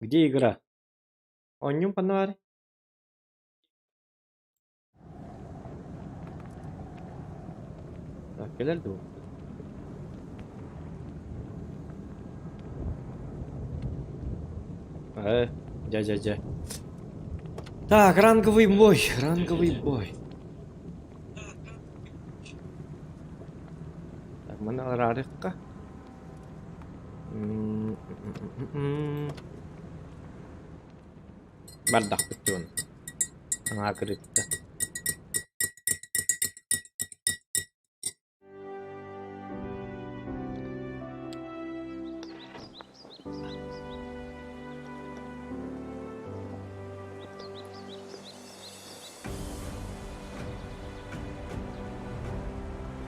Где игра? Оннюм панвари? Так, келер ду. Дядя. Так, ранговый бой. Так, mana Рарифка? Бардак бутун. Крытта.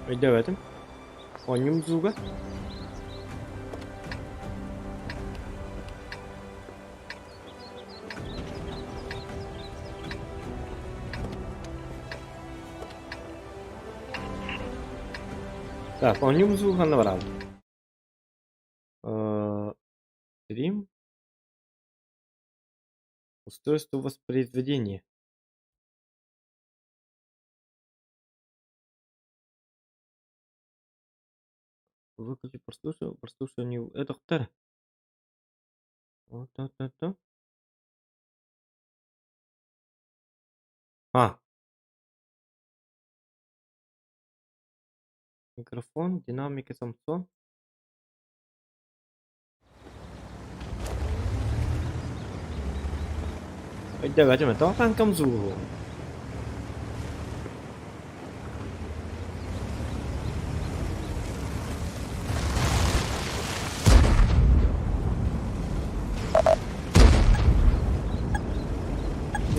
Öyle verdim. Oyunum zuga. Так, oyunum zuga ne var abi? Стрим. Устройство воспроизведения. Выключи прослушивание. Это кто? Вот это. Микрофон, динамика, самсон. Давайте мы то танком зу.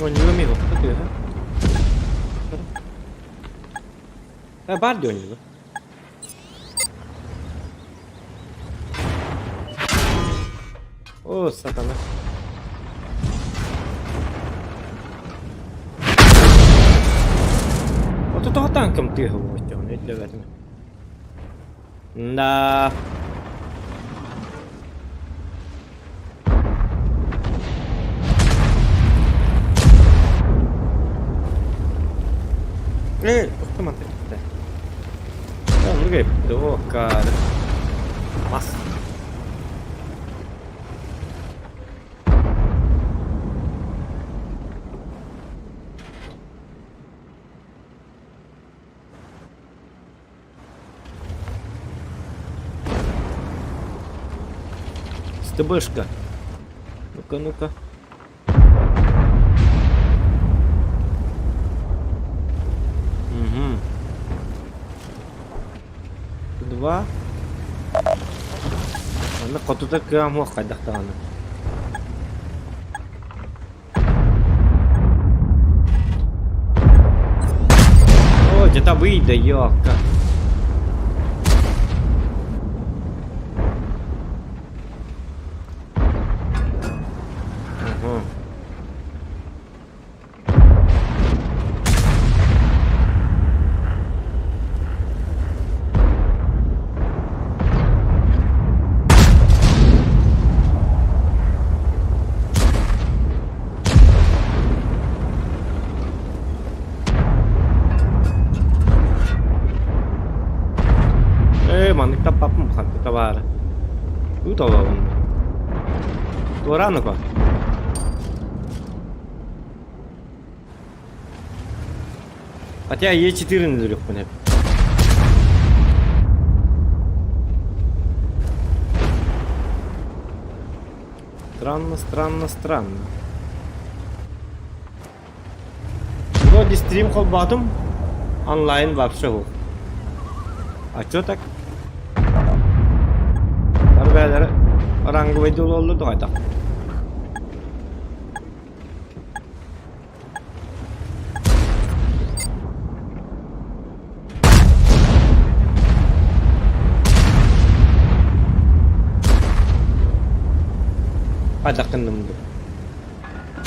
Ой, не умею, что ты, а? Бардио не. О, сатана. Вот это танком ты говоришь, он ведь для этого. Да. Что man это? Да, другой, дока. Масс. СТБшка. Ну-ка. Угу. 2. Она коту-то кому ходахтана. О, где-то выйда, ёлка. Kita papum kan kita var. Тут он. То рано как. Хотя Е4 не дурек, понятно. Странно. Вроде стрим холбатом. Онлайн вообще. А чё так? Бәләре ранговый доллар дайда.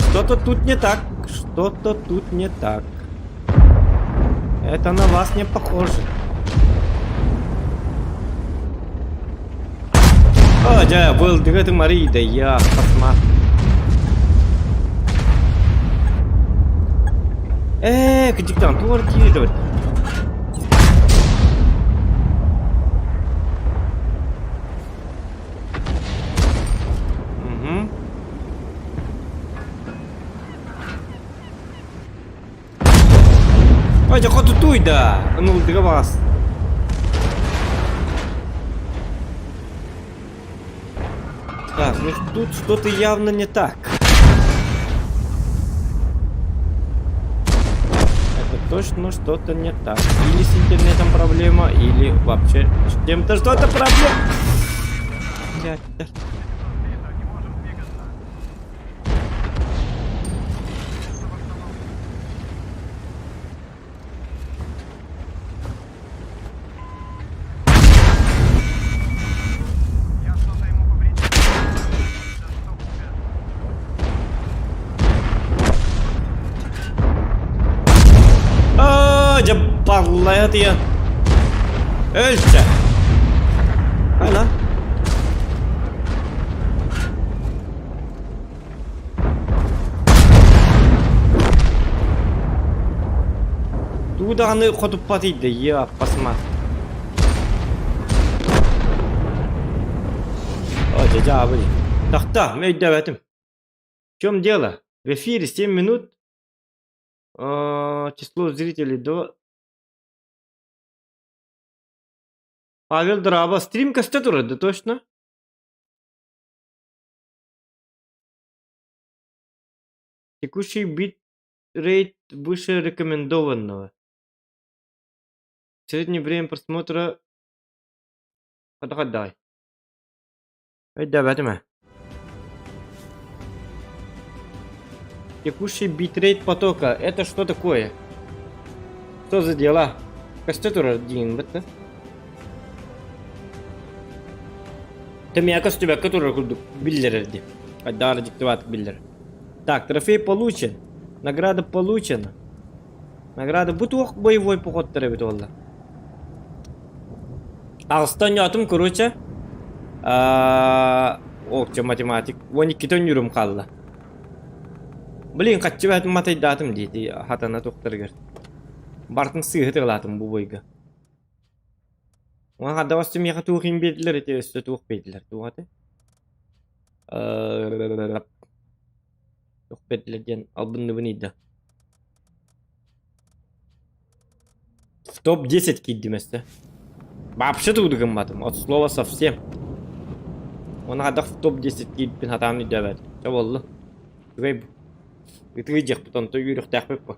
Что-то тут не так. Это на вас не похоже. О, да, был двигатель Марии, да я посмотрел. Кедиктан, туар тиедер. Ой, да хоть туй, да. Ну, для вас. Так, ну тут что-то явно не так. Это точно что-то не так. Или с интернетом проблема, или вообще с чем-то что-то проблема. Блядь, да. Jebballayat ya. Ölçe. Hala. Туда они ходу потиде, я посмотрю. О, дядя, блин. Так, мы идем. В чем дело? В эфире 7 минут. Число зрителей до... Павел Драба. Стрим кастетура, да точно? Текущий битрейт выше рекомендованного. Среднее время просмотра... Отгадай. Давай. Текущий битрейт потока. Это что такое? Что за дела? Кастетура один, бетта. Там я костюм, который биллер. Отдал диктовать биллер. Так, трофей получен. Награда получена. Награда бутух боевой поход требует олда. Алстанятым, короче. Окча математик. Вон китон юрум калла. Блин, каччыбат матай датым дейти хатана тоқтыргер. Бартын сыйыты кылатым бу бойга. Уан хадда бастым яха туухин бейдилер, эте өстө туух бейдилер. Туухаты. Туух бейдилер ден албынны бынийда. В топ-10 киддиместе. Вообще туудыгым батым, от слова совсем. Уан хадда в топ-10 киддим хатаны дәбәт. Ча болду. Тугай бу. Ты идешь, потом ты юрих тяхпепа.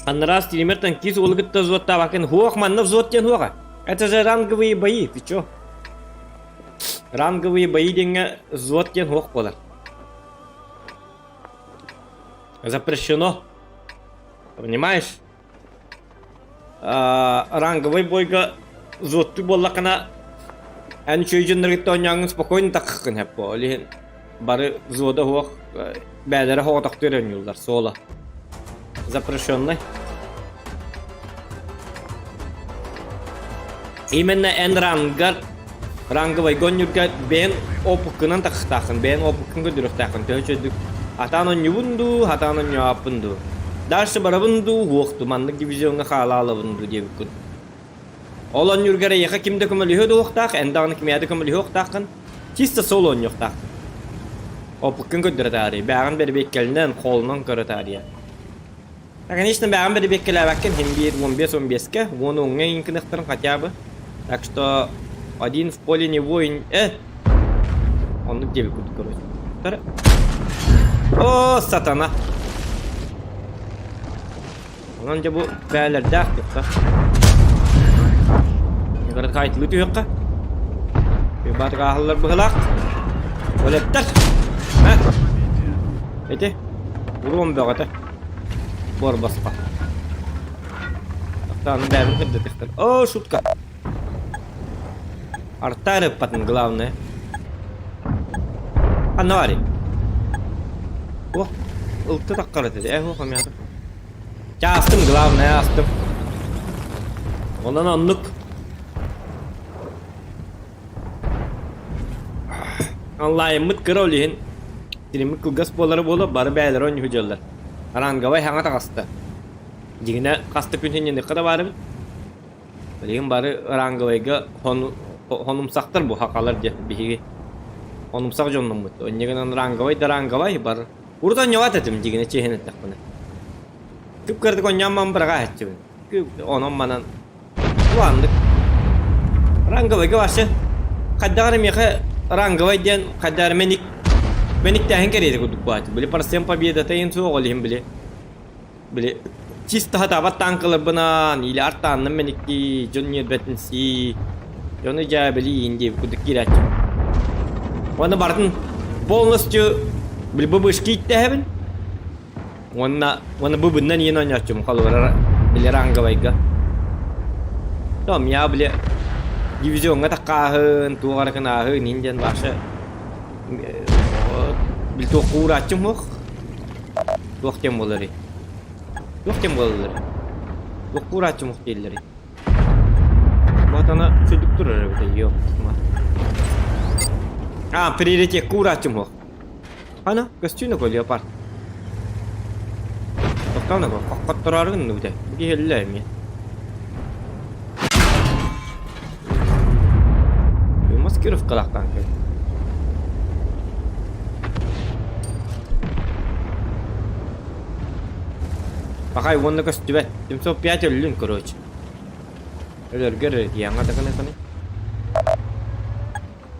Анраз стример танкиз улгытта взвод табакен хуах манна взвод тен хуаха. Это же ранговые бои, ты чё? Ранговые бои деньга взвод тен хуах подар. Запрещено. Понимаешь? Ранговый бойга взвод ты боллакана. Эн чөйжүннөргүттө оñаңын спокойно таккын хеп болин. Бары взвода хуак бәдері хоғатақтырын юлдар, сола. Запрещенный. Именно эн ранговый гонюрга бен опукынан тақықтақын, бен опукын көдіріқтақын, төнчөдік. Атанын юбунду, атанын юапынду. Дальше барабынду, хуақты мандық дивизионға қалалыбынду дебіккін. Олон юргара яха кимде көмөлүхө доктак, эндагын кимяды көмөлүхөктакын. Чисто солон жоктак. Опуккын көдөрөтари, багын бери беккелинен колунан көрөтари. Конечно, багын бери беккелебеккен хим 15-15-ке, оны оңга инкинектирин хотя бы. Так что один в поле не воин. Он где вы короче. О, сатана. Он жабу бәлер дактыкта. Garut kayıt lütü yok ka. Bir bat kahılır bıhılak. Öleptir. Ha. Eti. Vururum be kata. Bor baspa. Aktanın bärini kırdı tıktır. O şutka. Артары потом главное. Анвари. О, ылты таккар эти. О, хамяды. Астым главное, астым. Ondan anlık. Online mıt kırolihin. Stream'i kılgas boları bolu barı beyler on hücceler. Rangavay hanga takastı. Jigine kastı pünten ne kadar var mı? Bileyim barı Rangavayga honumsaktır bu hakalar diye bir honumsak jonum mut. Onyegenan Rangavay da Rangavay bar. Buradan yavat etim jigine çehene takpını. Küp kırdık onyamman bırağa etçi. Küp onun manan ulandık. Rangavayga başı. Kaddarım yaka Rangavay diyen kaddar menik tahin kereydi kuduk buat. Bili parasem победа tayin su olayım bili чисто хатабат танкалыбынан или артанным меникти жоннер бетинси жоны жабили инди кудук кират. Оны бартын полностью били быбышки иттебин. Оны быбыннан ен ойнатчым калыра били Рангавайга. Том я били дивизионга таккахын, тугаракынахын инден башы били токуратчым хок. Токтем болары. Yok kim bolları. Yok kuratçı muhtelleri. Vatana çocuk durur arabada yok. Ha, prioritet kuratçı muh. Ana, göstüğüne koyuyor part. Bakalım bak, fakat durarın ne bu da. Bu gihelle mi? Bu maskiruf kalaktan ki. Пока его на костюме, 705 люн, короче. Герр, я надо конечно.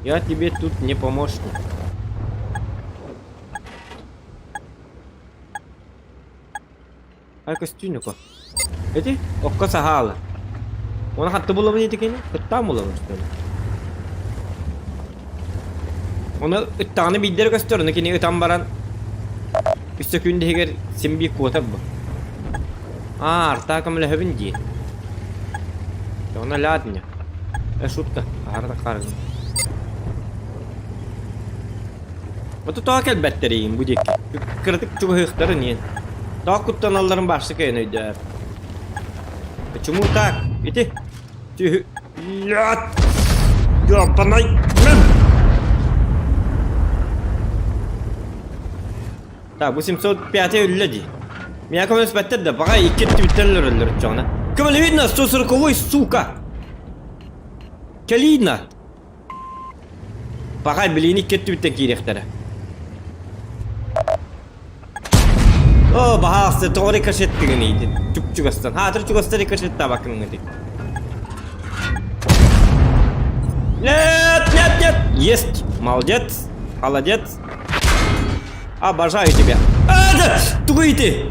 Я тебе тут не помощник. А костюмка? Эти? Окко сахала. Он хатты было мне такие, там было что ли? Он таны бидер костюм, на кине там баран. Üç günde heger simbi kuota bu. Arta kamle hevinci. Ona ladnya. Şutka. Arta karın. Bu takel batteriyim bu dik. Kritik çok hıhtırı niye? Takuttan alların başlık yeniydi. Çumu tak. Iti. Tüh. Lat. Yapanay. Так, 805 люди. Меня кому спать да, пока и кит твиттерлер чёна. Кому видно 140-й, сука. Калидно. Пока блин кит твиттер кирехтере. О, бахасы тори кашет тигнейди. Чукчугастан. Ha, Чукчугастан кашет табакын гыды. Нет. Есть. Молодец. Молодец. Обожаю тебя. Тугой ты!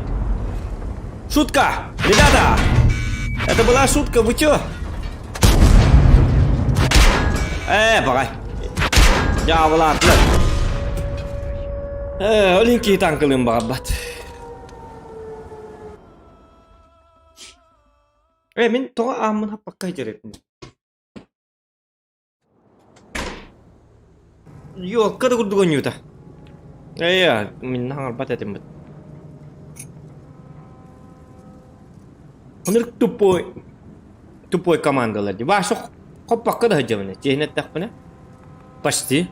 Шутка! Ребята! Это была шутка, вы чё? Пока. Я влад. Оленький танкалым бабат. Мен то амына паккай жеретмин. Yok, kada kurdu yuta. Ya, min hangar batetim bet. Onur тупой командалар. Вашу хоппакка да хажавны. Жехнет тахпына. Почти.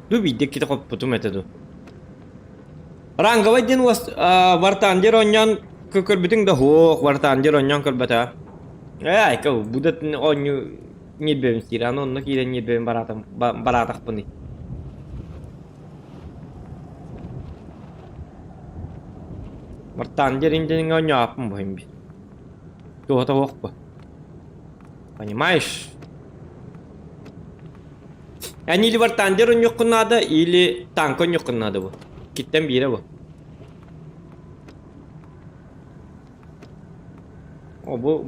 Любите кита хоппуту методу. Ранговый ден вартандер оннян көкөрбүтүң да хок, вартандер оннян көрбөтө. Айка, будат оню не бем сиран, онно кире не бем баратакпыны. Вартандер инден оню апым бохим би. Тугата хокпа. Понимаешь? Yani или вартандер он yok надо, или танк он yok надо bu. Kitten biri bu.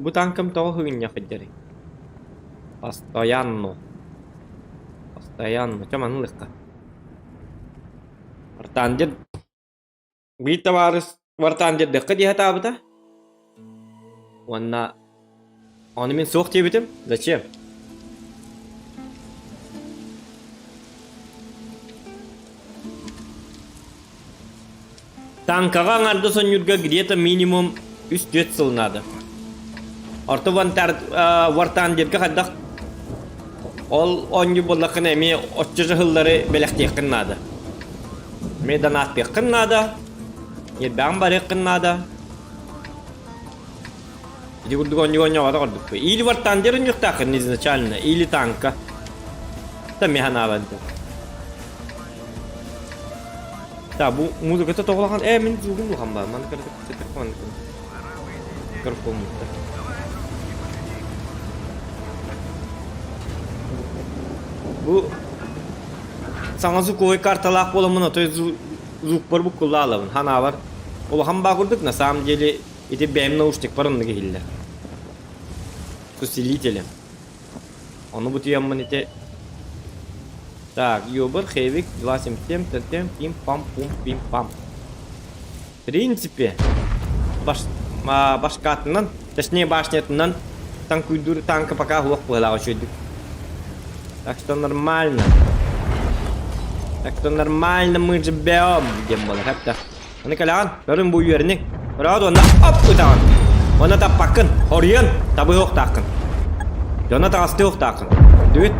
Bu tankım того хыгыння хыджары. Постоянно. Чаман легко. Вартандер. Bir товарищ вартандер дыкка diye hata bıta. Onu ben soğuk diye bitim. Зачем? Танкага аңарды сонюрга где-то минимум 3-4 сыл надо. Орто вартандерге қаддақ Ol 10 yıl bollakın emi 30 yılları belekti kınnadı. Me donat bir kınnadı. Ben bari kınnadı. Иди куда гоня вода гордук. Или вартандеры не так изначально, или танка. Там механа ванта. Да, бу музыка-то тоғылған. Мен зүгін бұл қамба. Маны көрдік. Сетір қуан. Көріп болмайды. Бұл саңа звуковой карталақ болымына, то есть звук бар бұл күлі алабын. Хана бар. Ол қамба көрдік. На самом деле, эти бәйім наушник бар онды кейілді. С усилителем. Оны бұты ямын ете. Так, ёбар, хэвик, 277, тетем, пим-пам-пум, пим-пам. В принципе, башкатынан, точнее башнетынан, танка пока глох плыла очередь. Так что нормально. Так что нормально мы живем. Где было, как-то. Он калян, görün bu yerini. Rahat onda, hop, utan. Ona da bakın, oryan, tabi yok takın. Ona da hasta yok takın. Düğüt.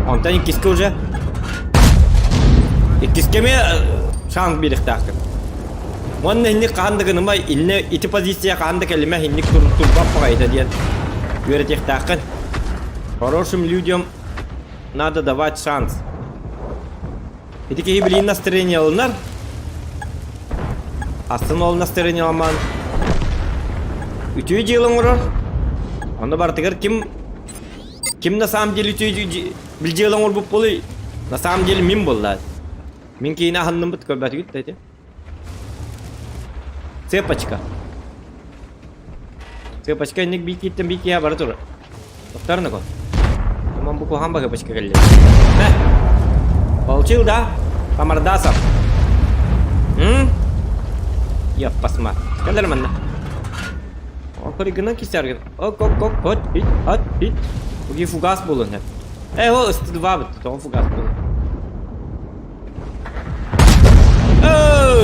Ondan ikiski уже. İkiski mi şans birlik takın. Onun hinlik kandıkını mı, inne iti pozisiya kandık elime hinlik turbap pakaydı diyen. Görecek takın. Хорошим людям надо давать шанс. Эти блин настроения лунар. Астын настроение ламан. Ütüyü cıylın vurur. Onda bartıgır kim на самом деле ütüyü bil cıylın vur bu polu. На самом деле min bollar. Min kiyine hanım bit körbeti güt dedi. Цепочка. Цепочка indik bir kittim bir kiya barı dur. Doktor ne ko? Tamam bu kohamba цепочка geldi. Heh. Получил, да? Помордасов. Я посмотр. Когда ли манна? Оригинал кисер. От, хит. Уги фугас булун hep. O ıstı bitti. Tamam фугас булун.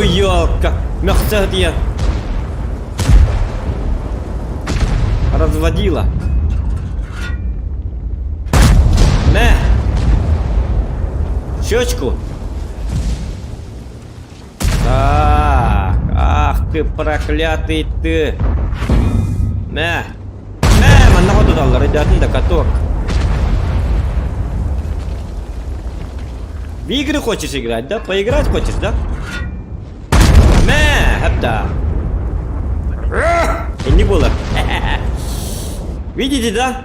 Ёлка. Мёхца я. Разводила. На. Щёчку. Так. Ах ты проклятый ты. Mana kau tuh dollar jatuh dah katok. В игры хочешь играть, да? Поиграть хочешь, да? Хапта. Не было. Видите, да?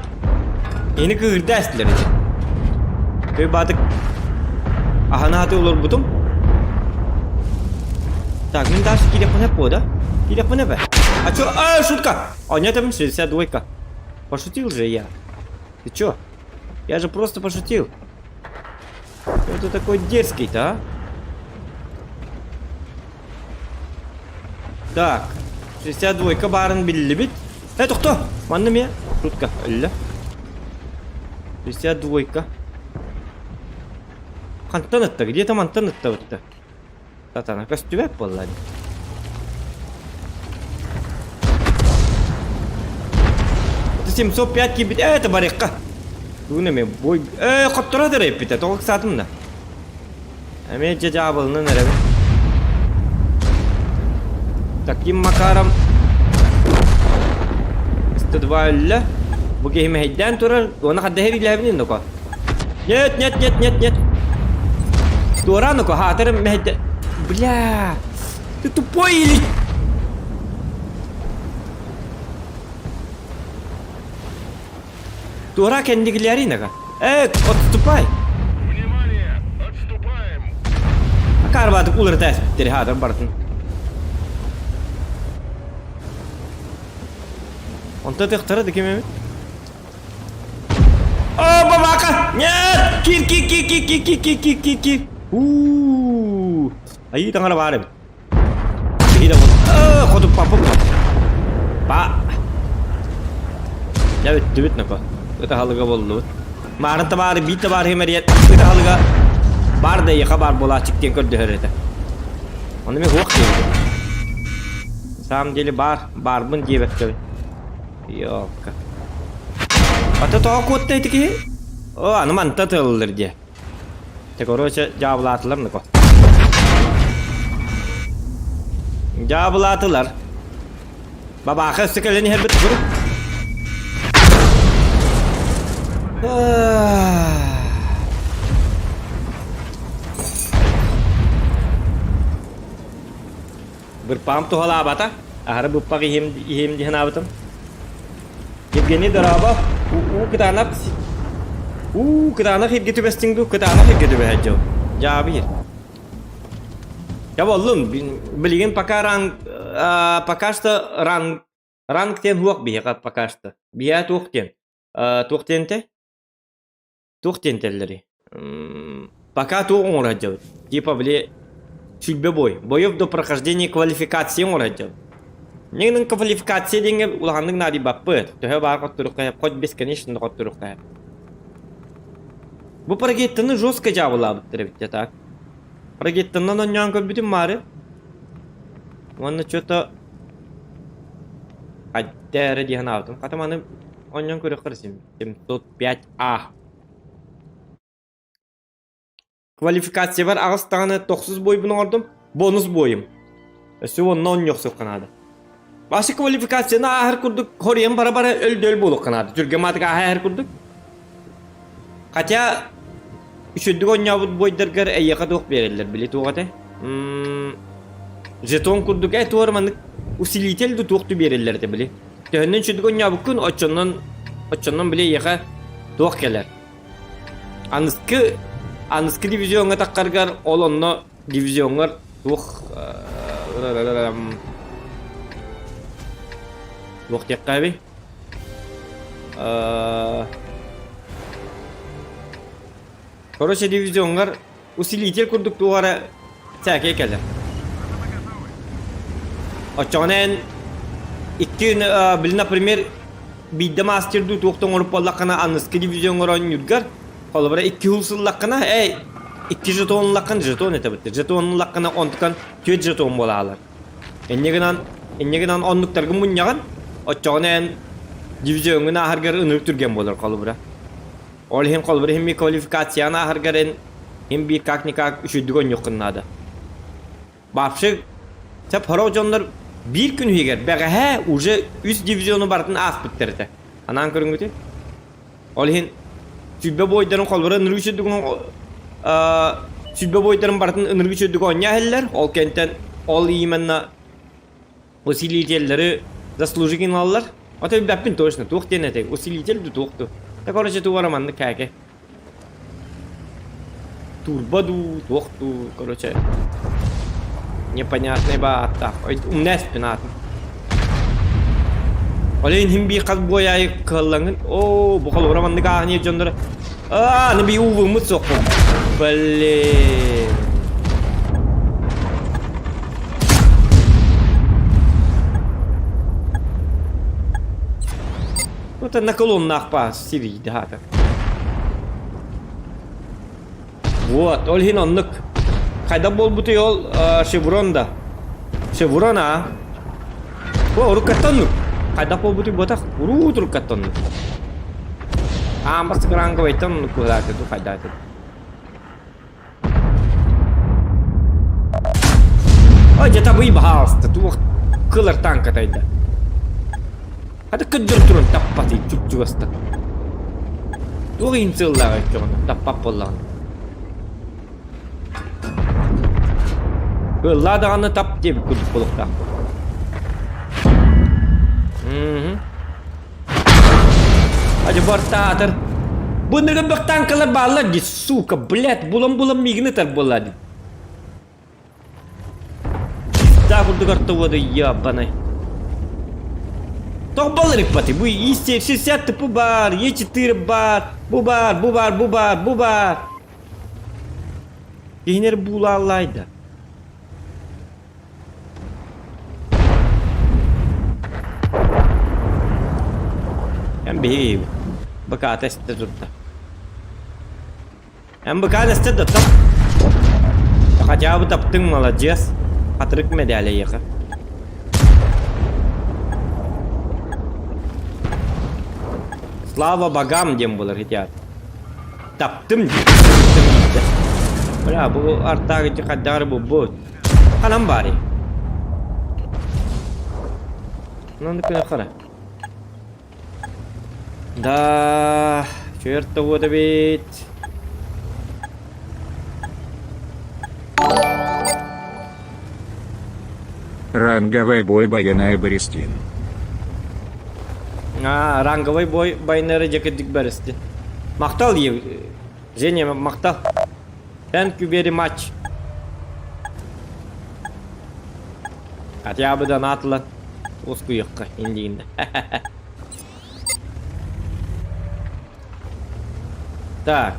Ini kırdaşlar için. Köy batık. Ahana hatı olur butum. Так, мне дальше кидать не пода. Кидать не бе. А чё? Шутка! Нет, там 62-ка. Пошутил же я. Ты чё? Я же просто пошутил. Что ты такой дерзкий-то, а? Так. 62-ка барын билли бит. Это кто? Манна меня? Шутка. Ля. 62-ка. Антенна-то? Где там антенна-то вот-то? Та-та, костюме поллади. Это 705 кибит. Это барикка. Тунеме бой. Хоттора да репите. Толк сатымна. Аме джабылны неребе. Таким макаром. 102 ля. Буге химейден турар. Она хаддехи левнин ну-ка. Нет. Тура ну-ка, хатер мейден. Бля, ты тупой или... Тура кенди глярина-ка. Отступай. Внимание, отступаем. Карватык улыртайс биттери хатер бартын. Он-то тыктырды кемемет? О, бабака! Нет! Кир! Ayi tangara bare. Ini dah. Kau tu apa? Pak. Ya duit nak kau. Kita halga bollu. Maran tabar, bit tabar he meri. Kita halga. Bar deh ya kabar bola çıktın kau dehret. Onu me hoş değil. Sam jeli bar bun diye bekliyor. Yok. Atau tahu kau teh itu ki? O аны manta tılır diye. Tekoroça cavlatılar mı ko? Cavlatılar. Baba kısı kaleni her bir grup. Berpam tuh hala bata. Ahar bupa ihim di hana batam. Yevgeni daraba. Kita anak hep gitu besting tuh. Kita anak hep gitu behajau. Jabir. Ya oğlum bilgin pakasta rank ten huak biya kat pakasta. Biya tuhten telleri. Пока то он радел. Типа бли судьбе бой. Боев до прохождения квалификации он радел. Неңнің квалификация денге улағандың нади баппыт. Төһе бар қоттырыққа қот бесконечно қоттырыққа. Бұл прогеттіні жестко жабыла бұттыры бітті так. Прогеттіннен оннан көп бүтін мары. Оны что-то қаддәрі дейін алдым. Қатаманы оннан көрі қырсым. 705А. Kvalifikatsiya var. Ağıztağını 9 boy bunu aldım. Bonus boyum. Şu non yok sokanada. Başka kvalifikasyonu ahır kurduk. Horiyem bara öldü buluk kanadı. Türkiye matık ahır kurduk. Katya üçüddük oynayabud boydargar eyyaka doğuk verirler. Bili tuğate. Jeton kurduk. Tuğarmanlık usilitel de tuğuktu verirler de bili. Töhünden üçüddük oynayabud kun oçondan bile eyyaka doğuk gelir. Anıskı divizyonga takkargar olonno divizyonlar tuh waktu kabi Koroshe divizyonlar usilitel kurduk tuğara çake keler. Oçonen iki bil например bidde master du tuğton olup ollakana anıskı divizyonlar oynayurgar. Kalau berada 2 hulsul lakkana, 2 jeton lakkan jeton ete bitti. Jeton lakkana ontukan 4 jeton bolalar. Ennegenan onluklarga munyagan, oçoğunen divizyonuna hargar ınırıp türgen bolar kalau berada. Oleh hem kalau berada hem bir kualifikasiyana hargaren hem bir kak nikak üşüddügon yokkınada. Bapşık, sep horojonlar bir gün hüger, beğe uje üst divizyonu barıtın az bittirdi. Anan körün gütü? Oleh Sübbe boyların kolları ınırgı çözdüğün sübbe boyların barıtın ınırgı çözdüğün onya heller. Ol kenten ol iyimenna usilitelleri zaslujigin alırlar. O tabi beppin toşna tuğ denetek. Usilitel de tuğdu. Tak orası tuvaramandı kake. Turbadu tuğdu. Короче непонятный бата. Умнес пинат. Oleh himbi kal boyayı kıllanın. Oo bu kal oramandı kahniye jondara. Ne bir uvumut sokum. Bale. Вот на колоннах pas siri daha da. Вот, olhin onluk. Kayda bol butu yol Chevron'da. Chevron ha. Bu orukatanlık. Kayda bol butu botak. Urutur katanlık. Mas Ранговые Бои куда itu kayda itu. Oh jata bui bahas tu kelar tangka tayda. Ada kedur turun tapati cucu asta. Tu incel lah itu tapapolan. Belada ana tap dia kuluk tak. Aja bertater. Bener bertang kalau bala di suka bled bulan-bulan migni terboladi. Dah aku dengar tahu ada ya bana. Toh balir pati bu isi 60 bubar, ye 4 bar, bubar. Yiner bulalaydı. Hem bir Бака тесте тут. Бака тесте тут. Хотя бы таптың молодец. Отрык медали ехал. Слава богам, дем было хотят. Taptım. Bırak bu arttaki kadar bu. Kanam bari. Nanti kena kara. Да, чертово добить. Ранговый бой Баяна и Берестин. Ранговый бой байнары жекетик берести. Мактал ев. Жене мактал. Thank you very much. Хотя бы донатла. Успеха индийна. Так.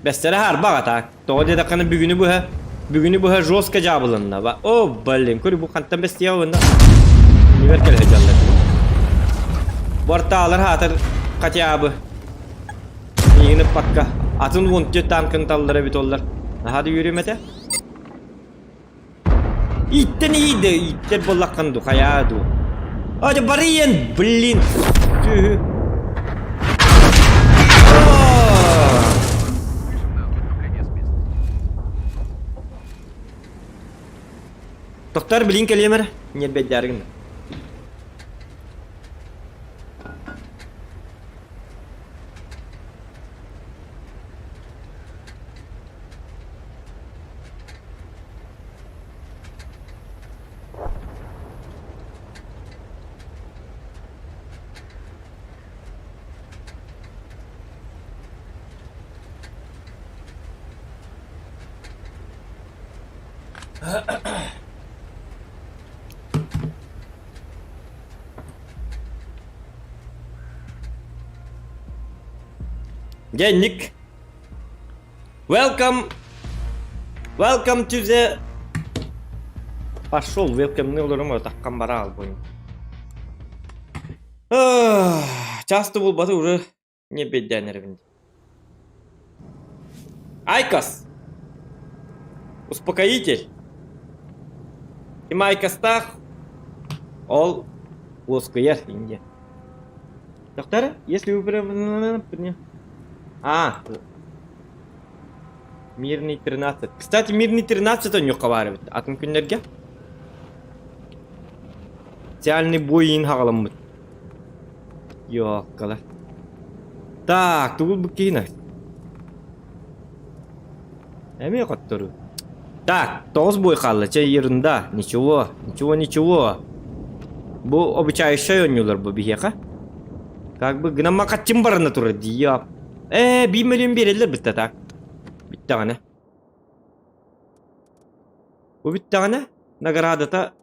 Bestleri harba atak. Doğru da kanı bugünü bu jostka jabılında. Ba o ballim kuri bu kantan bestiya onda. Niver kel hejallar. Bortalar hatar katyabı. Yeni pakka. Atın vuntu tankın tallara bitollar. Hadi yürümete. İtten iyiydi. İtten bollakkan du hayadu. Hadi bariyen blin. Tüh. Doktor bilin kelimeler. Niye becergin? Yeah, Nick. Welcome to the. Пошел, welcome ne olur ama takkan bara al boyun. Часто bulbatı уже не бедянервин. Айкос. Успокоитель. И майкостах. Ол лоскуер инде. Доктор, если вы прям. Мирный 13. Кстати, мирный 13 он yok Atın günlerge. Социальный boyun hağlamı. Yok kala. Так, тут bu kina. Эме коттору. Так, 9 boy kaldı. Yerinde. Ничего. Bu обучающий oynuyorlar bu biheka. Как бы гнама kaçım barına turu diyor. 1 milyon verirler bitti tak. Bir tane. Bu bir tane. Nagradata.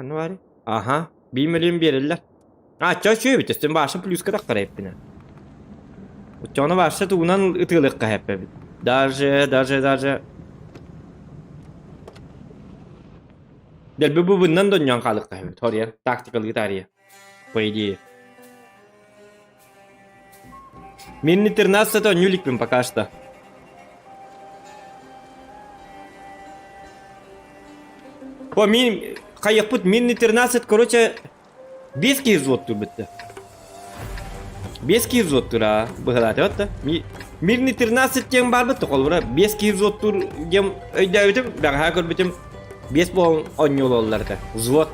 Ne var? Aha. 1 milyon verirler. Çalışıyor bitti. Sen başa plus kadar kara hepine. Uçağına başa tuğunan ıtılık hep. Даже. Del bu bundan dönüyan kalık hep. Torya. Tactical gitarya. По идее. Мирный 13 то нюликпим пока что. По каяк мирный 13, короче, без кирзот тур битти. Без кирзот тура быгылаты отта. Мирный 13 тем бар битти колбура. Без кирзот тур дем өйдөбүтүм, бага көрбүтүм. Без бол оньол олларда. Взвод.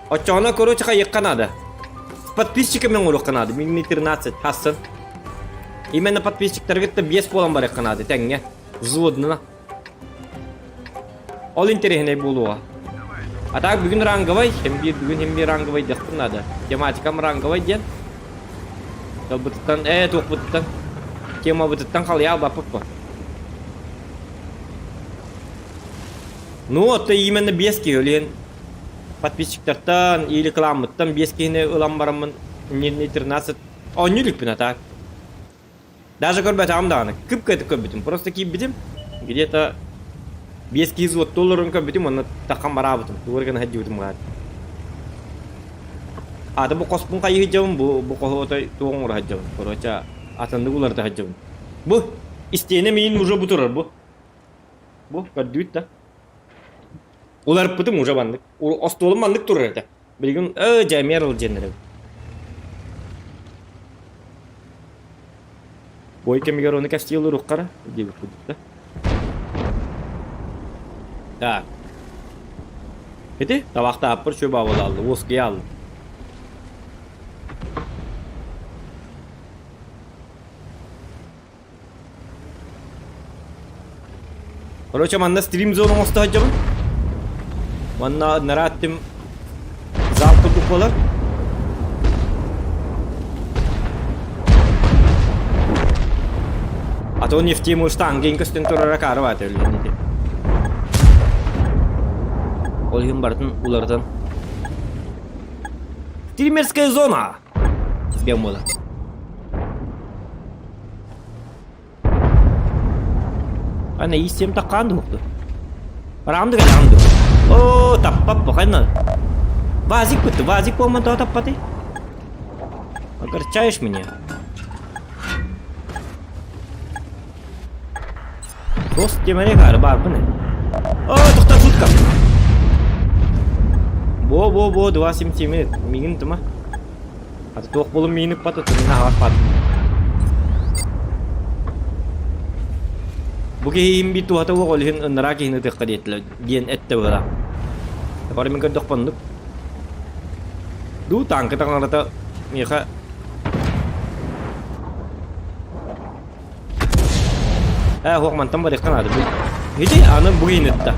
Очона, короче, каяк канада. С подписчиками урок канады. Мирный 13 Хасан. Именно подписчиктарга без полом бар канады. Теңге. Взводна. Ол интересный болуа. А так бүгүн ранговый, бүгүн ранговый дектин надо. Тематикам ранговый ден. Быттан, тук быттан. Тема быттан калыя баппа. Ну, это именно бески олен. Подписчиктардан или рекламыттан бескине ылам барамын. Не 13. Он не ликпин так. Даже көрбөтам даны. Кып-кыты көбүтүм. Просто кийбитим. Где-то $500 көбүтүм, аны таккан барабытым. Туурган хаджыбытым гат. Аты бу коспун кайы хаджабым, бу кохотой туоңур хаджабым. Короче, атынды уларды хаджабым. Бу истене мен уже бутурар бу. Бу каддүйт да. Улар пытым уже бандык. Остолум бандык турар да. Билген жамерл жендер. Бой кемигер оны кастилы рухкара. Деп кудда. Так. Эти табакта апыр чөп алды. Оски алды. Короче, манна стрим зону оставить. Манна наратим залпы дупалар. А то не в тему штанги, инкастен турара карват или не. Олхим бартын улардан. Стримерская зона. Тебе мола. Ана истем таканды уқты. Рамды галамды. О, таппап бақайна. Базик бітті, базик болман тау таппаты. Огорчаешь меня. Дост темере кары бар бұны. О, тоқтар шутка. Бо, 2 сантиметр. Мигін тұма. Аты тоқ болым мейініп баты, тұмына ағат баты. Bukih bitu atau walihin neraka ini terkait lah gian itu lah. Kalau mereka dok penduk, du tang kita orang rata mereka. Hok mantam balik kan ada. Jadi anak bukih ini dah.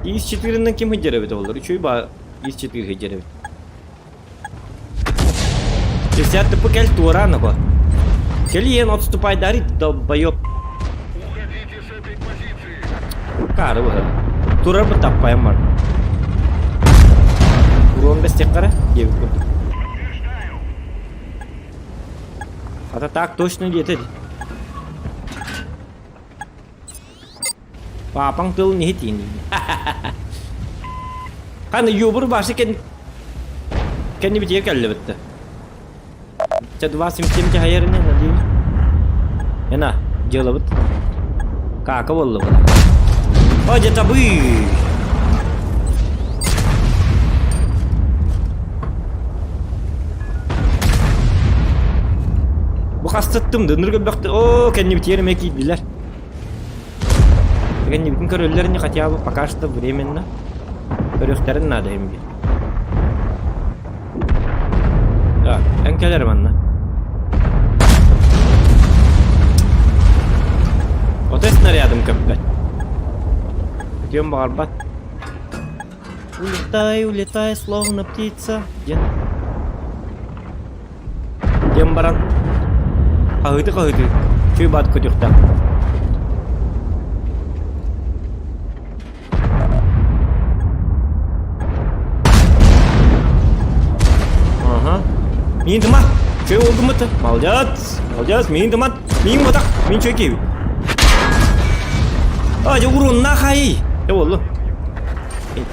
Is cetirin nak kim hijrah betul lah. Cuy bah is cetir hijrah. Сейчас ты покель тура на кого? Келье отступай dari долбоёб. Cara bukan, turun betapa yang mana? Turun bestek kara, ya betul. Kata tak точно dia tadi. Papang tuh nih ini. Kan YouTuber bahasa kan ini bicara kalau betul. Cedwa sim cahaya ini nanti. Enak, jauh betul. Kakak boleh. Aja tabi. Bekas tettum dönür baktı. O kendi bitirelim ekiydiler. Kendi bütün kararlarını хотя бы пока что временно. Körüklerin надо им bir. Так, enkeler manna. Вот это снарядом копать. Идем барбат. Улетай, словно птица. Идем баран. Кагыты. Чуй бат кутюхта. Ага. Мин тымат. Чуй олдымыты. Молодец. Мин тымат. Мин вот так. Мин чуй киви. А, я урон нахай. Ya Allah.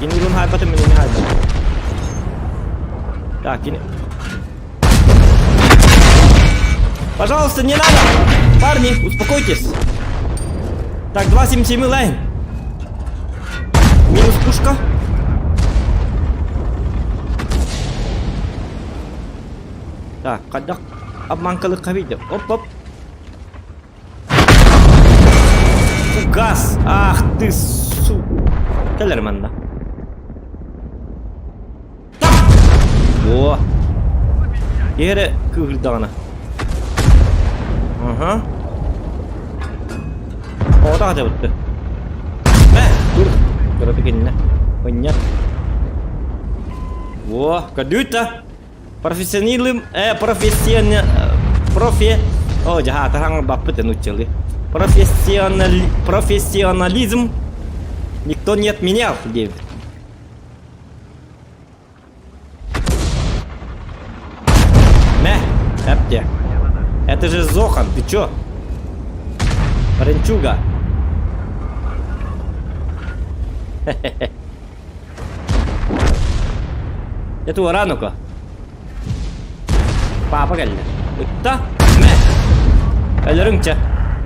Ini urun hai patah ini hai. Так, ini. Пожалуйста, не надо. Парни, успокойтесь. Так, 277 лайн. Минус пушка. Так, кадак обманкалык видео. Оп. Газ. Ах ты, Келер манда. О. Ере кырдана. Ага. О, так да вот. Тур. Кара пикенне. Понятно. О, кадута. О, jahat orang bapak itu nuceli. Профессионализм никто не отменял, Дэвид. Это же Зохан, ты чё? Паренчуга. Это уранука. Папа галля. Это? Элеринча.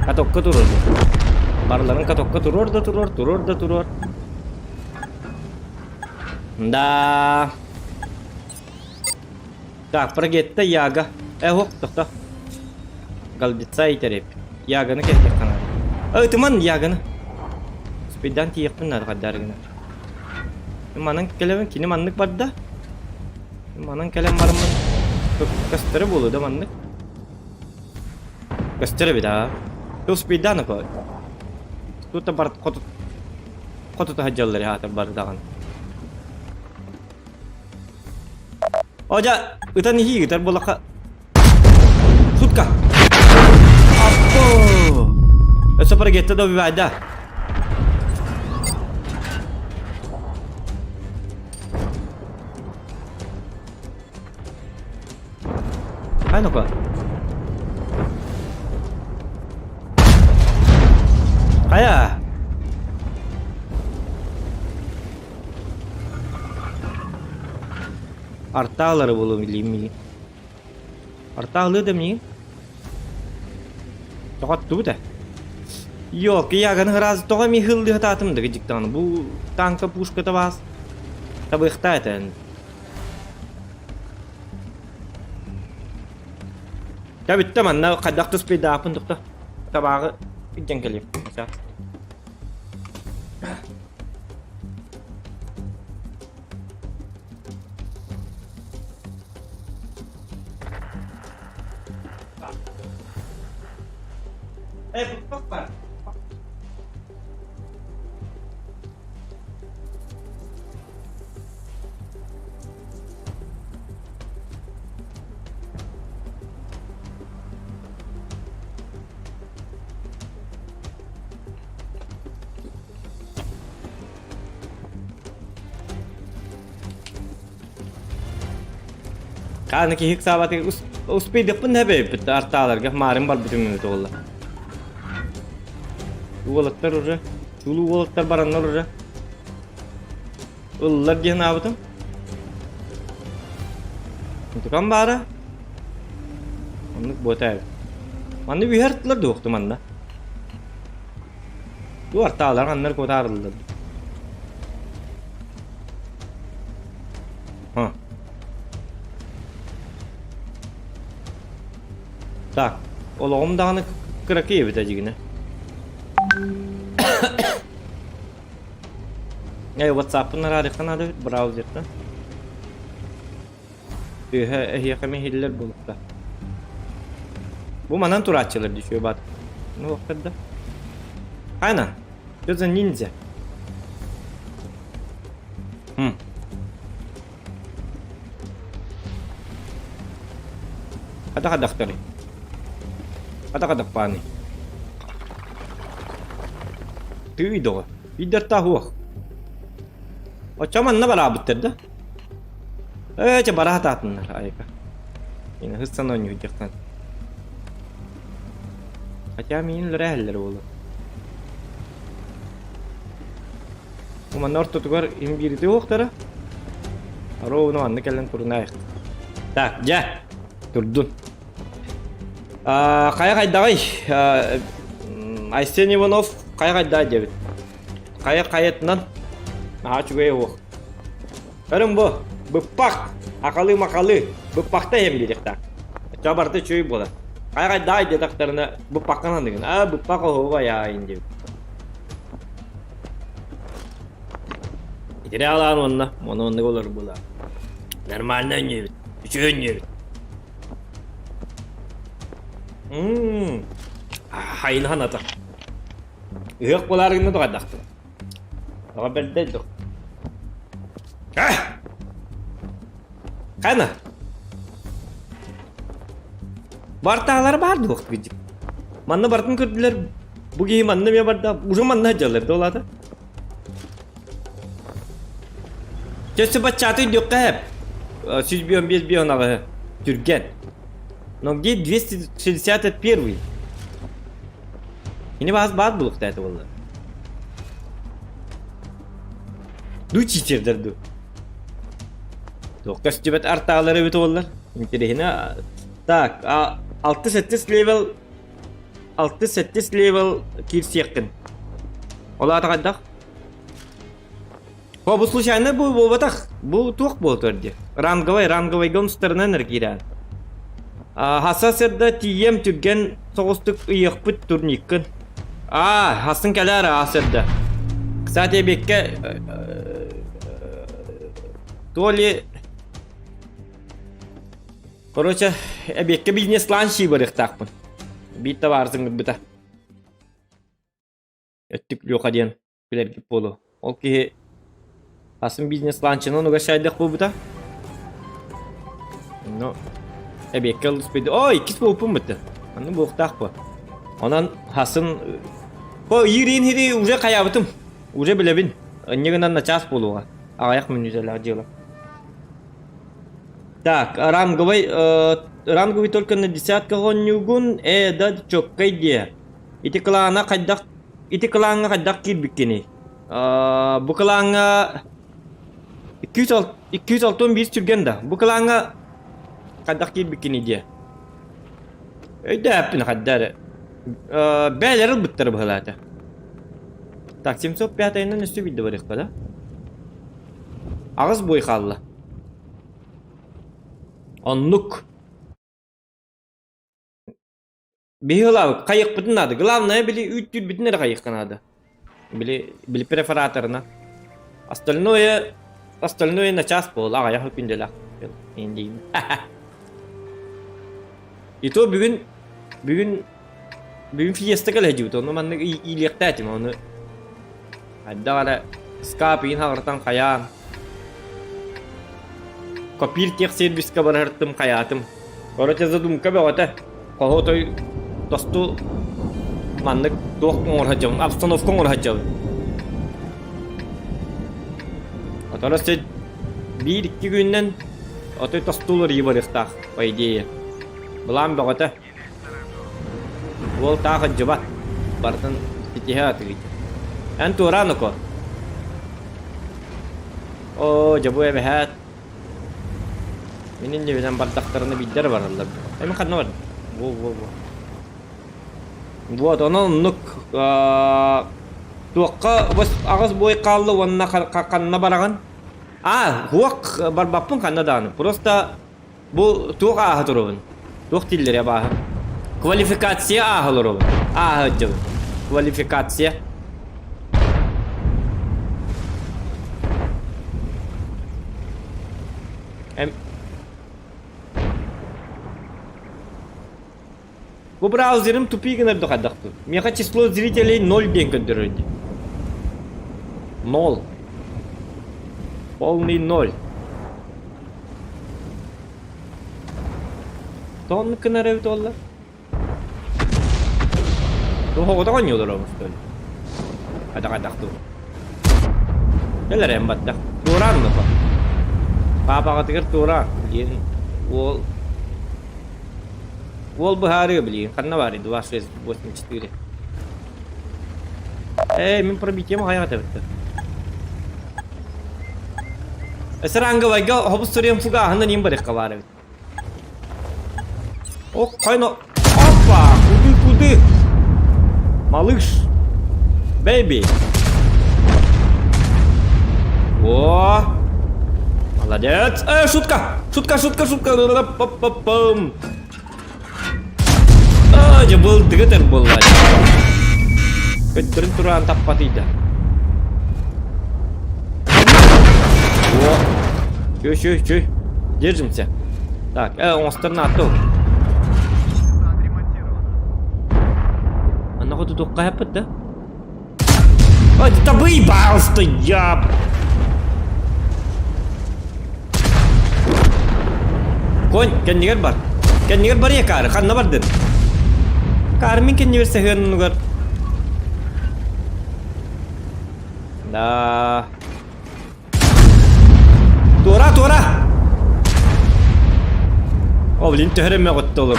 Катокка турор. Барларын катокка турор. Да. Так, прогетта яга. Эго, тохта. Galbitsay terep. Yagını kestik kanal. Ötüman yagını. Speed'dan tiyektin adı kadar gına. Manan kelem kini manlık barda. Manan kelem var mı? Kastere bolu da manlık. Kastere bir daha. Tu speed'dan ko. Tu tabar kotu tahajjalları hatar bardagan. Oja, utan hi gitar bolaka. Sutka. Apo. Essa pragueta do vivada. Ano ka? Kaya. Artağları bulabileyim mi? Artağlığı da mı? Tokat dur da. Yok ya kan hıraz toka mi hıldı hatatım da gecikten. Bu tanka puşka tabas. Tabi ihtiyatan. Ya bitti man na kadak tu speed apun tukta. Tabağı gideceksin kelip. Mesela. Bak var. Karena hik sahabat speed pun hebe bet artalar ke kemarin bal bitim itu Allah. Ulatlar orada. Çulu ulatlar baranlar orada. Ular diye ne yaptım? Itu kan bara. Anlık botar. Mandı bir hertler doktu manda. Bu artalar anlar kotarıldı. Ha. Так, олоғым дағаны күрәкі ебет әжігіне. WhatsApp'ın ararıqın adı browser'da. Ehiyakame hiller bulup da. Bu manan tur açılır düşüyor bat. Ne vakitte? Aynen. Gözün ninja. Kadak tari. Kadak pani. Tüy doğa. Bir tahu. O çaman ne beraber de? Çe barahat atınlar ayka. Yine hızsan oynayacaklar. Hatta min lirahlar olur. Ama nortu tukar imbiri de oktara. Aro onu anne kellen turnayak. Tak, ya. Turdun. Kayak dağay. Aysen Ivanov kayak dağay cebit. Kayatnan. Aha juga yok. Karım bu. Bıpak. Akalı makalı. Bıpakta hem dedik tak. Coba artık çöy bola. Kayak dağay dediklerine bıpakkan andıgın. Bıpak o hava ya ince. Jadi alan onunla. Onu olur bola. Normalden cebit. Çöy cebit. Hayın hanata. Yok bularını da kadaktı. Ama ben de yok. Kana? Bartalar vardı vakti gecik. Manna bartın kördüler. Bu gibi manna ya barda. Uzun manna hacalar dolada. Cesi bacatı yok hep. Siz bir ona Türkiye. Но где 261? И не вас бат был, кстати, было. Ду читердерду. Только стебет арталары бит олар. Интересно. Так, 6-8 level курсе yakın. Ola ataqadaq. Bu случайно bu batak. Bu toq bolturdu. Ранговый гон стороны киран. Hasasırda tiyem türgen soğustuk ıyıqpıt turnikkın. Hasın keler hasırda. Kısati bekke Толи Короче, bekke biznes lançı barıqtaqpın. Bitta varsın bita. Öttük yoqa diyen biler ki polo. Ol ki hasın biznes lançını onu şaydık bu bita. No. Bekke luspedi. İkisi bu upun bitti. Onu bu uqtaq. Ondan hasın yirin hiri уже kayabıtım. Уже bilebin. Önünden naças poloğa. Аяқ менюзелер дело. Так, ранговый только на 10 гонюгун, да чоккай де. Ити клана кайдак кирбиккени. Бу кланга 206 бис түргенда. Бу кланга кайдак кирбиккени де. Өйдө аппин каддар. Бәлер биттер бгалата. Так, 705-ны үстү видео барык да? Ağız boy kallı. Onluk. Bihılav kayık bütün adı. Главное bili 300 bütün adı kayık kanadı. Bili preferatorına. Остальное на час пол. Ağaya hükündeler. İndiyim. İto bugün fiesta kalacak. Onu ben iyilekte ettim onu. Hatta var skapin hartan kayan. Kopir тех сервиска барартым хаятым. Короче, задумка беоте. Кого-то тосту маннык туох орхачам, обстановка орхачам. Атара сет bir-iki günden отой тостулар ебарыктак, по идее. Булам беоте. Ол тагы жыбат. Бартын питиха тыгыт. Эн тураныко. Жабу эбехат. Benim de bizden bardaklarında bidder var Allah. Hemen kadına var. Bu adamın nuk tuğqa bas ağız boy kallı onunla kanına baragan. Huak barbapın kanına dağını. Просто bu tuğqa ahı durun. Tuğ dilleri bahı. Kvalifikasiya ahı durun. Ahı cıvı. Kvalifikasiya. Bu браузерым тупигінер доқаддақты. Меха число зрителей 0 ден көндіреді. 0. Полный 0. Тонны кінәрі өті олар? Тұға отаған елдер omuz. Қаддақты. Келер әм баттақ. Туран мұқа. Папаға тігір туран. Ол бухары, блин, хана варит 2684. Мен пробитем hayata bitti. Ранговый бой, hobus стрим фуга, хана ним барик кавары. Кайно. Опа! Куды? Малыш. Бэйби. Молодец. Шутка. Пам. Jebol degeter bola. Keturun tapat tidak. Чуй. Держимся. Так, он сторнато. Она вот тут кайпет, да? Да выебался я! Конь, кеннигер бар я кар, ханна бардыр. Кармин кеннигер сехен нугар. Да. Тора! О, блин, тегереме готтолор.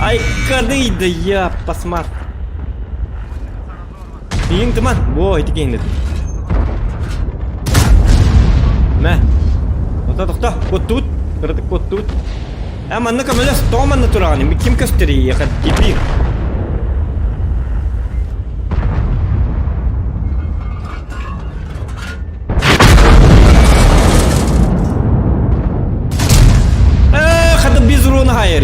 Ай, кадыйды я, посмотри. Бийин тыман, во, эти кейнет. Мә. Тоқта, кот тут, кырдык кот тут. Манны камелес томанны тураны, ким көстери ехат, кипи. Хады без руна хайыр.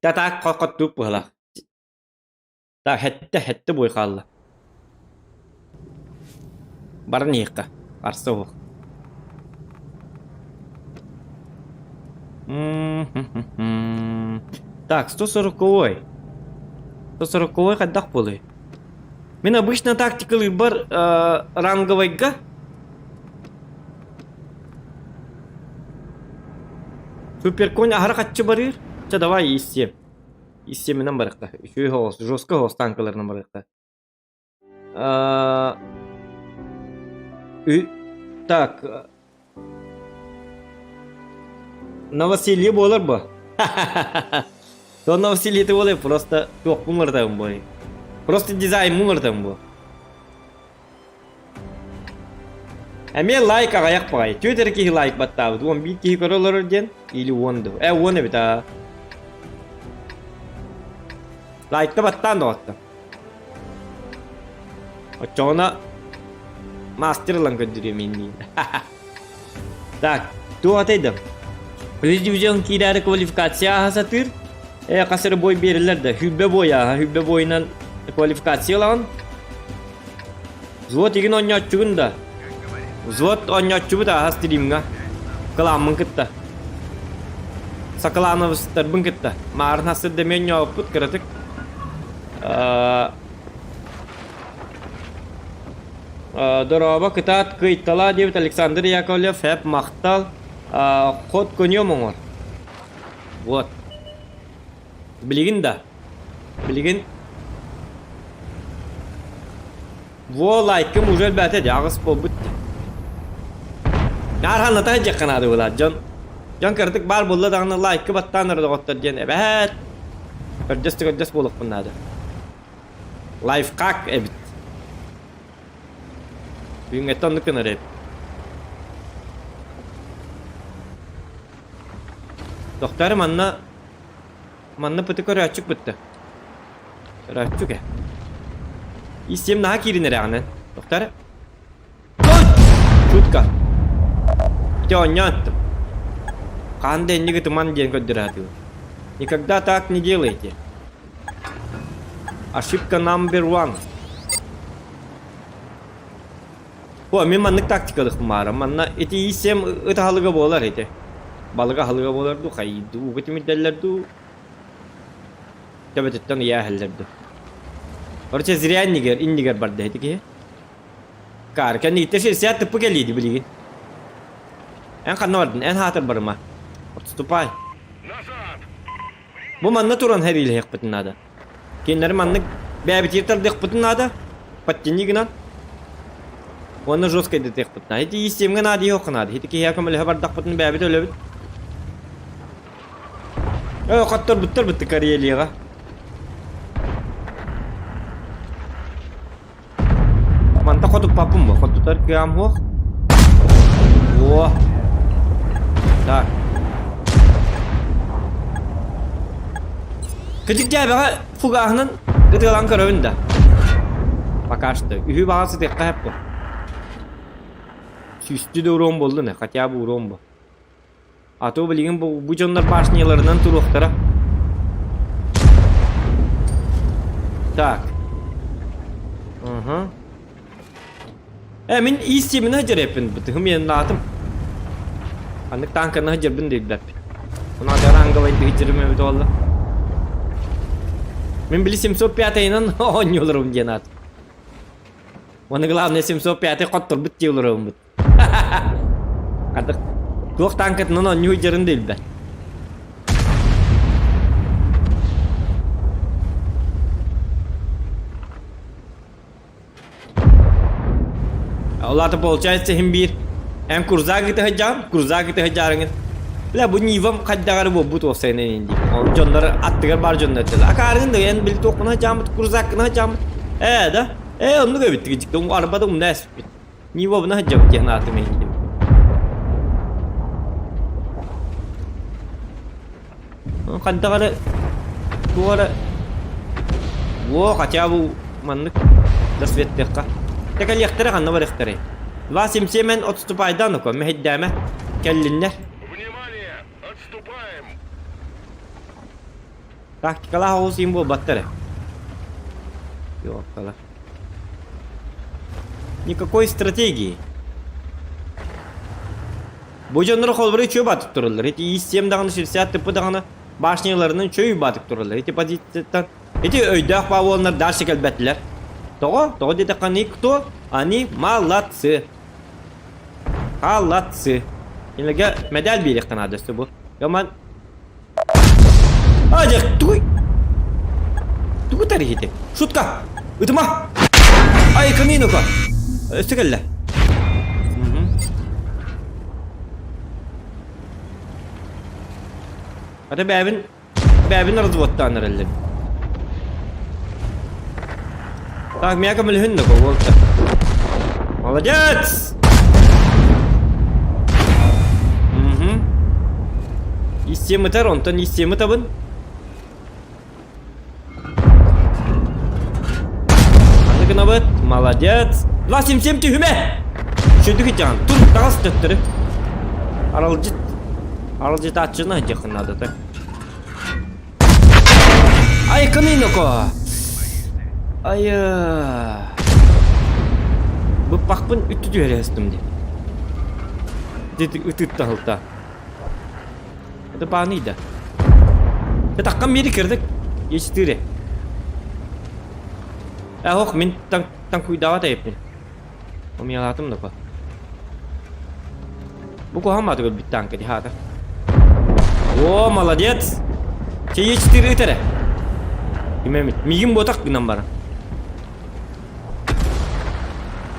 Так kokottu pala. Так hette boy kalla. Барниха, арсовых. Так, 140-й. 140-й каддах полы. Мен обычно тактикалы бар ранговайга. Суперконь ахара катчы барыр. Ча давай иссем. Иссеминен барыкта. Еще хос, жестко хос танкаларынан барыкта. Так. Новоселье болар ба? То новоселье ты болар, просто тоқ мұңырдам бой. Просто дизайн мұңырдам бой. Мен лайк ағаяқ бай. Түйдері кейі лайк баттауды. Он бит кейі көрілер ден? Или онды? Оны біта. Лайкта баттан да баттан. Очоғына мастерлан көндірем енді. Так, ту атайдым. Плюс дивизион кейдері квалификация хасатыр. Қасыры бой берілерді. Хүббе бойа. Хүббе бойынан квалификациялан. Звот еген оньятчугында. Звот оньятчугында стримға. Кыламын кітті. Сақыланывыстар бұн кітті. Марын хасыр демен яупыт кіратық. Дороба кытат кыйттала дебит Александр Яковлев хэп мақтал ход конем оңор. Вот. Білген да. Білген. Во лайкым уже бәті жағыз бол бұтты. Нарханна та жаққан ады болады. Жон кірдік бар болды дағыны лайкы баттанырды ғоттар ден. Әбәт. Көрдесті болып бұнады. Лайфхак әбіт. Бүгін әттен нүкін әреп. Доқтары манна пыты көрі әтчік бұтты. Көрі әтчік ә. Истем наға керінер әғынан. Доқтары. Чутка. Те оня аттым. Қанды әннегі тұман ден көддір әді. Никогда так не делайте. Ошибка номер 1. О, мен маннык тактикалык мара. Манна эти исем ыта халыга болар эти. Балыга халыга боларду, хайду, угытимидделерду. Тебететтен я хеллерду. Орче зря иннигер барды эти ки. Кар, кенди теши сят тыпы келиди билигин. Эн канордун, эн хатыр барыма. Отступай. Бу манна туран хериле хекпетин надо. Кенлер маннык бәбитертер декпетин надо. Паттинигинан. Оны жестко детек пытна. Эти истемге надо yok надо. Эти кия камыл хабар дақпытын бәбит өлөбіт. Қаттар бұттыр карьелиға. Манта қотып папым ба? Қотытар киям хоқ. О. Так. Күтік жәбіға фуғағынан ұтылан көрөбін да. Пока что. Үйі бағасы тек қайып бұл. Süstü de uğram boldu ne? Хотя бы uğram bu. Atı bilgin bu canlar başniyalarından turuqtara. Так. Ага. Мен истемini hajar yapın bu. Мен natım. Anlık tankını hajar bin değil bep. Buna da rangovay hajarım evet oldu. Мен били 705-йнан oynuyorum diye natım. Оны главное 705-й qottır bit diyorlarım bit. Kadar tuğ tanketinin onu hajarın değil be. Onlar da получается hem kurza gitı hajarın. La bu nivam kadar bu but olsa ne indi. On canları attıgar bar canları. Akarın da en bil toquna hajamıt kurzakına hajamıt. Da. Onu göbüttü gecikti. O arabada onu da spit. Niva buna hajamıt yani atım indi. Kadar bu ara bu kaça bu manlık da svettekka. Tekrar yaktara kanna var yaktara. 277 мен отступайдан око мехеддеме келлиннер. Внимание! Отступаем! Тактикалар ол символ баттары. Yok kala. Никакой стратегии. Bu canları kolları çöp atıp dururlar. Eti istem dağını şirsiyat tıpı dağını başlayalarının çöp atıp dururlar. Eti pozisyondan. Eti öydak bağ onlar dar şekil bettiler. Doğru dedi kanı kto? Ani malatsı. Halatsı. Yine medal birlikten adresi bu. Yaman. Acık tuy. Tuku tarihi de. Şutka. Itma. Ay kanino ka. Sıkılla. Hadi bebin razvottan herhalde. Так, меня камельхин на кого? Молодец! Угу. Истемы Торонто, не истемы табын. Андыгынабыт, молодец. 277 тюхüme. Şöyle gideceğim. Dur, daha sıkıntı. Aralcı taçına yakın adı da. Ay kanino ko. Ay. Bu bakpın ütü diyor üstümde. Dedi ütü tahılta. Hadi banıydı. Ya takkan biri kırdık. Geçtiri. Ya hok min tan kuidava da yapın. O mi alatım da ko. Bu ko hammadı bir tank di hada. Oo молодец. Çeyi geçtiri tere. Mehmet, migin botak günden bana.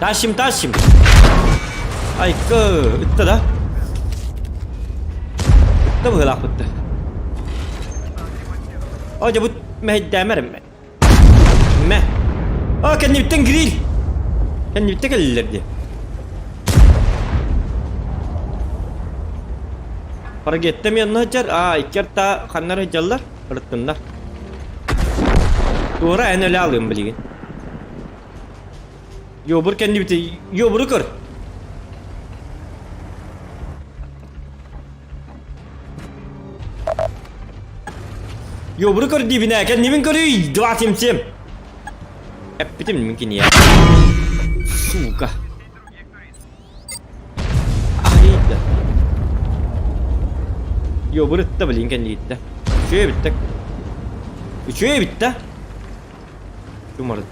Taşım. Ay kı, itti da. İtti bu hılak bitti. Hoca bu meheddemerim ben. Meh. Aa kendi bitten grill. Kendi bitte gelirler diye. Para gittim yanına hacar. Aa iker ta kanlar hacarlar. Kırıttınlar. Doğru en öyle alayım bilgin. Yobur kendi bitti. Yoburu kır. Yoburu kır dibine. Kendimin kırıyor. 277. Hep bitim mümkün ya. Suka. Ayda. Yoburu da bilgin kendi gitti. Şöyle bitti. Şöyle bitti. Cumhuriyet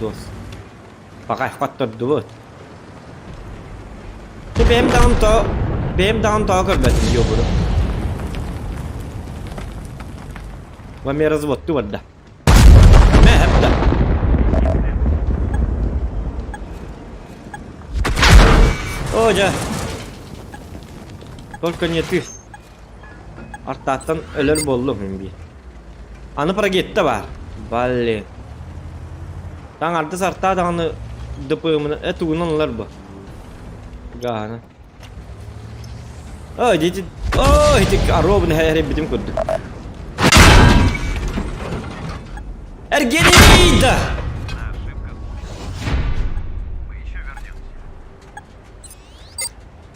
pakai kotor dua. Tapi benim down to kerbetin yo bro. Wa mi razvot tu wadda. Ma habda. Oja. Только не ты. Артаттан ölür bollu men bir. Anı para gitti var. Balle. Tan ardı sarta dağını dıpığımını etuğunanlar bu. Gana. Oh jadi. Oh hitik arobun her bitim kurdu. Ergeniydi.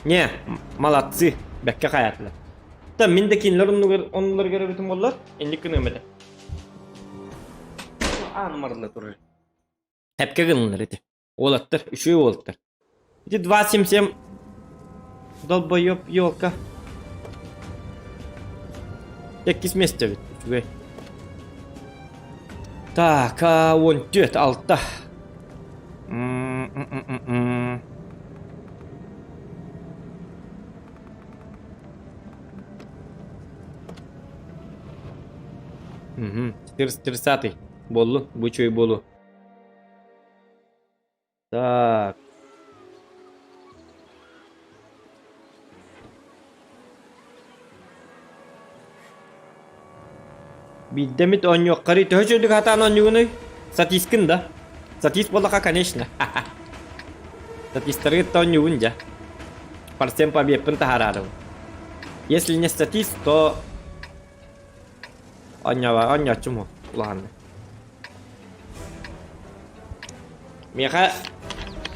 Ne? Malatsı. Bekka hayatlı. Tam mindekinler onları göre bitim oldular. Enlik kınımede. Numaralı durur. Hep kagınlar eti. Olattır, üşüğü olattır. Eti 277 долбоёб ёлка. Tekis место ведь. Так, а вон дед алта. Угу. 430 болу, bu çöy bolu. Так. Биддемит он yok qarı töçüldük hatan on yunu. Satiskin da. Satis bolaka конечно. Сатисторы то не унja. По всем побед пентагаров. Если не статис, то Anya cuma ulan. Mereka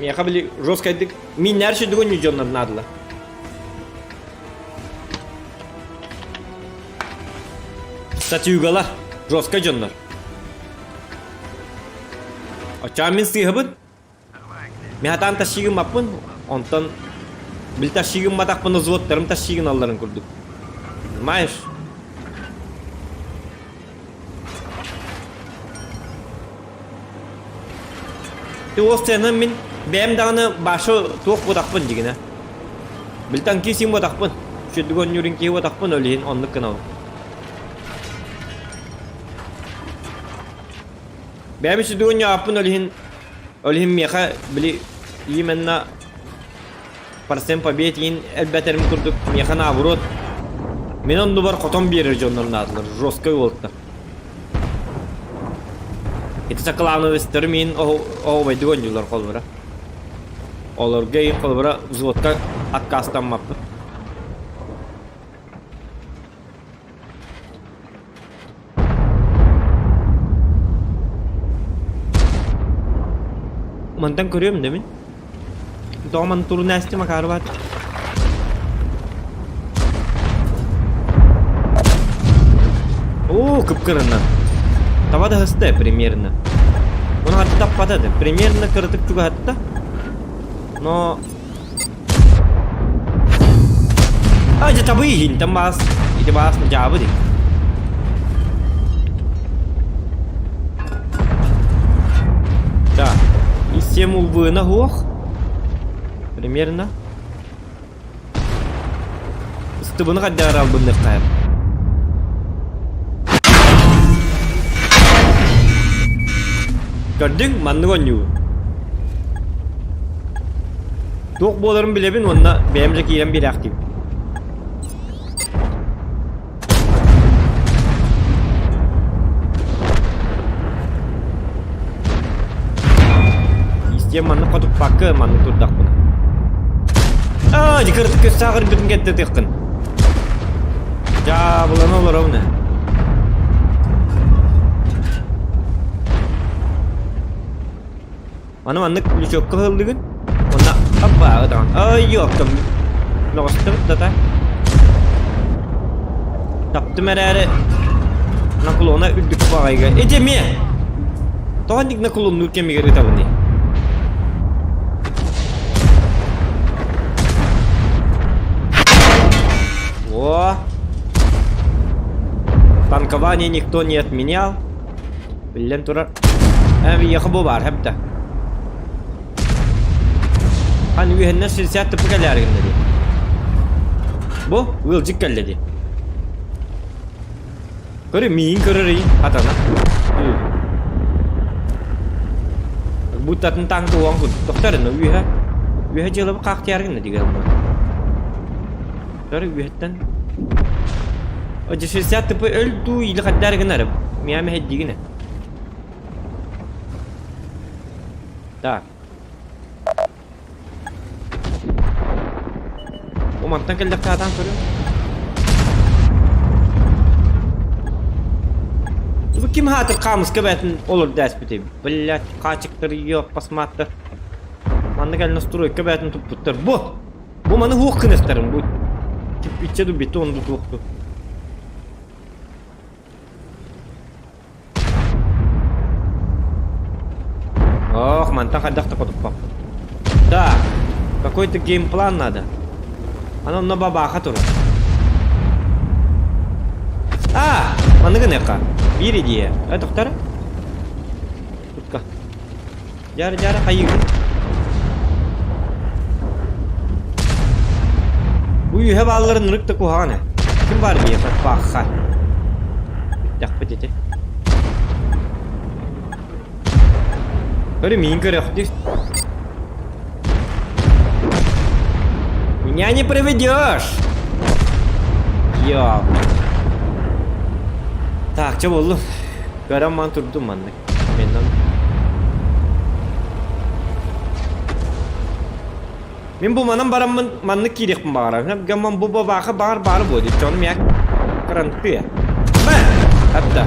Meka bili roskaydık minler şu düğün yüzonların adlı. Satı yugala roska jonlar. Açamin sihabın. Mihatan taşıyım yapın. Ondan bil taşıyım matak pın uzvotlarım taşıyım alların kurduk. Mayış. Tu ostenen min bem dağını başı tuğuk botakpın jigine. Bil tanki sim botakpın. Şu düğün yürün ki botakpın öleyin onluk kınav. Bem şu düğün yapın öleyin miyaka bili yemenna Parsem pabiyetin elbetlerim kurduk miyaka naburot. Men on duvar koton birer jonların adlar. Roska yolda. Itu saklavını vestermin o baydı oyuncular kolbara. Olur gay kolbara zvotka akkastan mapı. Mantan görüyorum demin. Doğman turun esti makarı var. Oo kıpkırından. Tava da hızlı примерно. Onu hatta patadı. Примерно kırdık juga hatta. No. Aja tabi hintam bahas. Itu bahas menjawab deh. Да. И всем увы на гох. Примерно. Стыбыны kadar al bener kayıp. Gördün manlı oynuyor. Tok bolarım bile bin onunla benimce giren bir aktif. İsteyen manlı katıp bakı manlı turdak buna. Aaa dikırtık köz sağır bütün gitti tıkkın. Ya bulan olur o ne? Mana manlık çok kıhıldığın. Ona apa o zaman? Ay yok tam. Nostır da. Taptı merere. Nakul ona üldük bağayga. Ecemi. Tohanik nakul onu ülkemi geri tavuni. О. Танкование никто не отменял. Блин, тура. Я хабу бар хабта. Hani üyehenler silsiyat tıpı gelirgin dedi. Bu ılcık gel dedi. Kırı miyin kırırı hatana. Bu tatın tang tuang kun doktorun üyehe. Üyehe jılabı kalktıyargin dedi galiba. Kırı üyehetten. Acı silsiyat tıpı öldü ili kaddargin arab. Miyame heddigine. Так. Mantan kelak datang ke dia. Bu kim hatır kamus kebetin olur despiti. Billet kaçıktır yok pasmattır. Manda gel nastroy kebetin tuputtur. Bu manı huk kınıstırım bu. Tip içe du beton du tuhtu. Oh mantan kadak takut pak. Да. Какой-то геймплан надо. Она на бабаха тур. Mana kan ya kak? Biri dia. Dokter? Tutkah. Jar kayu. Bu yuha balların nırık da kuhane. Kim var diye baka. Yak petete. Böyle min kırık değil. Меня не проведешь. Yo. Так, что было? Garam manturdu manlık. Benden. Men bu manam baram manlık kirek mi bağıram? Hep gamam bu babaka bağır bu diye. Canım ya. Karanlık ya. Ben. Hatta.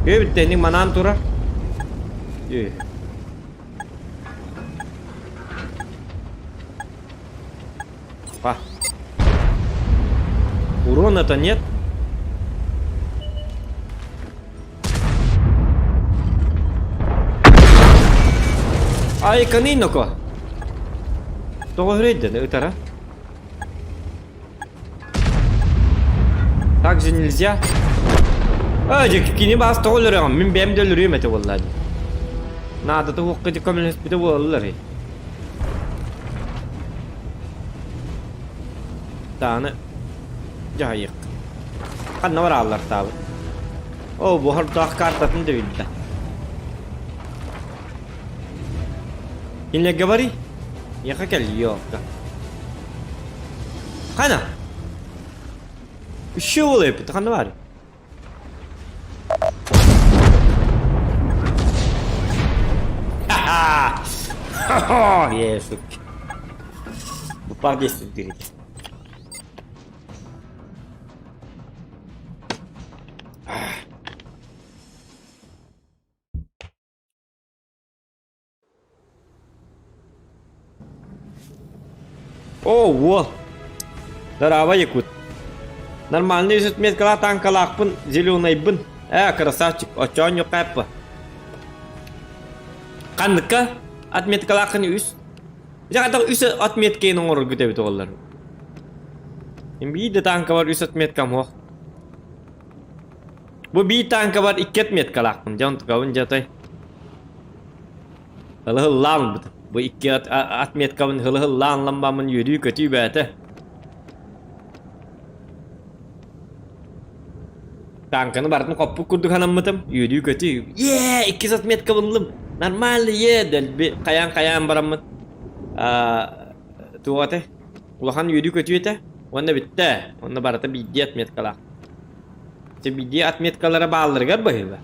Evet, tenik manan tura. Па. Урона-то нет. Ай, каниноко. Того грейда, да, это, так же нельзя. Кини бас толерам, мин бем делюрим это валлади. Надо то хоть коммунist бите валлари. Тана. Жайык. Канна вараллар табы. О, бу хартак картатын дебилда. Или говори? Я хотел ёлка. Хана. Еще улыб, это ханвар. Ха-ха! Ешук. Упал 10 впереди. О, во! Здорово, Якут. Нормальный же отметка танка лахпын, зеленый бын. Красавчик, очон ёкаппа. Канныка отметка лахын үс. Жагада үс отметкені оңыр күтебет олар. Бейді танка бар үс отметка моқ. Бұл бей танка бар 2 отметка лахпын. Жан тұқауын жатай. Хылы лан бұд. Bu 2 atmetkavın hılı anlamamın yürüyü kötü bete. Tankını barını kopuk kurduk hanımıdım. Yürüyü kötü. Yeee 2 atmetkavınlım. Normal ye del bir kayan baramın. Tuğate. Ulahan yürüyü kötü ete. Onda bitti. Onda barata bir atmetkala. İşte bir atmetkalara bağlıdır galiba.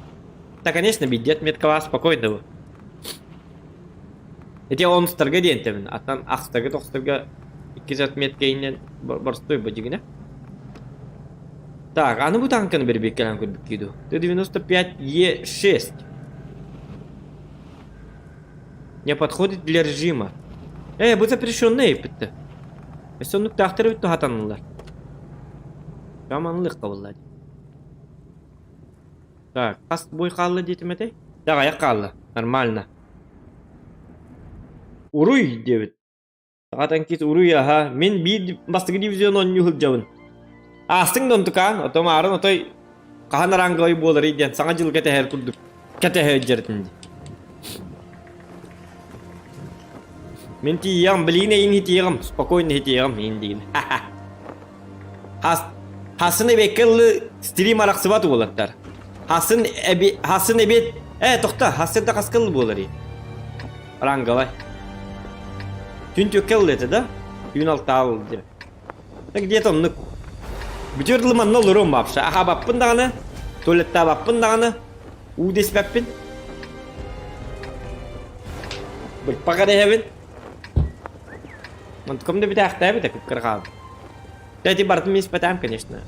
Так, конечно, bir atmetkala spokojno bu. Эти он старга дентемин, а там ахстага тохстага 2 отметкейнен борстой бодигне. Так, а ну бутанканы бербек келен көрбүк кийду. Т-95Е6. Не подходит для режима. Bu запрещенный битти. Сонук тахтыры бүтті хатанылар. Жаманлык кабыллады. Так, кас бой қалды дейтім әтей? Так, аяқ қалды. Нормально. Уруй дебит. Сағатан кес уруй аха. Мен bir бастығы дивизион онны хылжауын. Астың донтукан, отом арын отой қахан ранговый болар иден. Саңа жыл кәте әр күрдік. Кәте әр жердінде. Мен тиям, білейін әйін тиям. Спокойно тиям, мен дейін. Хасын әбеккілі стрим арақсы бату болаттар. Хасын әбет... тоқта, хасын да қасқылы болар ей. Ранговый. Тün tökeldi da. Tün altı aldı. Где-то он битерлы ман нолром бапша. Аха баппын даганы. Туалетта баппын даганы. Удес баппын. Бул пагада хевен. Он комда битахта бит как кырган. Эти бартым мис патам, конечно.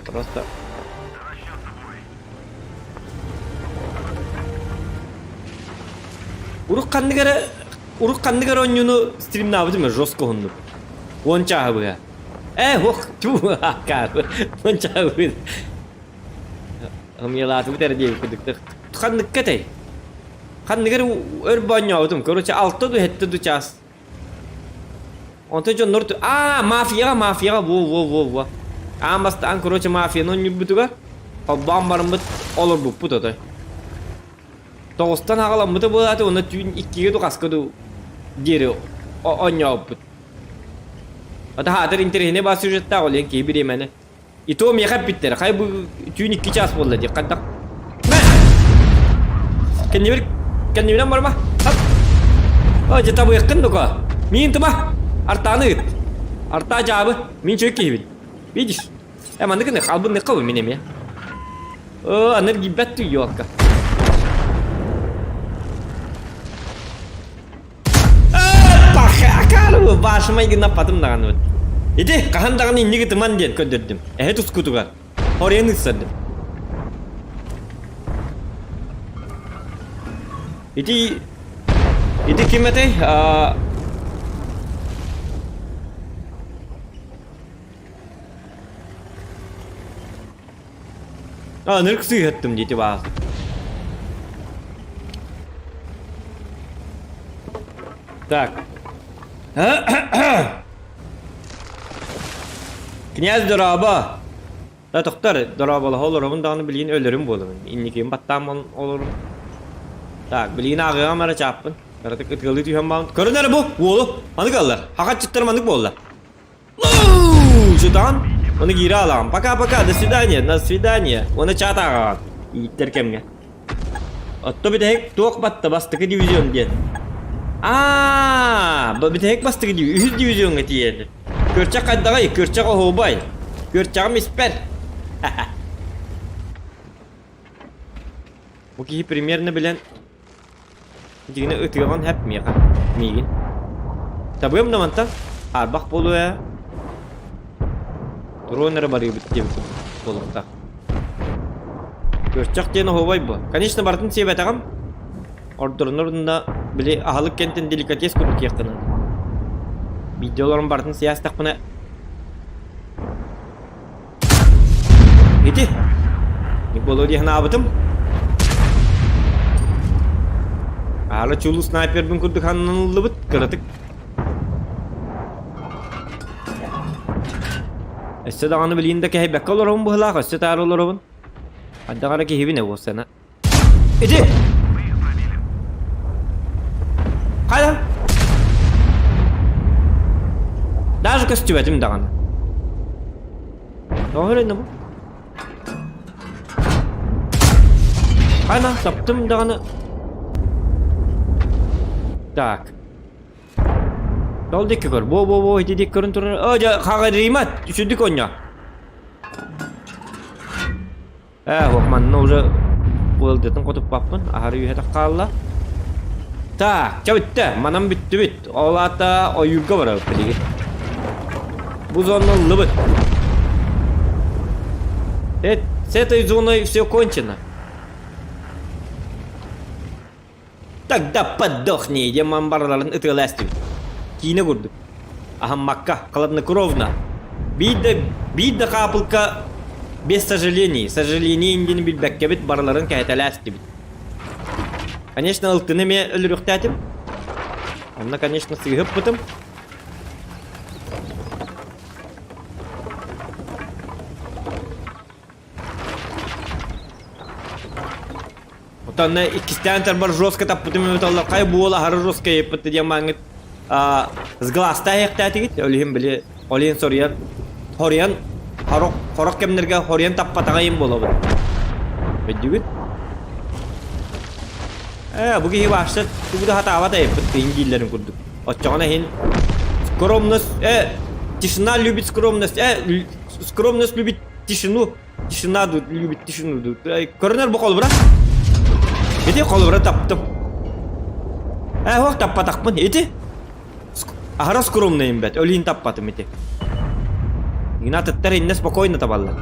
Просто Урuk kandıgar oyunu stream nabıdı mı? Josko hundu. Onca abi ya. Hok. Tuh. Kar. Onca abi. Hem yalatı biter diye kuduk. Kandık kate. Kandıgar örbanya oldum. Korunca altta du hette du ças. Onta jo nortu. Mafya. Wo. Ambastan korunca mafya non yubutuga. Babam barımıt olur bu putoda. Toğustan ağalamıdı bu atı ona tüyün 2'ye du kaskıdı. Geri oynuyor. Hatta hadır internete basıyor da olan ki bir emene. İto mi yakıp bitter. Hay bu tüyün 2 ças oldu diye kadar. Kendine var mı? Hop. Jeta bu yakın da ko. Min tuma. Artanı git. Arta cevabı. Min çok iyi. Видишь? Hemen ne kalbin ne kavim benim ya. Anır gibi bettu yok. Kalau başıma ilgili napadım dağını. İdi kahan dağını inni gitman diyen köndürdüm. Tuz kutugar. Oraya nıksadım. İdi kim ete? Nırk sıyıttım dedi bak. Так. Князь Дораба. Да тоқтар, Дорабалы оларымын даны білейін өлірім болымын. Иннекейін баттамын оларым. Так, білейін ағыға мара чаппын. Қаратық үткілді түйген бауын. Көрін әрі бұл, олы. Аны қалдар. Хақат çıttırым анық болдар. Шутан. Оны кері алам. Пока-пока, до свидания, на свидания. Оны чат ағаған. Иттер кемге. Отто бітек тоқ батты бастықы дивизион дед. Бітек бастықы дивизион. 100 дивизионға тиеді. Көрчақ қайдағай, көрчақ оғобай. Көрчағым испер. Бұл кейі примерно білен дегені өтіған әп меға. Меген. Табуем наманта. Арбақ болу ә. Дронері бары бітте болуқта. Көрчақ дені оғобай бұл. Конечно, бартын себет ағам. Ордырын ордында біле ағалық кенттен деликатес көріп кеқтіні. Видеоларын бартын сиястақ бұна. Ети. Не болу дейін абытым. Алы чулу снайпердің күрдік ханнанылды бұт кіратық. Өсті дағаны білейінді кәй бәкка оларығын бұғылақ, өсті тәрі оларығын. Аддағара кәйбіне өсіна. Ети. Қайда? Даже костюбетім дағаны. Оғыр енді бұл. Қайна, таптым дағаны. Так. Дол декі көр. Бо, еті дек көрін тұрыр. Қаға реймат, үшіндік оңя. Оқманына уже олдетін қотып баппын. Ахары үйеті қалла. Так, чабытты. Манам бүтті бүт. Олата ойырға бар өп білеге. Бұл зоны лыбыт. С этой зоной все кончено. Тогда подохни, демон барларын ытыластым. Кине көрдік. Ахам макка, холоднокровно. Бидда қапылка без сожалений. Сожаление индені білбәкке бит барларын кәйтәләсті бит. Конечно, ылтыны ме өліріқтәтім. Онна, конечно, сығып бұтым. Отанна иккістен тарбар жорстка таппытым өталар. Қай буола хары жорстка еппітті дем маңыт. С гласта аяқтәті кет. Өлігім біле. Олейін сориян. Хориян. Хорық кемдерге хориян таппатағайын бола бұд. Бәдді Bu gibi başta bu da hata yapıp İngilizlerin kurduk. Açığına hin скромность, тишина любит скромность, скромность любит тишину, тишина любит тишину. Көрінер бұл қолы бұра? Еті қолы бұра таптым. Оқ таппатақпын, еті? Ағыра скромныйым бәт, өлейін таппатым еті. Ина тыттар инне спокойно табалар.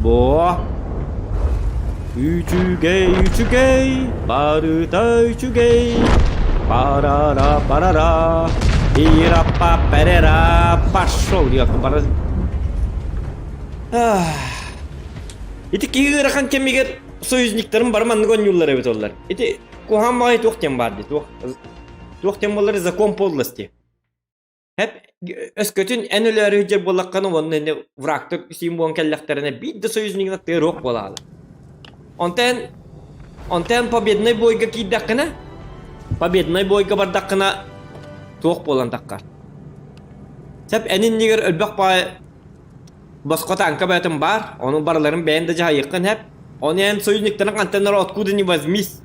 Бо. Üçügey, barıda üçügey. Parara, parara. Irapa, perera. Пошел, дияқым, бара. Ити кегерахан кемегер союзниктерім барман гон юллар өбет олар. Ити кухан мағай тоқтен барды. Тоқтен болары закон подлости. Hep öskötün en ölüleri hücce bolakkanı onun vraktır simbolun kelleklerine bir de soyuznikler terok bolalı. Onten победный бойга киддаккана, победный бойга бардаккана тоқ болан таққар. Сәп әнін негер өлбәқ бай басқа танка бәтім бар, оның барларын бәйінді жағайыққан хәп. Оны ән союзниктерін қантенлер откуда не возьмись,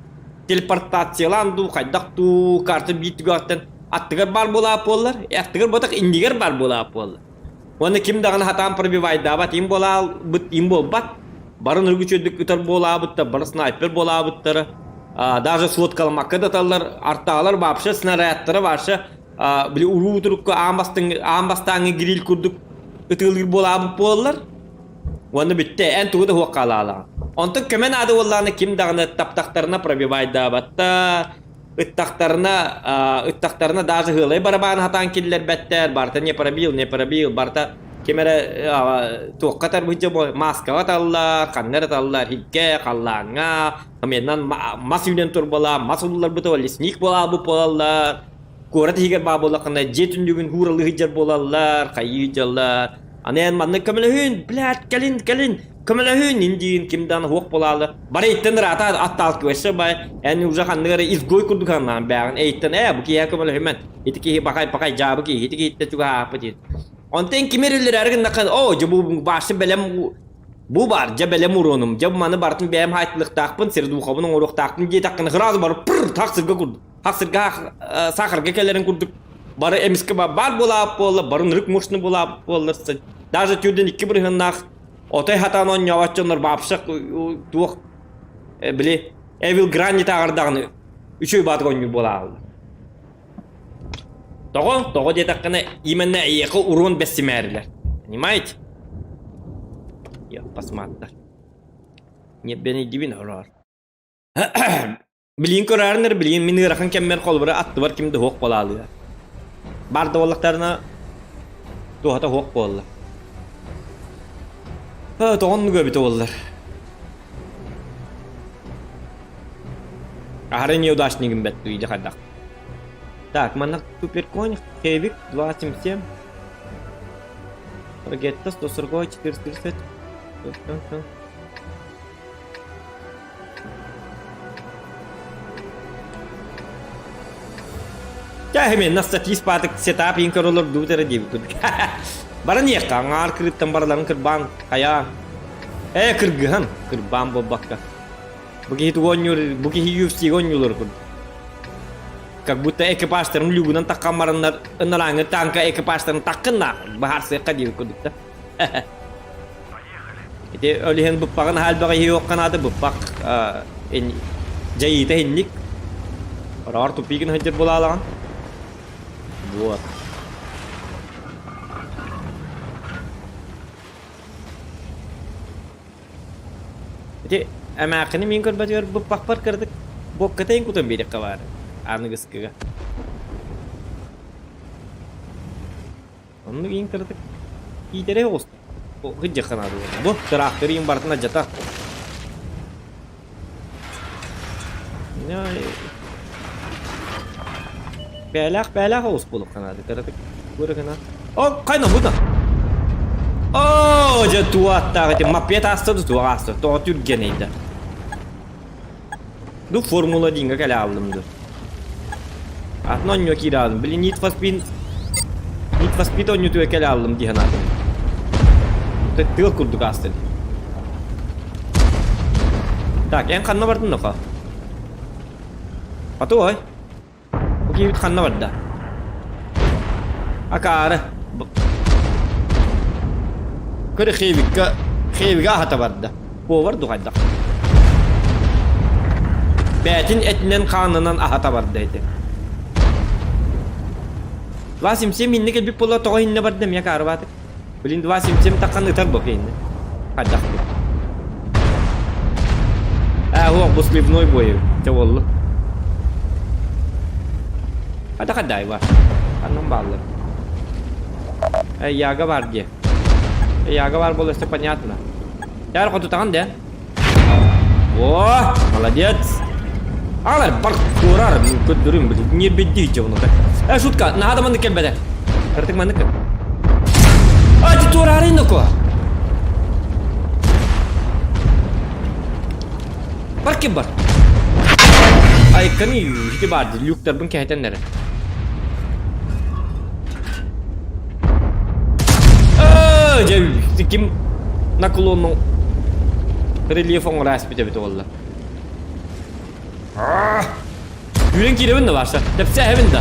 телепортацияланду, қайдақту, карты биттігі аттен. Аттығыр бар бола аполлар, аттығыр ботақ индигер бар бола аполлар. Оны кім дағын хатан пробивайды бат, им бол бат. Барын үргічөдік үтір бола бұтты, бір снайпер бола бұттыры. Даже слоткалы маққа даталар, артағалар бапшы, снарядтары баршы. Білі ұру тұрыққа амбастаңы грил күрдік үтілгір бола бұт болалар. Оны бітті, ән тұғыды хуаққалы алаған. Онтық көмен ады олағыны кім дағыны таптақтарына пробивайды батты. Ыттақтарына даже ғылай барабан хатан келдер бәттер. Барта не пробил, барта Kemere tuğkatar bıcı bu maska atallar, kanlar atallar, hikke kallanga, kamendan masivden turbala, masullar bıtı sneak bola bu polallar, kurat higer babola kana jetun düğün huralı hicer bolallar, kayıcallar, anen manne kamelahün, blat kalin, kamelahün indin kimdan hoq bolalı, bari itten rata attal kıvesi bay, yani uzakanları izgoy kurduk anlan bağın, itten bu ki ya kamelahün, itiki bakay jabı ki, itiki itte juga apa dit. Onten kimeriller ergen nakan bu başı belem bu bar ja belem uronum ja manı bartın bem haytlık taqpın sirdu qabın oruq taqpın je taqın xraz bar pır taqsırga kurdu taqsırga saxırga kelerin kurduk barı emiske bar bola bolla barın rık muşnu bola bollarsa даже tüden iki bir hınnak otay hatanon yavaşçanlar bapşaq tuq bile evil granit ağırdağını üçü batgon bola aldı. Того детокны именно ехал урон бессимерли. Понимаете? Я посмотрю. Не бeni dibin horar. Bilin körarner bilin mini rakan kemmer kolbara attı var kimde hoq bolalı. Barda ollaklarına tohata hoq bolla. Ha toğun göbüte ollar. Aharen yevdaşnigim bettu iyice kaddak. Так, манак суперконь, хевик, 277. Рагетта, 140, 430. Ya hemen nasıl tispatık setup inkarolor dutere diye bitirdik. Bana niye kangar kırıp tambarların kırban kaya. Kırgıhan kırban bu bakka. Bagi itu gonyur, bagi UFC gonyulur kur. Как будто экипажтарым люгунан таккамарыннар ыныраңы танка экипажтарын таккынна бахарсы кадир кудукта. Эти өлиһен буппагын халбага хиокканады буппак жайыта хинник. Рар тупигин хыжыр бола алаган. Вот. Эти амакыны мен көрбөтөр буппак бар кырдык. Боккатайын кутун берек кабар. Anı gıskıga. Onu giyin kırdık. İdere olsun. O hıcca kanadı. Bu traktörü imbartına jata. Ne? Belak olsun bulup kanadı. Kırdık. Buyur kanadı. Oh kayna bu da. Oh jatuh atta. Mapet astı tuh astı. Toğutür geneydi. Bu formula dinga kala alımdı. Atnon yok iradım. Bili Need for Speed on YouTube kale aldım diye hanadım. Tığ kurduk aslında. Tak, en kanna vardın mı ka? Patu oy. Bu gibi kanna vardı. Akar. Kırı xeyviga hata vardı. Bu vardı kadar. Betin etinden kanından ahata vardı eti. Dua sim hinne ke bir pola toh hinne bardem ya karbat. Belin dua sim takkan utar bok hinne. Kadak. Ho buslib noy boy. Tawallah. Kadai wa. Anam ballar. Yaga var diye. Yaga var bolası понятно. Яр кото таган да. О, молодец. Алар бар турар көдөрүм бил. Не беддийче уну. Шутка, надо маны келбеде. Кыртык маны кел. Ти турарин ко. Бар ки бар. Ай кани ити бар люктар бун кайтенлер. Kim nakulonu reliefon raspite bit valla. Yüren kirevin de varsa. Tepsi evinde.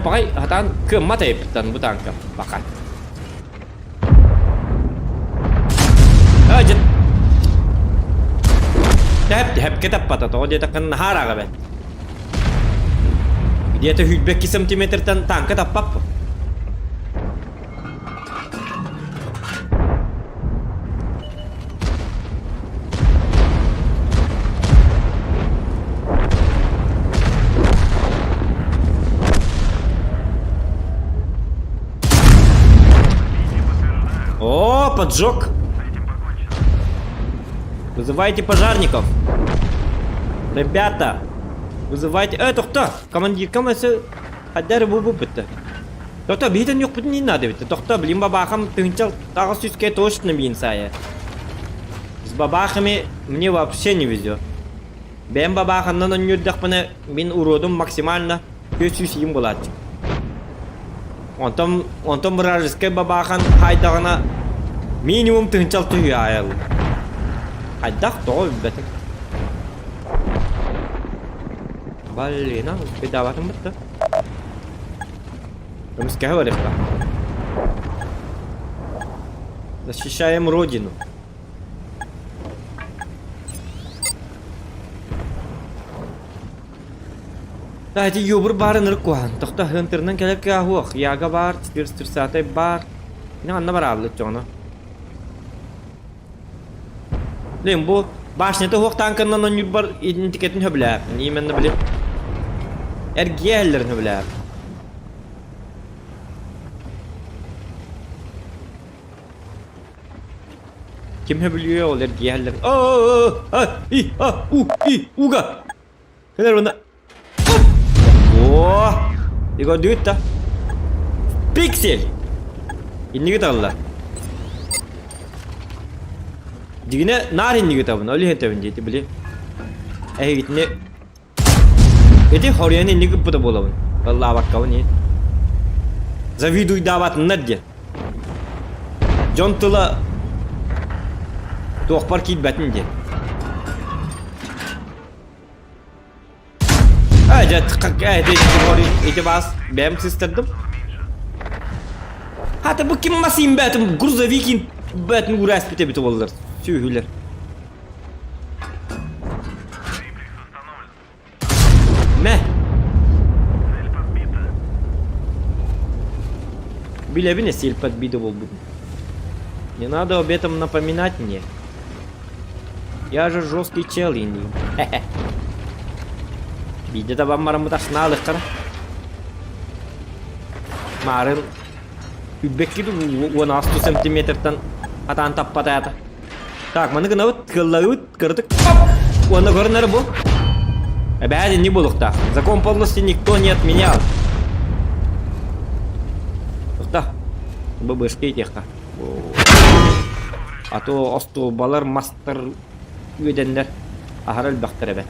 Pakai hatan ke mata iptan bu tangkap bakal. Jet. Hep ketap pata to dia takkan hara kabet. Dia tu hübek sentimeter tang ketap pap. поджог. Вызывайте пожарников. Ребята, вызывайте... Тоқта, командир, командир, хаддар бу бітті. Тоқта, бейтін yok бүтін не надо бітті. Тоқта, білім бабахам тыңчал тағы сүзге точно бейін сая. С бабахами мне вообще не везет. Ben babağından önürdük bana ben uğradım maksimально 500 болады. Ondan bir babağın haydağına minimum tınçal tüyü ayarlı. Haydaq doğru betim. Balina bedavatım bitti. Рамская валюта. Защищаем родину. Дайте юбр барын рукуан. Тоқта хынтырнан келіп кахуақ. Яға бар, тирсатай бар. Не анна бар алды чоно. Лем bu başnete hoq tankından on yubar identiketin höbläp. Nimenni bilip. Ergiyellerin höbläp. Kim höbülüyor ol ergiyellerin? Uga. Keler bunda. Oh, digo duta. Pixel. Ini kita Allah. Digine narin ni kita bun. Oli hete bun jadi beli. Gitne. Edi horian ini kita bola bun. Allah bak kau ni. Zavidu davat nadje. John tula. Tuh parkit batin je. İtibas ben istedim. Hatta bu kim masayım betim gruzavikin betim guras bite olur. Söylüler. Ne? Били сель подбита был бы. Не надо об этом напоминать мне. Я же жесткий чел, и не. Bide de bammarım taşına alıkır. Marın übbekli bu 16 santimetreden atan tappataydı. Tak, mana kena tkıllayıt kırdık. Onu görünür bu. Бәді не булық так. Закон полностью никто не отменял. Да. ББшки техка. А то остолбалар мастер өдендер. Ахарал бақтыр бәт.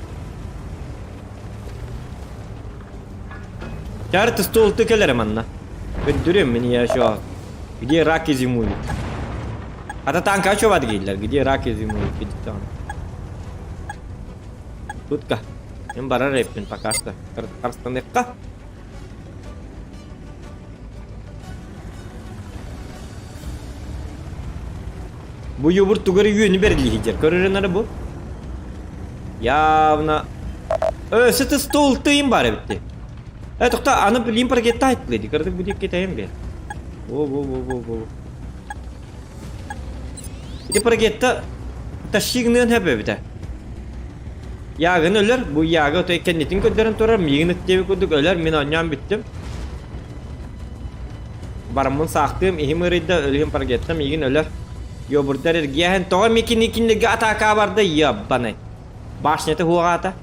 Жарты стол тыкелер манна. Götürüyorum beni ya şu an. Где раки зимуют. Ата танка açıyorlar geldiler. Где раки зимуют. Tutка. Ben bara repin пока что. Karstanekka. Bu yumurt tugarı yönü berliğidir. Görürler bu. Явно. Sütü stol tıyım bari bitti. Тоқта, аны білейін паркетті айтылайды. Кірдік бүдек кетайын бе. Еді паркетті ташығынын әпі біті. Яғын өлер, бұл яғы өте кәнетін көддерін тұрар. Мегін үттебі көдік өлер, мен оннан біттім. Барымын сақтым, ехім ұрайды өлген паркетті, мегін өлер. Йобырдар әргияхын, тоға мекін-екіндігі атақа барды, еббаны. Башнеті хуға ата.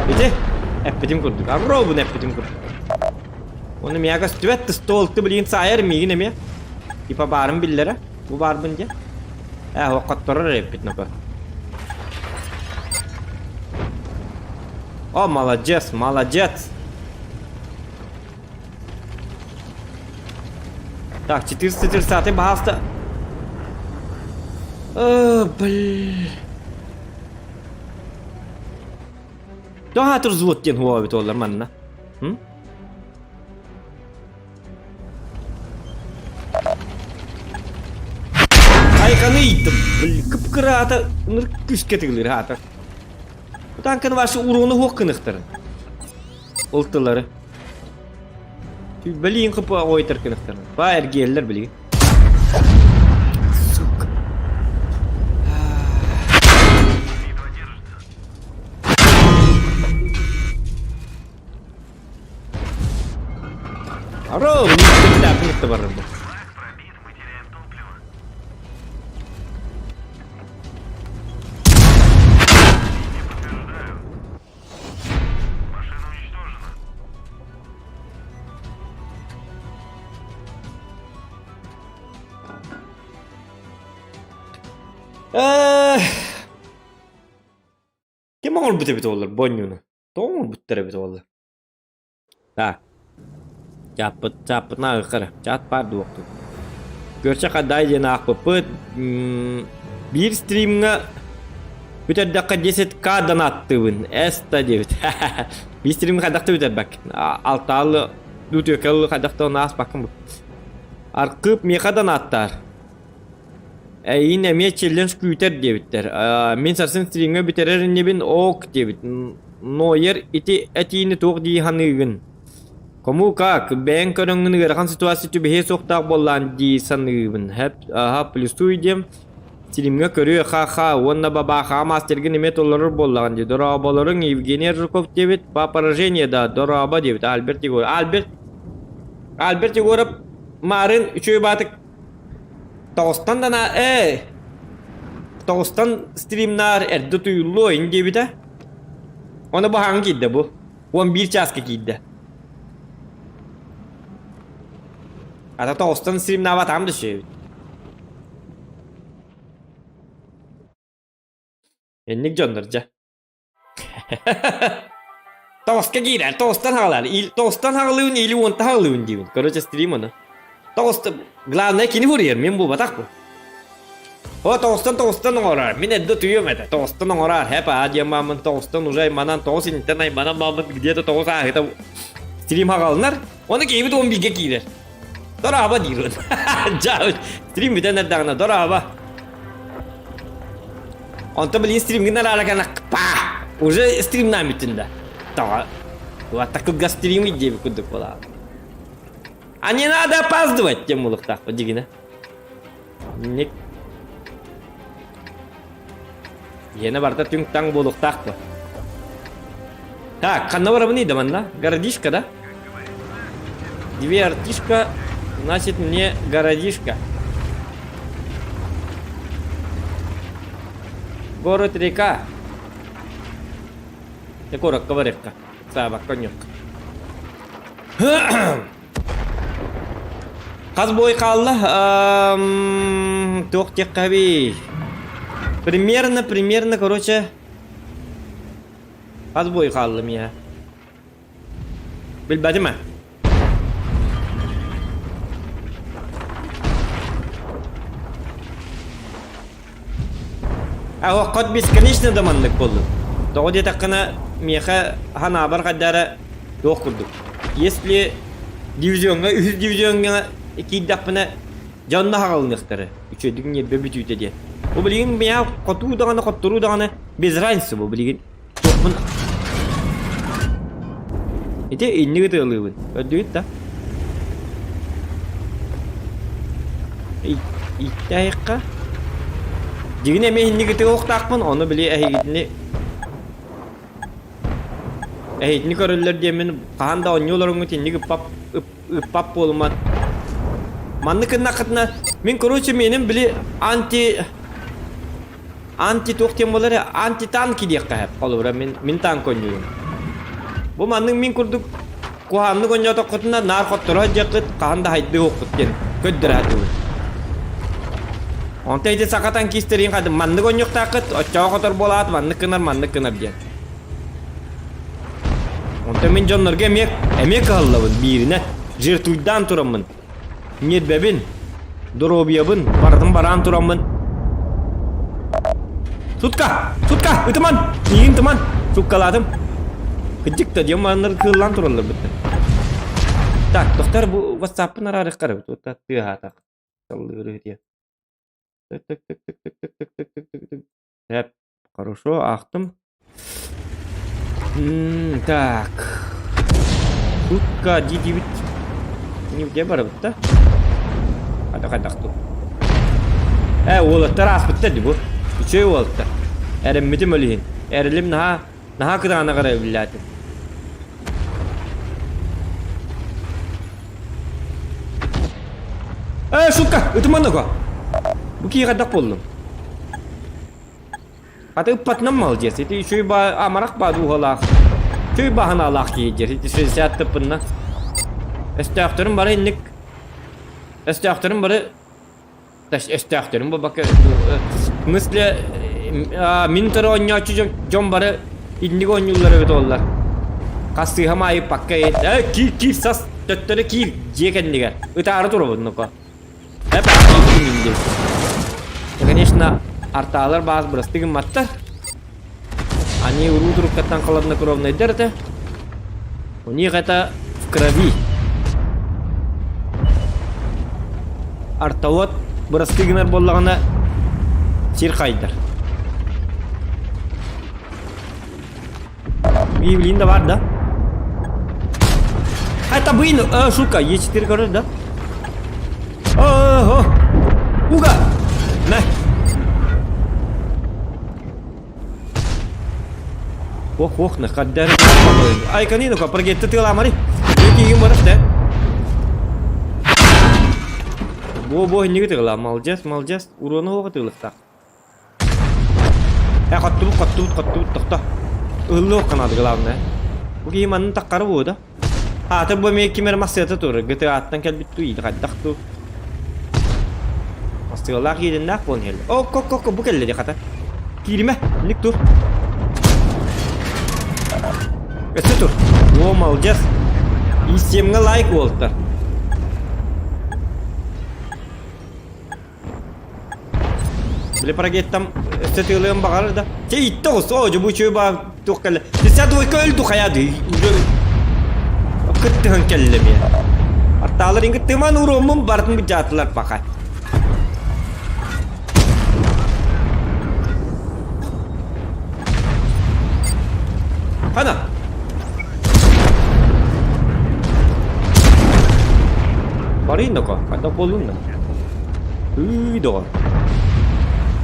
Біті? Эппетим курдук. Арробун эппетим курдук. Onu mega stüvet stoltu bilin sayar migine mi? Tipa barım billere. Bu bar bunca. O kattorar eppet napa. O молодец, молодец. Так, 430 баста. Блин. Daha tur zıvıttın huva bit olur manna. Ay kanıydım. Kıpkıra ata nır küsketilir hata. Tankın varsa uğrunu hoq kınıqtırın. Oltıları. Biliyin kıpı oytar kınıqtırın. Bayar gelirler biliyin. Aro, ini kita bareng. Kim olur bu tebit olur bonyunu. Doğru bu tebit olur. Ha. Çapıt na ıkır. Çat pardı vakti. Görse kadar jena akpıpıt. Bir stream'e bütün dakika ceset kadan attığın. Esta cevit. Bir stream'e kadar tüter bak. Altalı. Dutuyor kalı kadar da nas bakın bu. Arkıp mi kadan attar. Yine mi challenge küter cevitler. Min sarsın stream'e bitirir ne bin ok cevit. No yer eti tok di hanıgın. Kamu kak ben kadang negarakan situasi tu besok tak bolan di sanıgın. Hep plus tu diyem. Stream'e körüyor ha onda baba ha master gini metolları bolan di. Dorabaların Evgeniy Rukov cevit. Paparajenya da doraba cevit. Albert Yegorov marin üçü batık. Tostan da na Tostan streamler erde tuyullu oyun gibi de. Ona bu hangi giddi bu? 11 çaska giddi. Hatta Tostan streamler var tam da şey. Enlik gönderce. Toska gider, Tostan hağlar. Tostan hağlığın ili onta hağlığın gibi. Короче stream onu. Tostan, главное kini vuruyor, men bu batak bu. O Tostan orar, men edde tüyüm ede. Tostan orar, hep adiyem mamın Tostan uzay manan Tos internet manan mamın где-то Tos ahita stream hağalınlar. Onu keybi de 11'ge gider. Doraba diyor. Stream biten nereden doraba. Onta bilin stream gina lalakan pa. Уже stream'dan bitinde. Tamam. Вот такой газ stream иди куда пола. А не надо опаздывать, тем улых так, подигина. Ник. Yine barda tüm tang boluk tak bu. Так, канал не да манда, городишко, да? Две артишка, значит мне городишко. Город река. Якора коваревка. Саба конюк. Қаз бой қалды. Тоқтек қаби. Примерно, короче. Қаз бой қалды мия. Білбәді ма? Қот бесконечно дамандық болды. Тоғы де таққына меха хана бар қаддары тоқ күрдік. Если дивизионға, үз дивизионға кейдақпына жанна хағалынықтары. Үшөйдігін ербе бүтүйті де. Бұл білген мея қоту дағаны, қоттыру дағаны без разницы бұл білген. Тоқпын. Ете иннегі тығылығын. Өдді да. Итті айыққа. Деген әме иннегі тығы оқтақпын, оны біле әйгетіне Эйдни көрөллөр демен каханда оньолоруңу тенниги пап болман. Манны кынна кытна мен короче менин били анти токтем болары анти танки дек кахап колубра мен танк оньюрум. Бу манның мен курдук куханны конья токутна нар коттора жакыт каханда хайды окут кен көддөр атыбы. Онтайды сакатан кистерин кады манны коньюк такыт очоо котор болат манны кынар ден. Onta men jonlarga emek allavın birine jirtuydan turamın. Nyerbebin, dorobiyabın, baran turamın. Sutka, teman, yiyin teman, sukkaladım. Gıcık da diyorum anlar kıllan turallar bitti. Tak, doktor bu WhatsApp'ın ararı karı. Tuta tüha tak. Sallıyor diye. Tık. Hep, хорошо, aktım. Так. Шутка D9. Не где барабытта? Хадак тут. Олатта рас битте ди бу. Үчөө олатта. Эреммидим өлейин. Эрилим наха кыдагана карай билати. Шутка, ытыманага. Бу ки хадак болдум. Аты ıppatnam mal jers. Iti şöy ba amarak badu halak. Şöy bahana alak ki jers. Iti 60 tıpınna. Estağfurun bari innik. Estağfurun bari. Estağfurun bu bak Мысля минтер oynuyor John barı indigo oynuyorlar evet oldular. Kastı hamayı pakka et. Kir sas töttere kir jekendiga. Itarı turabın noko. Hep ağabey indi. Конечно, арталар баз брастыгын маттар. Они урудрук каттан холоднокровный дерте. У них это в крови. Артавот брастыгынар боллагана сирхайдар. Блин, да var da. Это блин, шутка, Е4 короче, да? Уга! На! Ох, на кадер. Ай, канину, ка прогетте ты ламари. Какие морас, да? Бо, не ты лам, молодец. Урона его ты лахта. Катту, тахта. Уллох канады главное. Уги ман таккары буда. Ты бо ме кимер массета тур. Гыты аттан келбит туй, каттакту. Астыгалар кийден бон хел. Ко бу келди ката. Кирме, ник тур. Это тур. О, молодец. И 7 лайк болду. Били прогеттам стетилем багар да. Те итто сожу бу чөба туккал. Сен дуйка өлдү каяды. Кыттыгын келлем я. Арталар инге тыман уромун бардын жатылар бака. Хана. Баринноко, када болунна.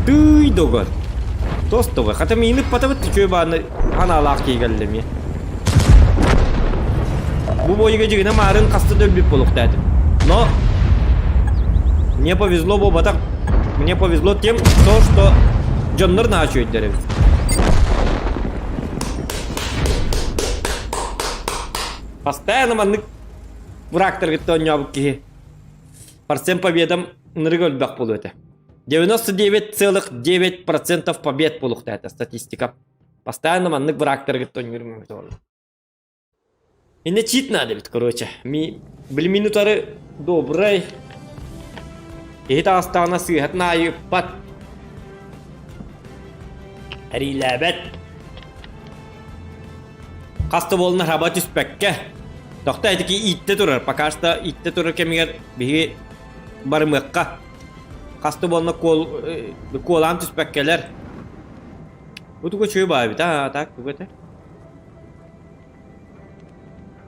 Дойдогор. Достовы, хотя мені патавыт чөбаны аналақ кейгелдем я. Бу бойга жигине марын касты дөлбүп болук дедим. Но мне повезло бобатак. Мне повезло тем, что жоннор начу өйдеребиз. Постоянно маннык врактар гытты ойнябык ки. Парсем победам ныргөлбак болу өте. 99,9% побед полухта это статистика. Постоянно маннык врактар гытты ойнюрмөк болду. Инде чит надо бит, короче. Были минутары добрый. И это осталось сыграть на под рилебет. Касты болна рабат үспекке. Тоқта айтыки итте турар. Пока что итте турар кемигер биги барымыққа. Касты болна колан түспеккелер. Бұтуға чөй бай бит, так, бұгыты.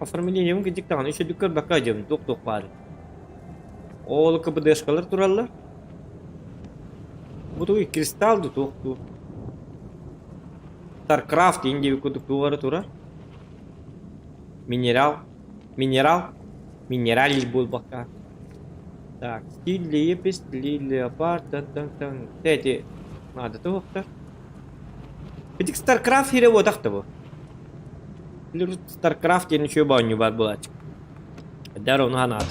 Оформление мын кедік тағын, үші дүккер баққа жем, тоқ бары. Олы поддержкалар туралар. Бұтуға кристалды тоқ. Старкрафт инде көдік туғары турар. Минерал был бака. Так, стиль, леопард, эти надо тоқтар. Этик Старкрафт хире вот ахтабу. Старкрафт я ничего баню бар булачик. Хаддар он ханал.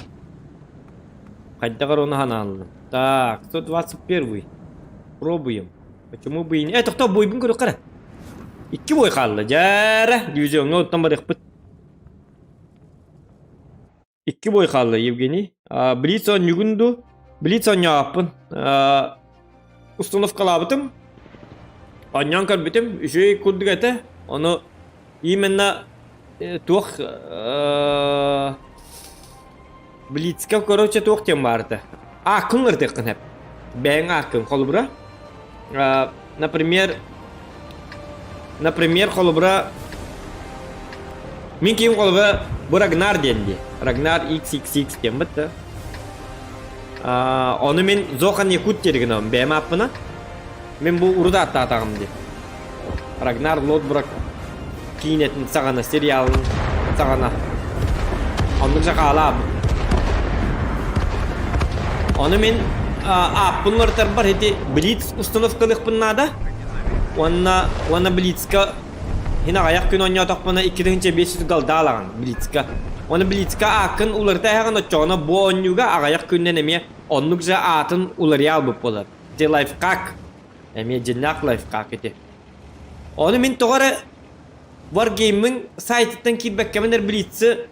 Так, 121. Пробуем. Почему бы и не... Это кто бой бин говорю, кара? Икки бой халла, жара. Дивизион, ну там барих пыт. Икки бой халла, Евгений. Блиц он югунду. Блиц он япын. Установкалабытым. Аньян карбитим. Еще курдук это. Оно именно тух Блицка, короче, тух тем барды. Акын ырдыкын хеп. Бәң акын холбра. Например, холбра. Мен кейім холбра bu Ragnar denди. Ragnar XXX тем бітті. Оны мен зоқан екут дергін оғым. Бәм аппына. Мен бұл ұрды атағым де. Ragnar Lodbrok кейінетін сағана сериалын сағана. Onduk жақала абы. Оны мен аппын ұртар бар еті Блиц установкалық бұннада. Оны Блицка Hina ayak gün oynuyor takmana 2.500 gal dağlagan Blitzka. Onu Blitzka akın ularta hemen açığına bu oynuyorga ayak günden emiye onlukça atın uları alıp bolar. De life kak Emi jinnak life kakete. Onu min toğara Wargame'in saytından kirbek kemenler bilitsi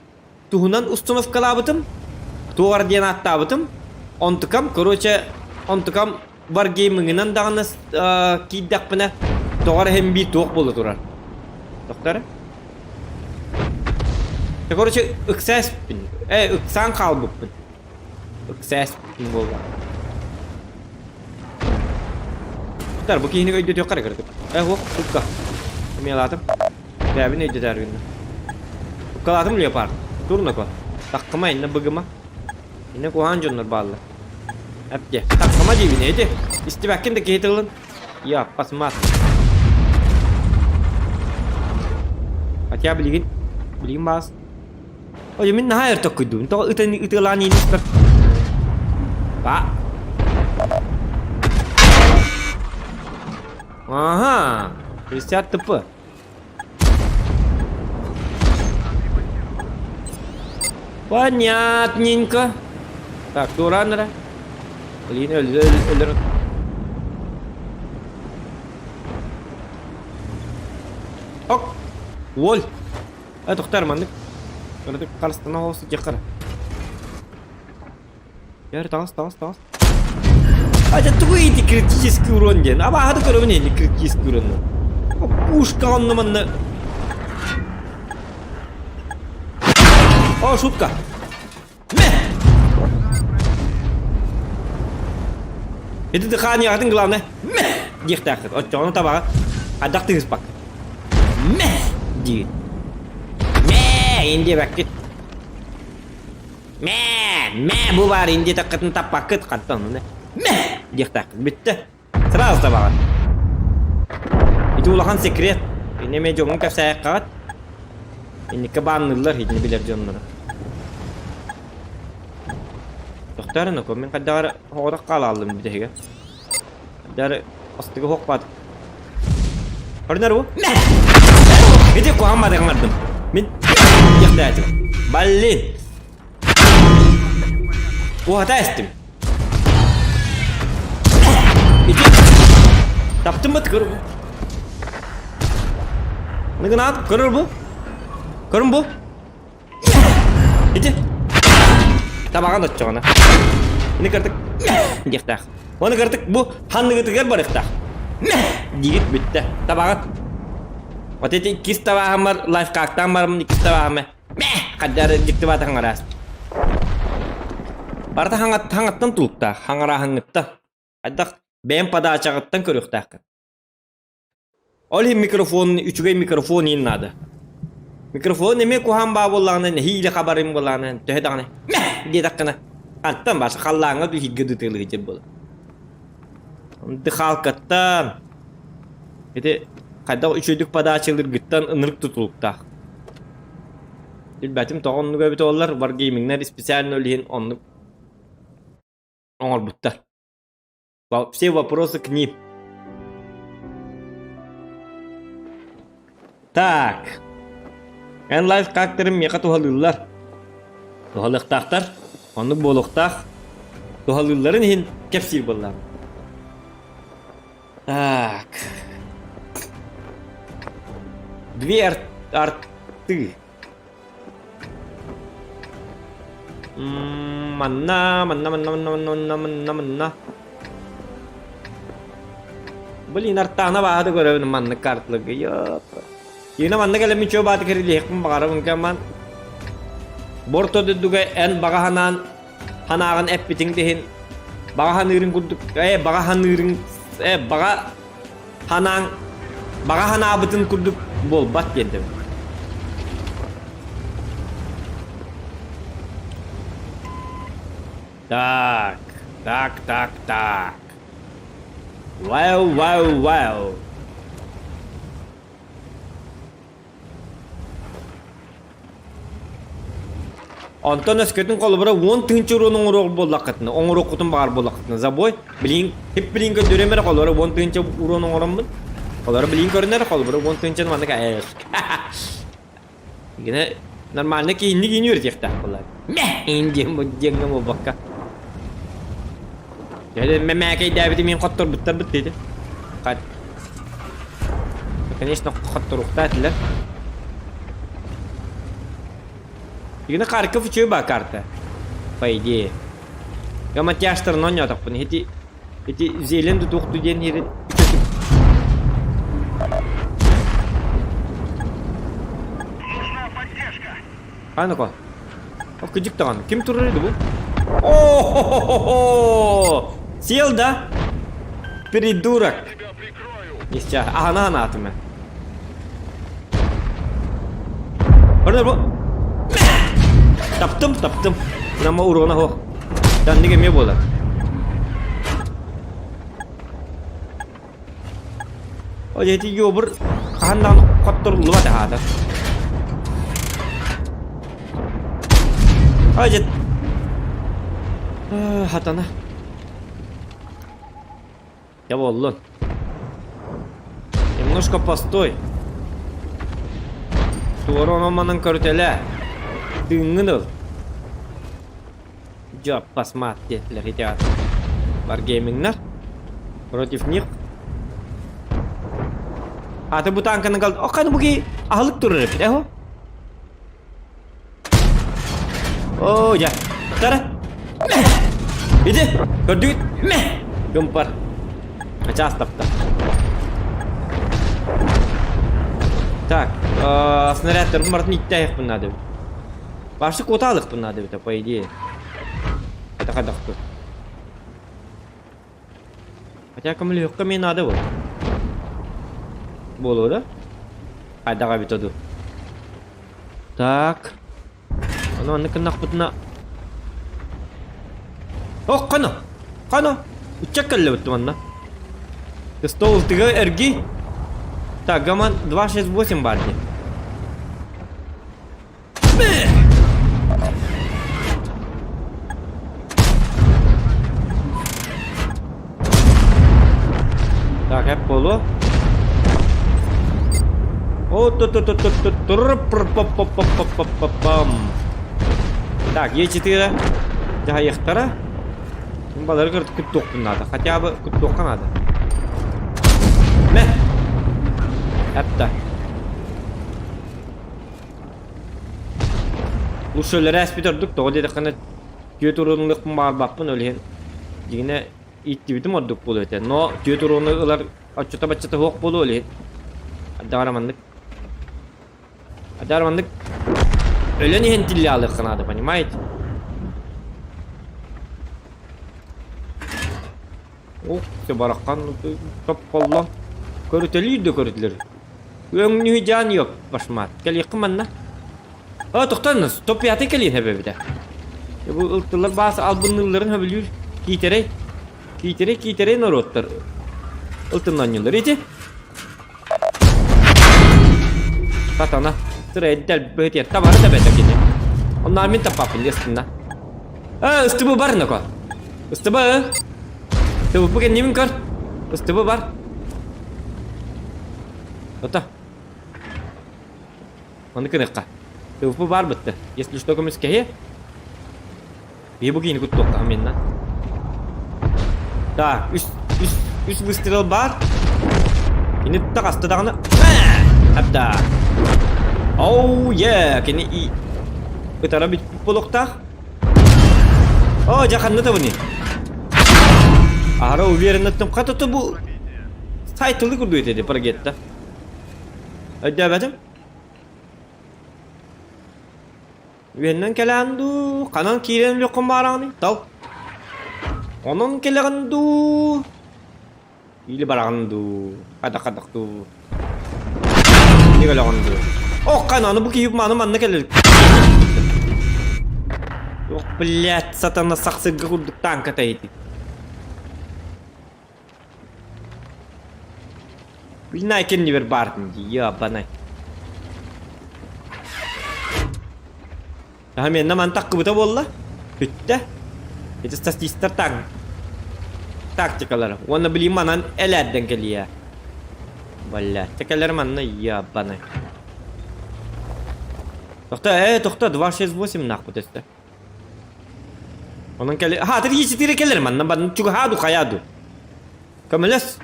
tuhunan ustunuz kalabıtım. Toğara diyen attabıtım. Ontukam, korоче, ontukam Wargame'in dağınız kiddak bana toğara hem bir toğ bolu durar. Doktora? Korоче, ıksas bin. Iksan kalbıp bin. Iksas bin bolu. Doktor, bu kihini ödü yok kara. Hop, tukka. Kami aladım. Ya beni ödü derginde. Tukka aladım mı yapar? Durun ko. Takkama inne bıgıma. Inne ko hanconlar bağlı. Hep de. Takkama diye beni ödü. İstibakken de kehitılın. Ya pasmat. Acha bilgin bas. Oh, ya min nahayar tokkudu. Ito itelan ini. Pak. Ага, присядь тупо. Понятненько. Так, дуранера. Блин, ölür. Ok. Wol. Doktor mandık. Gördük karşısına olsun yakara. Yer тас. Это твой критический урон, ден. А багато коли не критический урон. Пушка он на мене. О, шутка. Это дыхание, это главное. Дих так. Вот он табак. А так ты спак. Ди. Инди бакет. Bu var indi takatın tapakıt kattan ne? Diktak bitti. Sırası da var. Itu ulahan sekret. Ini mejongun kapsaya kat. Ini kebanırlar hiç ne bilir canları. Doktorun o men kadar hora kalalım bir de. Kadar astığı hokpat. Orner bu? Itu ko amma dengardım. Min diktak. Ballin. Wah, testim. Itu taptım mı tıkır bu? Ne kadar kırır bu? Kırım bu? Itu tabakan da çoğuna. Ini kırtık. Diktak. Onu kırtık bu hanı kırtık barıktak. Digit bitti. Tabakan. Waktu itu ikis tabaham var live kaktan var mı ikis tabaham. Kadar dikti batang aras. Barda hangattan tulukta, hangara hangatta. Adda ben pada açıqattan körükta. Olhi mikrofon, üçüge mikrofon innadı. Mikrofon neme kuhan ba bollağına, hile haberim bollağına, töhedağına. Diye dakikana. Attan başa kallağına bir higge düteli geçip bolu. Dı halkattan. Ede kadda üçüdük pada açılır gittan ınırık tutulukta. Dilbetim toğunlu göbet ollar, var gamingler spesialini ölihin onluk. Он будто. Все вопросы к ним. Так. En live karakterim meka tuhalırlar. Tuhalıqtaqtar. Onu boluqtaq. Tuhalırların hin kepsir bollar. Так. Две арты. Manna. Beli nartana bahada görev manna kartlık ya. Yine manna gelemi coba atkeri dihekm bakarım keman. Borto düdüge en bagahanan hanagan epiting dihin. Bagahanırın kurduk. Bagahanırın bagahana bütün kurduk bol bat yendim. Так. Wow. Антонас кетин колбара 10 тынчы уронун урок боллакытны, оңрок кутун бар боллакытны. Забой, билин, хеп билин көрөмөр колбара 10 тынчы уронун ороммун. Колбара билин көрөнөр колбара 10 тынчы мандыка. Гене нормально кийинни кийинер жекта булар. Инди моддеңе мо бакка. Jadi memang kayak David min kotor betul betul. Даккат. Конечно, хаттурухтатилер. Игна Харьков чуба карта. По идее. Гама тяштар ноньо такпын. Эти зеленду тухту ден херет. Нужна поддержка. Ану-ка. Кыжык таган. Ким турар еді бұл? О-хо-хо-хо! Сел, да? Придурок. Тебя прикрою. Нестя. Ана атыма. Бұрды бұл. Таптым. Нама урона хоқ. Дан неге ме болады? О, жеті йобыр. Қандан қоттырылы бады хады. О, жет. Хатана. Я боллон. Немножко постой. Туарономанын көртелі. Дыңын ол. Жоп, посмат, детілер етеғат. Бар геймингнар. Против них. Аты бұ танканы қалды. О, қаны бұғы ағылық тұрыр өпті, әхо? О, жа. Тара. Иди, көрдігіт. Гымпар. Час тапты. Так, снарядтар бұмардың иттайық бұн надо. Башы коталық бұн надо, по идее. Это қадақ-ты. Хотя кім легко мен надо бұл. Болу, да? Қайдаға бітоду. Так. Аны кінақ бұтына. О, қаны! Учак кәлі бұтты манна. Стол тігі әргі. Так, гаман 268 бар де. Так, hep болу. О, так, Е4. Жаға ектара. Балары көрді күт тоқпын надо. Хотя бы күт тоққа надо. Мә! Әпті. Лучшөлі рәспі тұрдық. Тоғы деді қаны түйет ұрынлықпын бар бақпын өлген. Дегіне итті бітім ордық болу өте. Но түйет ұрынлықлар отчыта-батчыта хоқ болу өлген. Адарамандық. Өлен ехен тілі алық қынады, понимаете? О, все бараққан, топ қолла. Көрітелі үйді көрітілер. Өңні жан yok башмат. Кәлі қыманна. О, тоқтаныз, топ яты кәлейін әбәбіде. Бұл ұлттылар басы албынлыларын өбілер. Кейтерей народтар. Ұлтыннан елдер, еті? Татана. Сырайды дәл бөтер. Табары да бәді кені. Onlar мен тапапын, естінна. Үстібі бар nøko. Үстібі. Үстібі бұген немін көр? Үстібі бар. Ота. Оны кініққа. Үстібі бар бітті. Если что көміз кәйе. Бей бұгейін күт тоққа менна. Так, үст выстрел бар. Кені тұттақ астыдағына. Әпті. Оу, е, кені и. Бітара бит болуқтақ. О, жақанды бұны. Ара уверенеттім. Қатыты бұл сайтылы күрді өтеді парагетті. Өйді әбәдім. Веннен кәләнду. Қанан кейрен лөкім барағыны. Тал. Onun keleğindu. İli barağındu. Kadakadakdu. Ne keleğindu. Oh kananı bu kiyip manı kelir. Yok блядь, satana saksı kurduk tanka taydı. Bilnay kendi ver bardın ya bana. Hemen naman takı bu da bolla. Bitti. Это статистика тактикалар. Оны білейм манан әләдден келия. Бля, текелер манна ябаны. Тоқта, 268 нахуй тесте. Onun келе... Ha, 3-4 келер манна, бан чуга хаду хаяду. Камелес.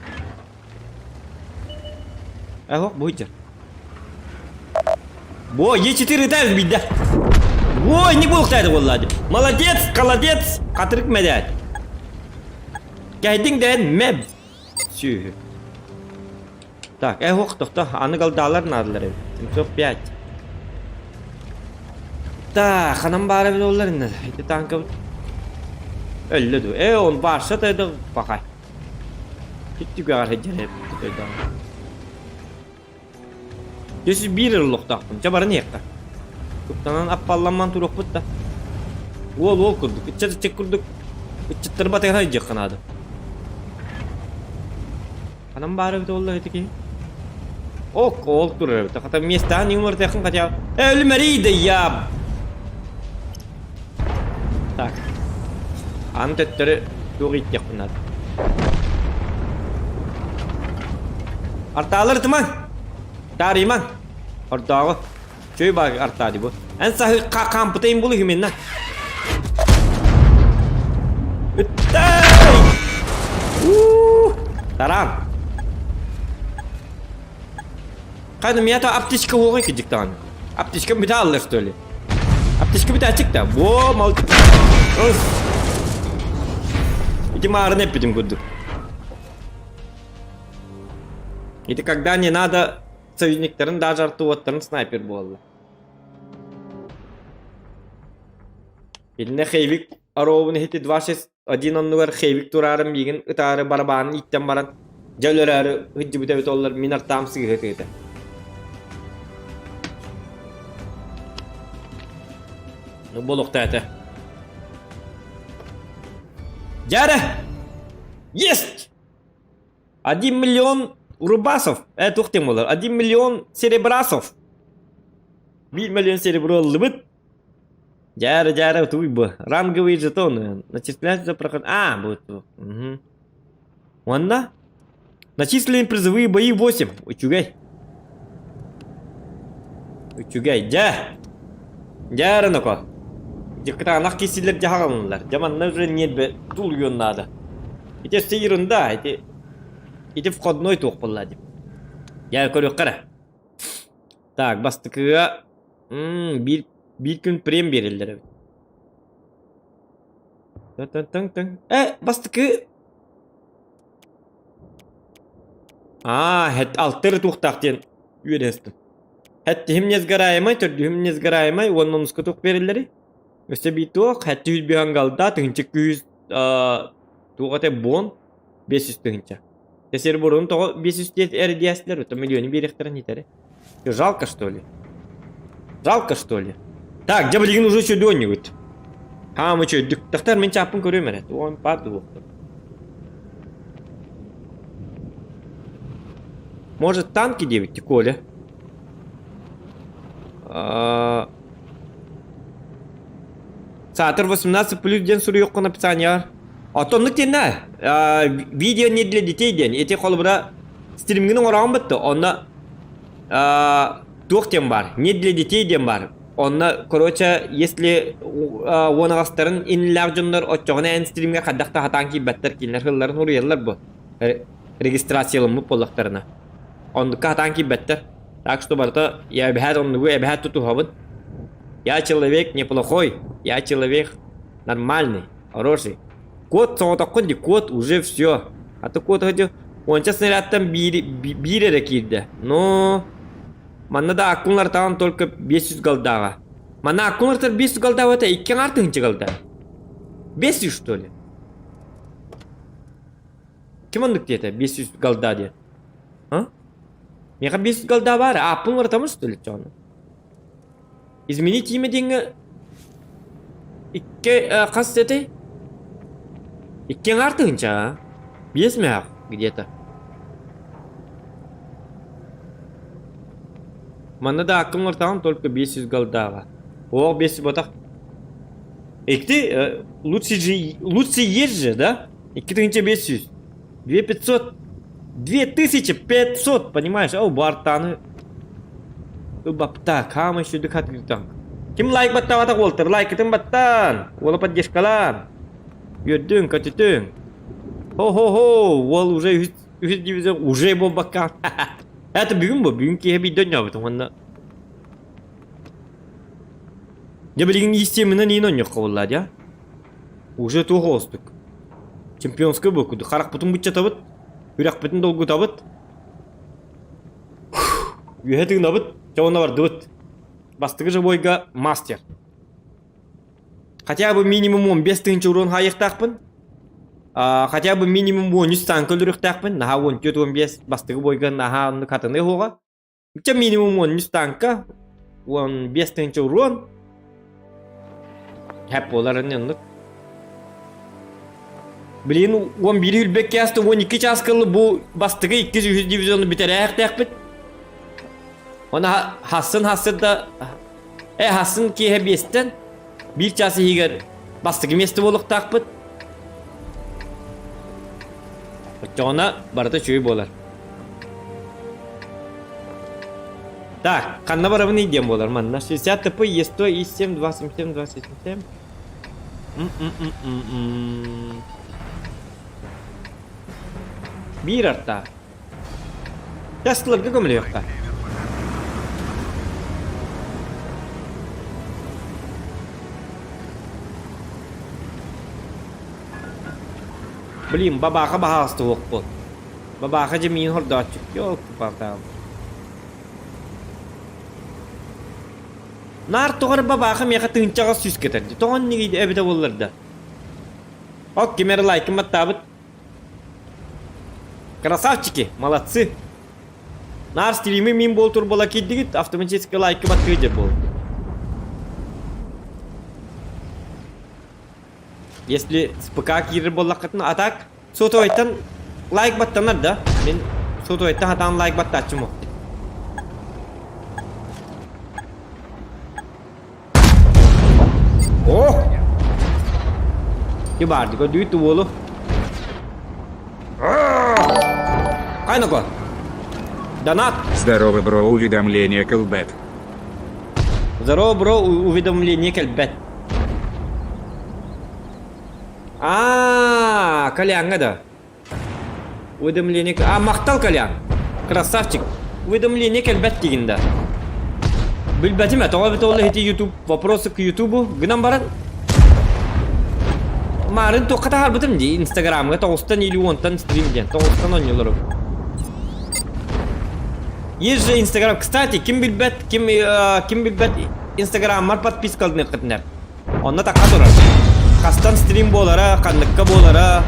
Ого, будет. Во, Е4 тайыз бейді. Ой, не болықтайды қолады. Молодец, холодец, қатырық мәдәд. Кәйдің дән мәб. Сүйі. Так, тоқта, аны қалдалар надылар. 705. Так, қанам бары бір олар енді. Айты танкы өлі ду. Он барша тайды бақай. Кеттігі ағар жереп. Жүсіз бір ұрлықтақпын. Жабарын еққа. Көптанан аппалламан тұруқ бұтта. Ол күрдік. Үтчәді чек күрдік. Үтчеттір батайға жек қанады. Қанам бары біті олар еті кейін. Ол тұрыр біті. Қата местан юмор тәқін қатя. Өлі мәрейді яб. Так. Аны төттірі тоғы еттек бұнады. Арталыр тыман. Дариман. Ортағы. Чөй баг артады bu. En sahı kampıtayım bulu hümenna. Üttay! Таран. Қайдым я то аптечка оғай кедік тағын. Аптечка біті алыр, что ли? Аптечка біті ачық та. Во, мал... Иди марын әппедім көрдік. Это когда не надо союзниктерін даже артуаттарын снайпер болды. Еліне хейвик аробыны хеті 261 оннығар хейвик турарым еген ұтары барабанын иттен баран жәулер әрі хүджі бүті өті олар мен артамсы кеті кеті. Болуқта әті. Жәрі! Есть! 1 миллион рубасов. Тухтем олар. 1 миллион серебрасов. 1 миллион серебролы бұд. Жары, туй бы. Ранговые жетоны. Начисляются проход... будет. Ладно. Начислены призовые бои 8. Учугай. Жары нако. Жекта анақ кесілер жағалынылар. Жаманна уже нет бе. Тул ген надо. Эти все ерунда. Эти входной тух поллади. Я көрі қара. Так, бастықыға... Bir gün prem verirler. Tın. Bastıkı. Het altır tuhtaqten üyrestim. Het himnez garayamay, türdü himnez garayamay, onun skutuk verirleri. Öse bir tuq, het yüz bir hangalda, tınçık 100 tuğate bon, 500 tınça. Tesir burun tuğu 500 erdiyastiler, öte milyonu bir ektiren yeter. Жалко, что ли? Так, жабылеген уже еще доннигут. Мы что, дықтақтар мен чапын көрем әрі. Он барды оқты. Может танки девять, Коля? Сатыр 18 плюс ден сұры еққа написание. Атонлық ден видео не для детей ден. Эти қолыбыра стримгінің орағын бітті. Онна тоқ ден бар. Не для детей ден бар. Онна, короче, если онағастарын инлер жонлар отчоғына ән стримге қаддақты хатанки бәттер келінер ғылларын ұрыялар бұл. Регистрациялымы болықтарына. Ондыққа хатанки бәттер. Так что барта, я обязательно оннығу обязательно туту хабын. Я человек неплохой. Я человек нормальный, хороший. Код соғытаққын де, код уже все. А то код ғады, онша снарядтан бире кирді. Но... Манна да аккунлар тағын только 500 голдаға. Манна аккунлар 500 голдаға өте 2 артыңчы голда. 500 что ли? Кем ондық деді 500 голда де? Меға 500 голда бар, аккунлар тамыз что ли чоны? Изменить имя денгі 2 қас деді? 2 артыңча? 5 меғақ где-то. Мана да аккумулятор там только 500 голдаға. 500 ботақ. Лучше есть же, да? 2500. 2500. 2500, понимаешь? Бартаны. Так, мы еще дыхать там. Ким лайк баттан атақ олтыр? Лайк етім баттан. Олы поддержкалан. Йөрдің, көтетің. Хо-хо-хо. Ол уже 100 дивизион. Уже бол баққан. Это bugün ki bir dön yaptım onda. Ya bilgin isteminden iyi oynuyor vallahi ya. Уже toho ostuk. Чемпионская бокуду. Харак потом бутча табыт. Юрак бутын долгу табыт. Юхетин табыт. Чауна бар дыбыт. Бастыгы же бойга мастер. Хотя бы минимум 15 тысяч урон хайық тақпын. Хотя бы минимум 13 танк өлірік тақпын. Наха 14-15 бастыгы бойга наха онды катыны хоға. Бітча минимум 13 танка. 15 тысяч урон. Хәп боларын ендік. Блин, 11 үлбек кәсті 12 часкалы бұл бастығы 200 дивизионы бітер аяқ тәқпіт. Ona Hasan da Hasan ki hebisten bir çası higer bastığı mesti boluk takpıt. Ona barata çöy bolar. Так, kanna barabı ne diyem bolar man. 60 ТП, Е100, И7, 277, 277. Bir artta. Yastılarga gömülü yok da. Блин, бабаха багастı yok bol. Бабаха же min horda açık. Yok bakalım. Nar toğır bабаха meqa tınçağa süs getirdi. Toğun ne giydi ebede bollarda. Ok, kimere like matabıt. Красавчики, молодцы. Нар стримы min bol tur bola kiddi автоматически like matkıcı bol. Если с ПК кирер боллаққатын атак сото айтан лайк баттанар да. Мен сото айтан атан лайк батта ачым оқ. О! Ке барды ко дүйті болу. Қайна ко? Донат. Здорово, бро, уведомление колбет. Здорово, бро, уведомление колбет. Колян, да. Уведомление... мақтал Колян. Красавчик. Уведомление кәлбәт дегенде. Білбәтім әті оға біті олы хеті YouTube. Вопросы к YouTube. Гынан баран. Марын тоққата хар бітім де. Инстаграмға 90 или 10 стримден. 90 ойнылырым. Есть же Инстаграм. Кстати, кім білбәт Инстаграммар подписка алдын еқітінер. Онна таққа тұрар. Қастан стрим болара, қандыққа болара.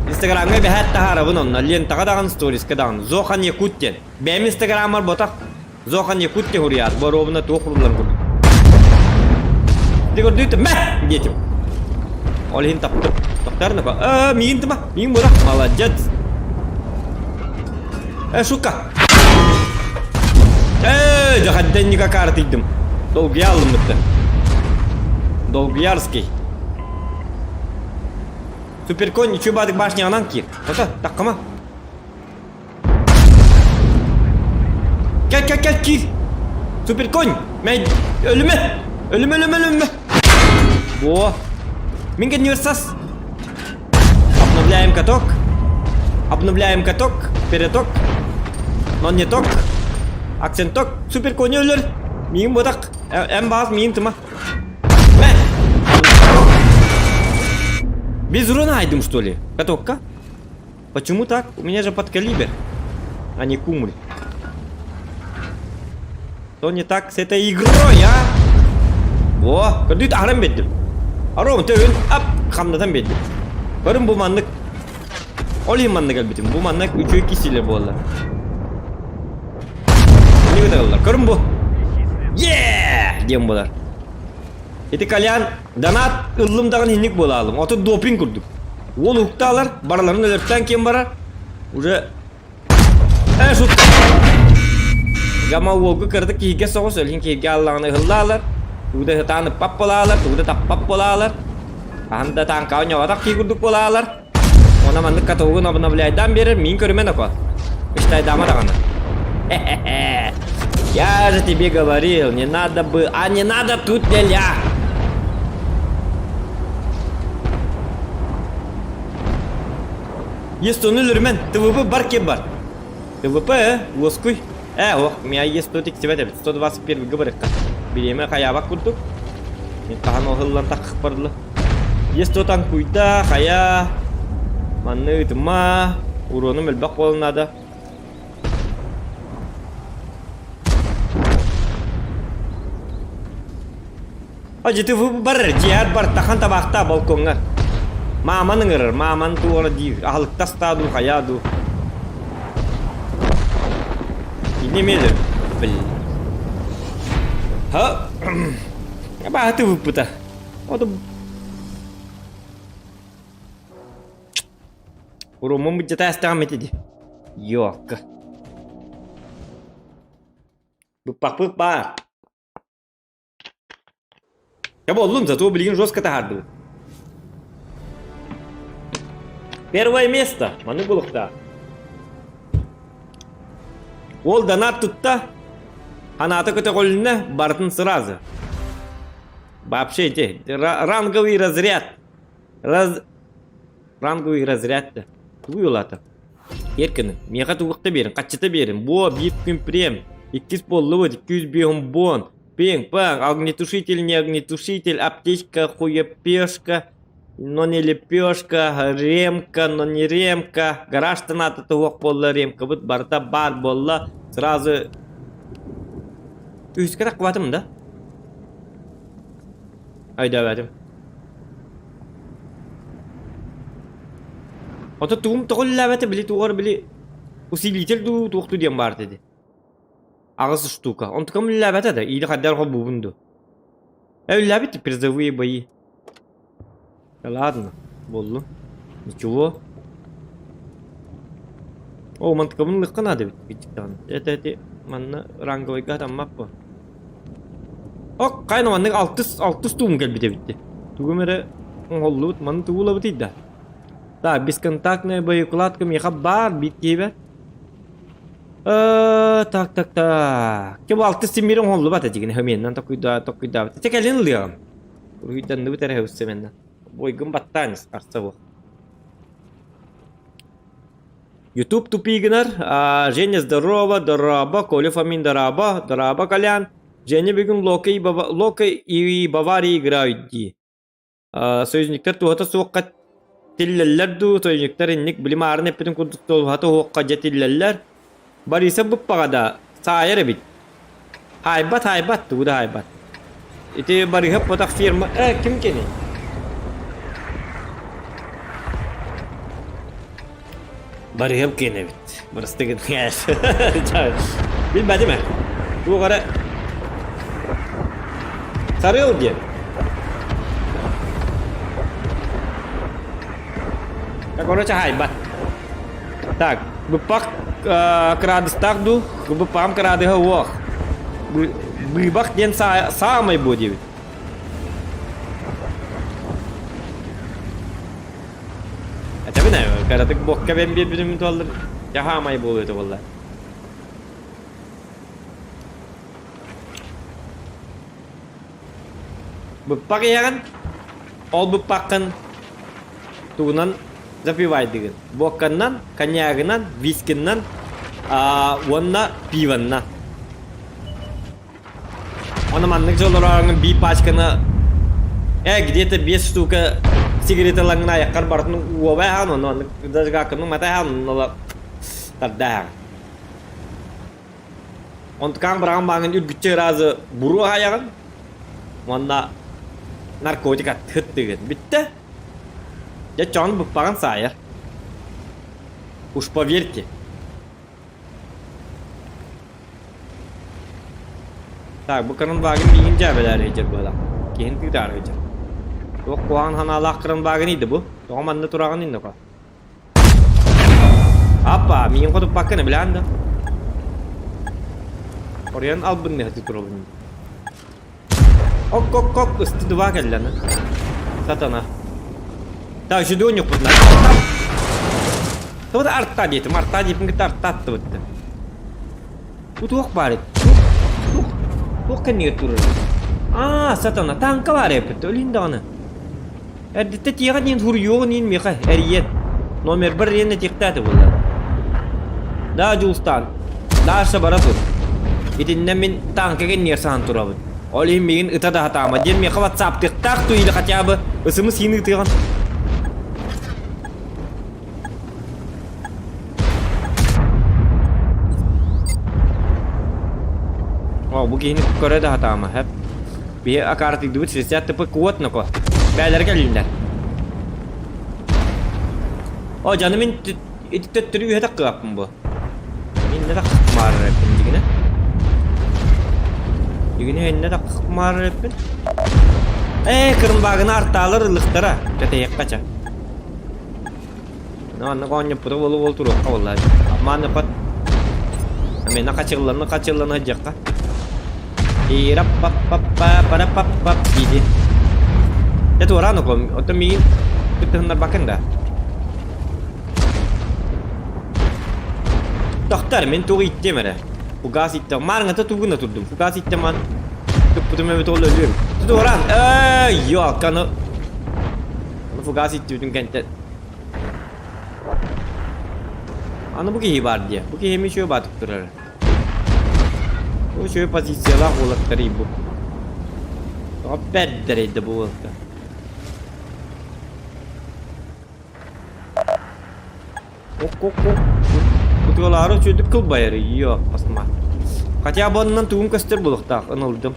Инстаграмға бәхәт тахарабын онна. Лентаға дағын сторисқа дағын. Зохан Якуттен. Бәм Инстаграммар ботақ. Зохан Якуттен хурият. Боровына тоқырылар күрді. Дегір дүйті мә! Детім. Ол хин таптыр. Тоқтарына ба. Миын тыма. Миын бұрақ. Молодец. Шука. Жағадден ника картыйдым. Долгиялым бұтты. Долгиярский. Суперкон ничего бадык башня анан кир. Тота, таққама. Кел, кир. Суперкон. Мен ölüme. Во. Минга не версас. Обновляем каток. Переток. Но не ток. Акценток. Суперкон не өлір. Миң бодақ. Әм бағыз миң тыма. Без урона айдем, что ли? Катокка? Почему так? У меня же подкалибр, а не кумуль. Что не так с этой игрой, а? Во, кадыт арам беддим. Арам төгін, ап, қамдатам беддим. Көрім бұл маңдық. Олы маңдық әлбетім. Бұл маңдық 3-2 кесілер болы. Не көтағылар. Көрім бұл. Дем болар. Эти Колян донат ыллымдағын хинник бола алым. Оты допинг күрдік. Ол ұқталар, бараларын өлірттен кем барар. Уже... шутка. Гама олғы кірдік кейге соғыс, өлген кейге аллағыны ғылда алар. Туғды ғытаны пап бола алар, туғды таппап бола алар. Анда танқауын явадақ кей күрдік бола алар. Она мандық катауғын обновляйдан берір, мен көрімен оқы. Үштай дама дағаны. Я же тебе говорил, не надо бы... не надо тут нельзя! Есть он өлірмен, ТВБ бар кеп бар. ТВП, воскуй. Ох, у меня есть 100 121 говорит. Береме хаябак курдук. Мен кахан охыллан такып барды. Есть то танкуйда, хая. Манны тыма. Урону мелбак болнада. Ажиты бар, жияр бар, тахан табақта балконға. Маманың ырыр, маман туғаны дейі. Ахылықта стаду, хаяду. Немелі, біл. Ха? Бағы выпыта. Оды... Уромын бюджета астағам етеді. Йоқ. Бұппақ бар. Я болдым, зато, блин, жестко тахарды. Первое место. Маны булықта. Ол донат тұтта. Ханаты көте қолына бартын сразу. Вообще, ранговый разряд. Ранговый разряд. Туйылаты. Еркінің, меға туғықты берін, қатшыты берін. Бо, бит күн прем. 200 болы 200 бегім бон. Пинг-панг, огнетушитель, не огнетушитель, аптечка, хуепешка, но не лепешка, ремка, но не ремка. Гараж-то надо туғық болы ремка. Вот барта бар болы. Сразу... Үскара қуатым, да? Айда бәдім. Ото туғым тұғылла бәті білі туғыр білі. Усилитель туғықту дем бар деді. Ağzı штука. Он таком лябят это, или хотя бы бубунду. Лябят призовые бои. Да ладно, болу. Ничего. О, man таком легко надо ведь. Это манна ранговый гадам маппа. О, кайна манны 6 туым келбите битти. Тугумере оллут, ман тугула битидда. Да, бесконтактная боеукладка меха бар биттебе. Так. Ke bu 6 stimlerin oldu bata jigin hemen tokuyda. Tek elin liam. Uydan ne bitere hevse menden. Boygum battanis arsa bu. YouTube тупигнер. Женя здорово, Коля Фомин здорово, Колян. Женя бегун Лока и Бавария играют ди. Союзниктер туата соққа тиллеллер ду, союзниктер инник билим арне петин курдуктол хата хоққа жетиллеллер. Barisa bu pada saya bit. Haybat tuh udah haybat. Itu bariha potak firma kim kene? Bariha kene bit. Berastik guys. Bil baca mah. Tuh kara. Sarıl dia. Kakak haybat. Tak, bepak крады старду, чтобы пам крады говох. Быбах ден самый будет. Это вы знаете, когда ты бог кабин бедным толлар, я хамай будет это валла. Быбак яган, ол быбакан, тунан. Запивай деген. Бокканнан, коньягынан, вискиннан, онна пиванна. Оны маннык жолораңын би пачканы где-то 5 штука сигареталаңын аяққар бартын уабай хан, оны дажгакының матай хан, оны тарда. Он ткан браған бағын үргітче разы бұру аяғын, онна наркотика түт деген. Бітті? Я чон бы паган сайер. Уж поверьте. Так, bu kırınbağın birinci cəbələr ecir bu adam. Keyin tüydar ecir. Yok, kuhan hanalaq kırınbağın idi bu. Doğum anında turağın indi o. Hoppa, miyin kodup bakını bilen de. Oraya al bunu ne hadi turağın. Ok, üstü duva geldi. Satana. Так, жидонюк вот надо. Вот арта детям, арта арта вот. Тут ох барит. Ох конъюнктура. Сатана, танка var yapıttı, ölünde onu. Erdette tiyağı nin vuruyor, nin miha, eriyen. Номер 1 yerine tiktadı bunlar. Daha Julistan. Daha Sabaratun. İtinden min tankaya nersan turabın. Olayım bir ıta da hatama. Diyen mi kavat saptık tak tuyuyla kaçabı. Isımı sini ıtıyan. Bu gini Kore'de hatama hep. Bir akartik duvut sesiyat tıpı kuat nako. Beyler gelinler. O canımın tüttürüyü hetak kıvapım bu. Ne tak mağara yapın digine. Digine ne tak mağara yapın. Kırın bağını artalar ılıktara. Teteyek kaça. Ne konya putu bolu turu. Vallahi. Aman ne pat. Ame ne kaçırlan hacak ka. Irap pap para pap gidi. Itu orang kok otomi kita bakın da. Doktor men tuğ itti mere. Fugas itti. Marnga ta tuğuna turdum. Fugas itti man. Tuputum evet oldu ölüyorum. Itu orang. Yok kanı. Fugas itti bütün kente. Ana bu ki var diye. Bu ki hemen şöyle batıp durur. Bu şöyle pozisyoner olakları bu. O bedderiydi bu oldu. Ok. Kutuları çözdük kıl bayarı. Yok asma. Kaça bundan tuğum kastır buluk tak anıldım.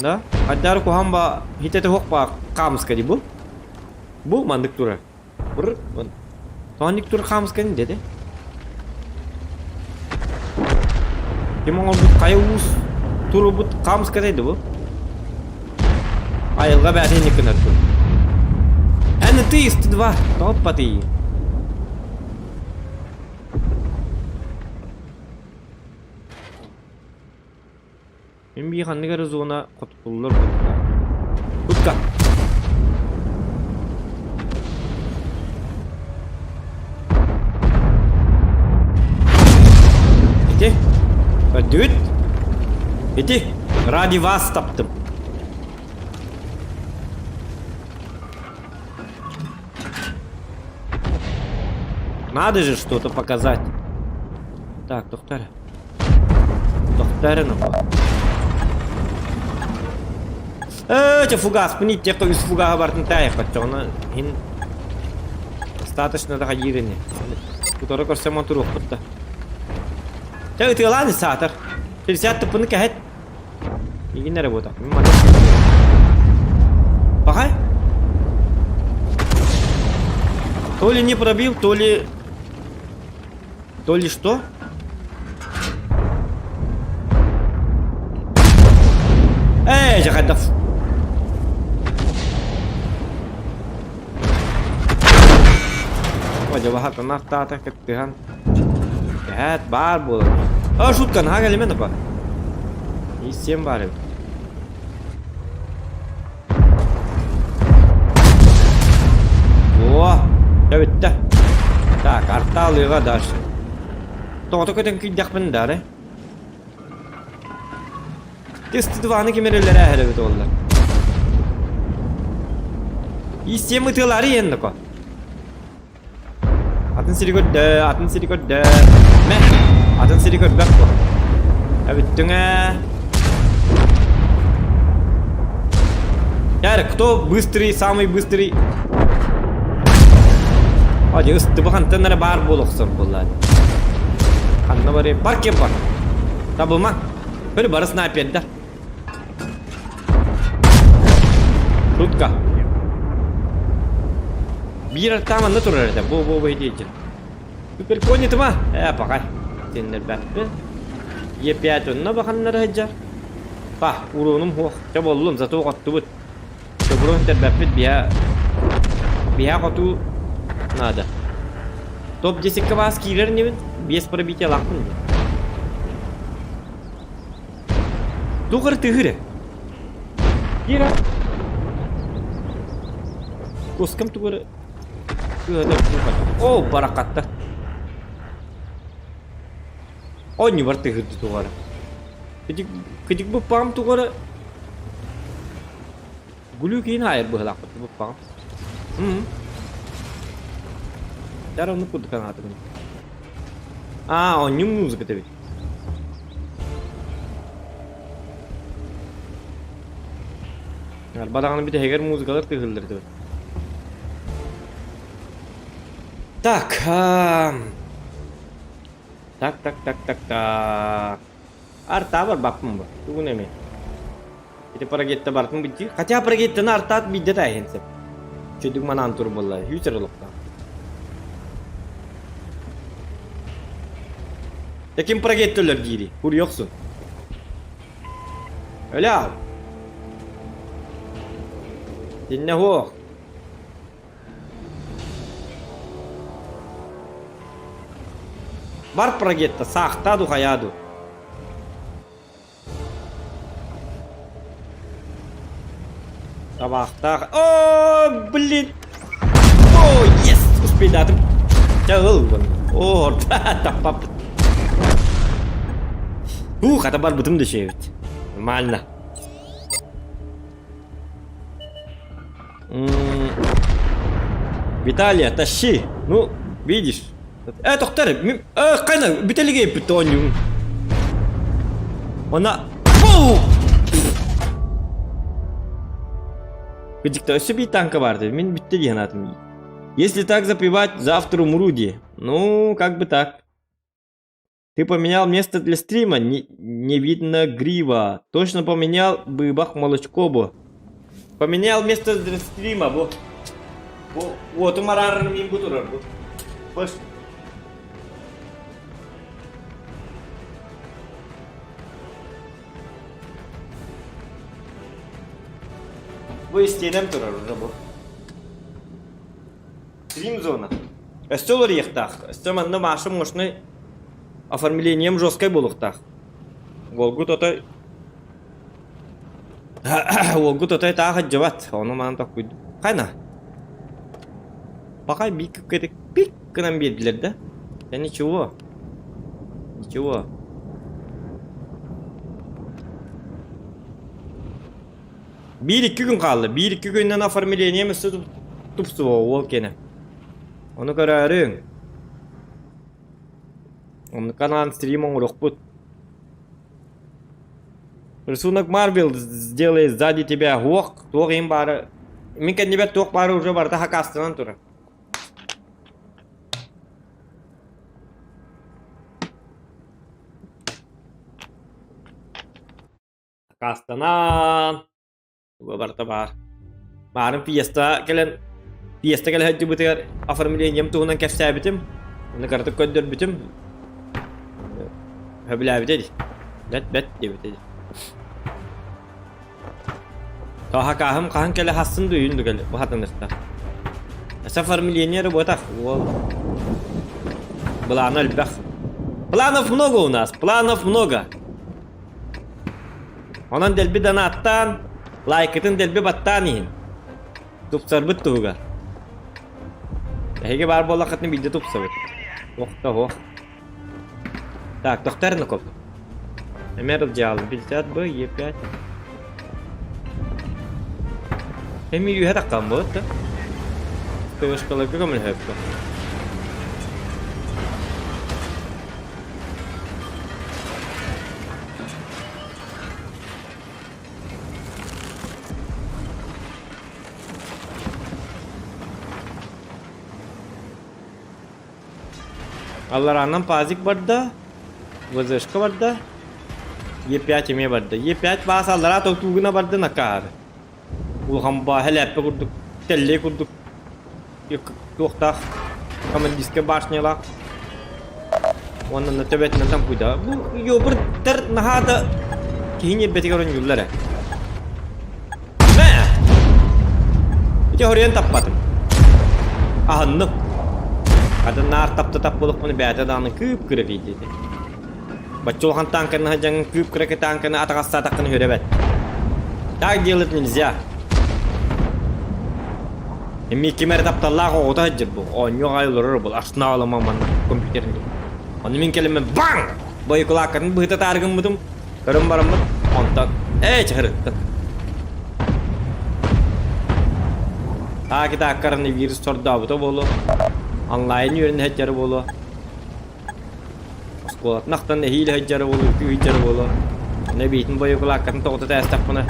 Da, adar ku hamba hitete hokpa kams kadi bu. Bu mandık durar. Bur. Tonik tur kams kadi dedi. Kim oldu kayus turu bu kams kadi bu. Ayılga bari ne kadar bu. En tist dva top pati. Ben bir hangi kadar zona kutulur bu. Kutka. İti. Düt. İti. Ради вас taptım. Надо же что-то показать. Так, доктор. Докторина. Фугас, пните, кто из фуга бартнтая, хотя он достаточно доходиренный. Который корсе монтуру хотта. Ты ты ладно, сатор. Ты сядь ты пынка. И не работа. Пахай. То ли не пробил, то ли что? Жахадов. Acaba hatta nafta kettihan. Evet, bar bu. Şutkan ha gelme ne bak. İstem var. Ya bitti. Tak, arta alıyor kadar. Toğda kötü kidak bendare. Testi duvanı kemerlere helvet oldular. İstem ıtıları yendi ko. Atın siri kodda. Me, atın siri kodda ko. Ya bittine. Яр, кто быстрый, самый быстрый? Аja üstü bu hantanlara bar buluqsan bunlar. Hanna bare park yapar. Tabılma. Böyle barı sniper'da. Rutka. Bir tamam ne turur da bu diyeceğim. Süper koni tamam. Pakay. Sinir baktı. Yepyatınna bakanlara hacar. Pah, urunum ho. Çabollum zato qattu bu. Çaburun terbepit biha qatu nada. Top Jessica vas killer ne bias pробития лахтын. Тугар тыгыры. Кира. Коскам тугары. О, баракатта. О, не бар тыгырды тугары. Кедик bu pam тугары. Gulu kiin hayır bu halak bu pam. Darah nuput kan atın. Он не музыка то ведь. Арбадаганы бит хегер музыкалар тыгылдырды. Так. Так. Арта бар баппым бар. Тугун эме. Ити парагетте бартын битти. Хотя парагеттен артат бидде тайынсып. Чөдүк манан тур болла. Хүйсерлыкта. Таким парагеттелер дири. Хур йоксун. Öyle al. Dinle ho. Бар прогетта сахтаду хаяду. Табахта. О, блин. О, yes, успей датым. Чагыл вон. О, тапап. Хата бар бутым дешевит. Нормально. Виталия, тащи. Ну, видишь. Тоқтар, қайна, бітеліге питоню. Она... Кыдикта өсі бей танка барды, мен бітті дейін атым. Если так запивать, завтра умру де. Ну, как бы так. Ты поменял место для стрима, не видно грива. Точно поменял бы бах молочко бы. Поменял место для стрима, бо. Вот, умарарный мин бутурар, бо. Пошли. Вы стенем турар уже бо. Стрим зона. Эстолар ехтах. Эстеманды машым мощный оформлением жесткой болуқтах. Волгут отай. Волгут отай тағы жабат. Оны маған так күйді. Қайна? Бақай бик кінам берділер да? Я ничего. Ничего. Bir-iki gün kaldı. Bir-iki günden оформлением üstü tupsu ол kene. Onu görürün. Onun канал стримом урохпут. Рисунок Марвел сделает сзади тебя ох, то им бары. Минка не бет тох бары уже барда хакастынан тура. Хакастанан. Барда бар. Барын пьеста келен хәҗҗи бутыр оформлением тугынан кәфсә битем. Аны картып көндер битем. Хәбилә бит. Бәт дип. Кахакахым кахан келе хасын дүйүндү келе. Бу хатыныста. Оформление работах. Планов много у нас. Планов много. Онан делби донаттан, лайкытын делби баттан иин. Тупсар бит туга. Heге бар болла хатны билде тупсабыт. Ох. Так, доктор накоп. Номер диал 50 Б Е5. Эми ю хата камбот. Ты уж коли камен хэппа. Алларанам пазик бадда. Вазышка бадда. Е5 में बड्डा Е5 पास аллара то тугна бадда накар. Ул хамба хелепе курдук, телле курдук. Юк тохтах. Командистке башняла. Онна на тебет на там куйда. Бу ёбыр тер нахада кине бетигорон юлларе. Мэ. Ите хорен таппатым. Аханны. Ада нар тап болуп муну бәтә даны күп кирек иде. Бачолхан танканы хажан күп кирек танканы атагасса такны хөрәбәт. Так делать нельзя. Эми кемер тапталлага ота җибу. Оньо гайлыр бул ашна аламан компьютерне. Аны мин келеме бан! Бой кулакын быта таргын мудым. Көрüm барым бит. Онтан чыгырды. Акита коронавирус торда бу болу. Онлайн йөрүн хәҗәр болу. ko. Naktan hile hajjar wolo. Ne bitin boyu kulak kan to ta stapna.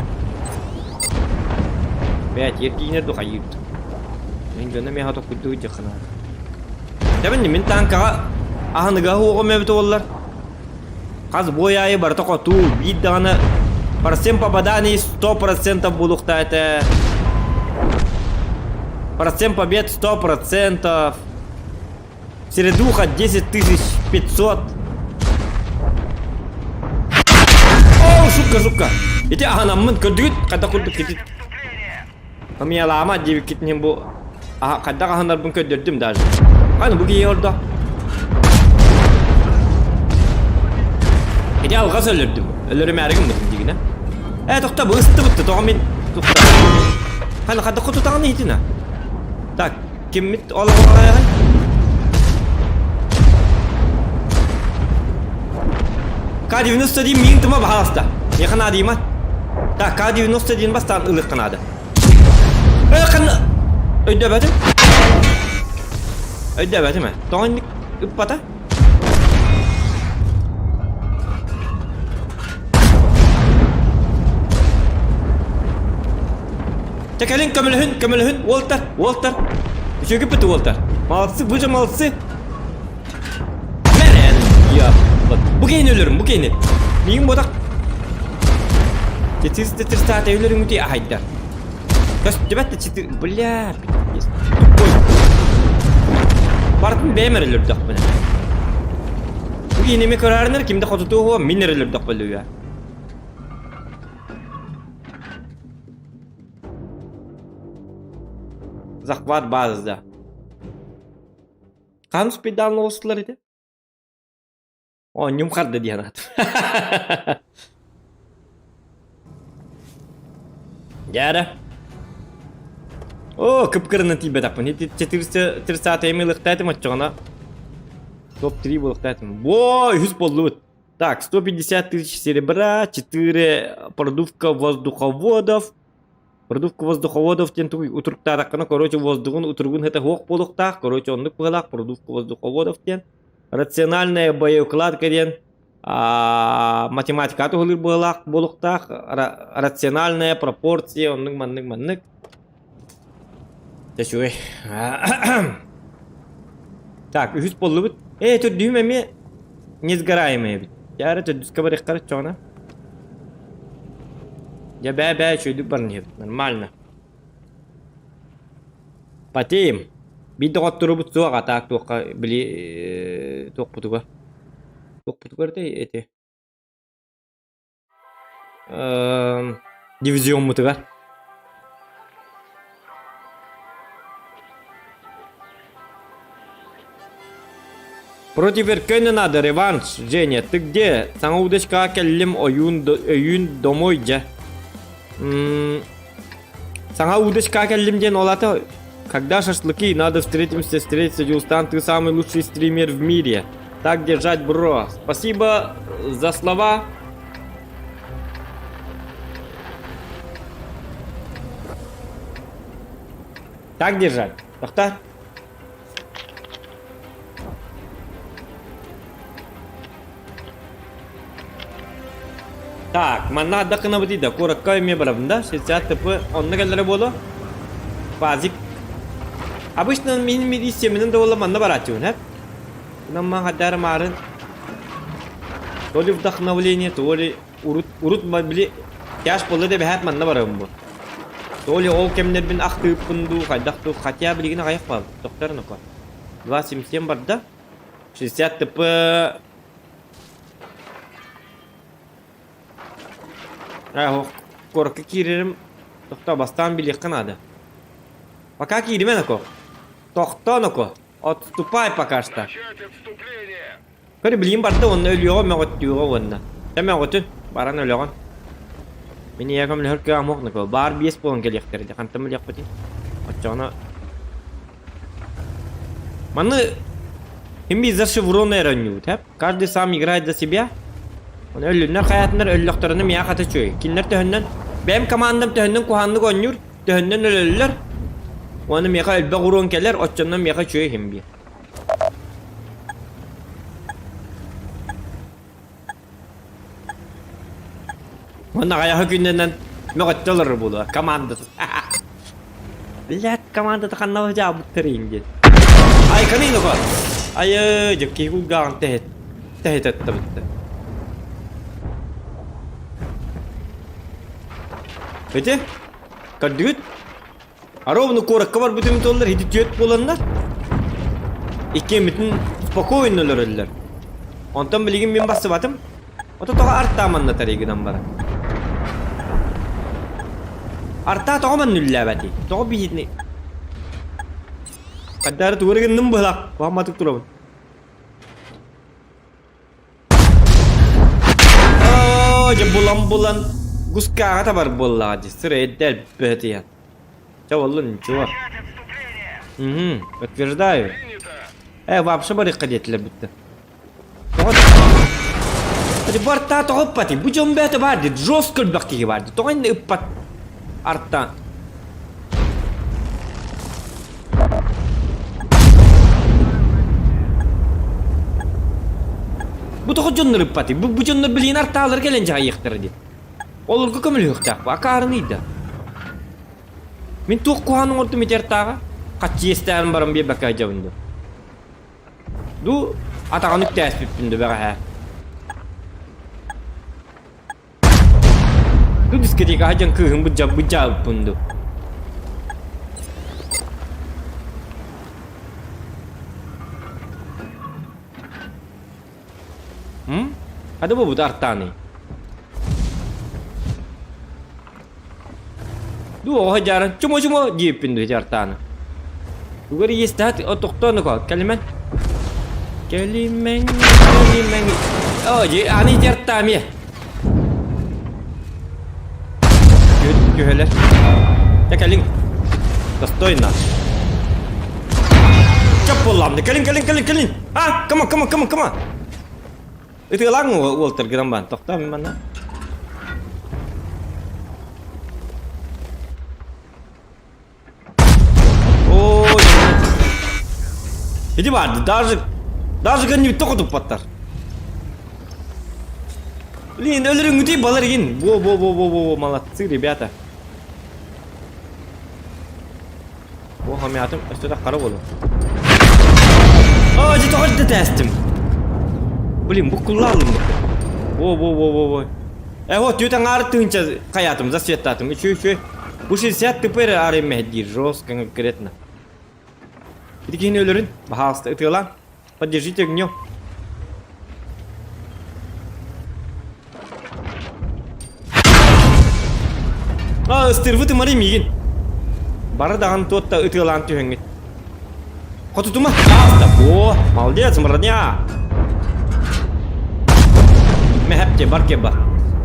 Be yerkiner do kayıt. Men gönne me hato kudu jakhna. Taban min tanka ahınıga hugo mevt ollar. Kaz boyayı barta kotu bir tane процент попаданий 100% булухта это процент побед 100%. Середуха 10500. Оу, шутка. Эти анамын көдүт ката курдук кетит. Камия лама дип кетнем бу. Када хандар бун көдөрдүм даже. Каны бу гейордо. Эти алгас өлөрдүм. Өлөрүм әрігім бұтын дегіне. Тоқта бұл ысты бұтты, тоға мен тоқта. Қаны қадда құты тағаны етіна. Так, кеммет олағалағай. К-90 дейін мейін тұма бағаласта. Не қана дейін ма? Так, К-90 дейін бастан ұлық қанады. Қаны... Өйді бәтім? Өйді бәтім ә? Тоғын үп бата? Tekelin kömülhün, Walter. Şu gibi Walter. Malsı, buca malsı. Meren ya. Bu gene ölürüm, bu gene. Miyim bodak. Tetir saat ölürüm müthiş haydar. Kaç cebet de çitir, bля. Partın bemer ölür dak bana. Bu gene mi kararınır kimde kotutu o miner ölür dak buluyor ya. Захват базда. Kan spidalno olsalar idi. O nyumkardı diye anlat. Gel. O kıpkırını tibe takma. Ne 430 emlik taytım açığına. Топ 3 был тайтым. Во, 100 полут. Так, 150 тысяч серебра, 4 продувка воздуховодов. Продувка воздуховодов тентуй утруктараккана, короче, воздухун утругун это хок полуктах, короче, он пылах, продувка воздуховодов тен. Рациональная боеукладка тен. Математика тугулыр пылах полуктах, рациональная пропорция, он маннык. Тешуй. Так, 100 полут. Тут дюймами несгораемые. Я это дискавери короче. Я бя чуйду барнет. Нормально. Потеем. Бидот турбут суга так тока били ток путуга. Ток путуга эти. Дивизион мутуга. Против Эркена надо реванш. Женя, ты где? Сама удочка келлим oyun домой же. Сама удочка келлим ден олата. Когда шашлыки, надо встретиться, Дюстан, ты самый лучший стример в мире. Так держать, бро. Спасибо за слова. Так держать. Тахта. Так, манна отдохна вот ида. Коракка имя бравнда. 60 ТП. Он нагаллары боло. Пазик. Обычно мини-мини семенен довола манна барачун, хеп? Намма хадар марын. То ли вдохновление, то ли урут били. Тяж полы да бихат манна барам бу. То ли ол кемнер бин ахтып пунду, хайдахту, хотя билигина гайх пал. Доктор ну-ка. 277 барда. 60 ТП. Корка кирим. Тохта бастан билих канада. Пока кирименако. Тохтонако. Отступай пока что. Кори блин барда он ölüyor мегот diyor онна. Темеготun. Баран ölüyor. Meni yakam lehir kya moknako. Bar 5 puan gelektir. Kantım lek pati. Açana. Маны химби за шевроны ранют, хеп. Каждый сам играет за себя. Он ölünler hayatlar öllüklerini miya katı çöy. Kinler töhünden. Benim komandam töhünden kuhanlık oynuyor. Töhünden ölürler. Onu miya ölbe kurun keller. Açandan miya çöy himbi. Onda ayağı günden mögötteler bulu. Komanda. Bilet komanda kanna jabut teringe. Ay kanino ko. Ay jekki ku gang tehet. Tehet bitti. Öte? Kadüt. Аровну корак var bütün tollar hidi tüyet bolanlar. İkemitin spokojnollar öller. Ondan bilgin ben bası batım. Ota toğa artta manna tarigidan bara. Artta toğa man nüllabati. Toğa bihidni. Kadar tuğurgen nımbılak. Vahmatık turabın. Bulan Guska kata var bollaci. Sıraya del betiyan. Çavalın çuva. Подтверждаю. Вообще баррикадетлер bitti. Hadi barta toppati. Bu cömbete vardı. Жестко bakki vardı. Toğun ne ıppat. Artta. Bu toğun cönnür ıppati. Bu cönnür bilin artalar gelince ayıktırdı. Olur ki kömülü yıkacak bu. Akarınıydı. Min tuh kuhanın orta mecertağa. Kaçı isteyen barım bir bakay javındı. Du atağınık tespitinde bana. Du disketi kacan kıhın bıcab bundu. Ada bu artani. Du hajaran cuma jipin du jartana. Gue istirahat otokton kok kalimat. Kalimat. Oh, jadi ani jartam ya. Güheler. Ya kalin. Dostoyna. Cepulam, kalin. Ah, come on. Itu lang Walter Gramban. Tokta mana? Иди vardı, даже гонит только тупотар. Блин, ölürüm gütü balar yin. Во, молодцы, ребята. Во, хамятım, üstüde kara oldu. Aa, ciddi hoşta testim. Блин, bu kullandım. Во. Вот, юта артынча каятым, засветатым. Еще. Bu 60 теперь аремехди, жестко конкретно. Иди ölürün. Пожалуйста, это lan. Поддержите огнем. Стырвы ты мари мигин. Бара даган тот-то это lan тюнгит. Хоть тума. О, молодец, мродня. Мехепте, баркеба.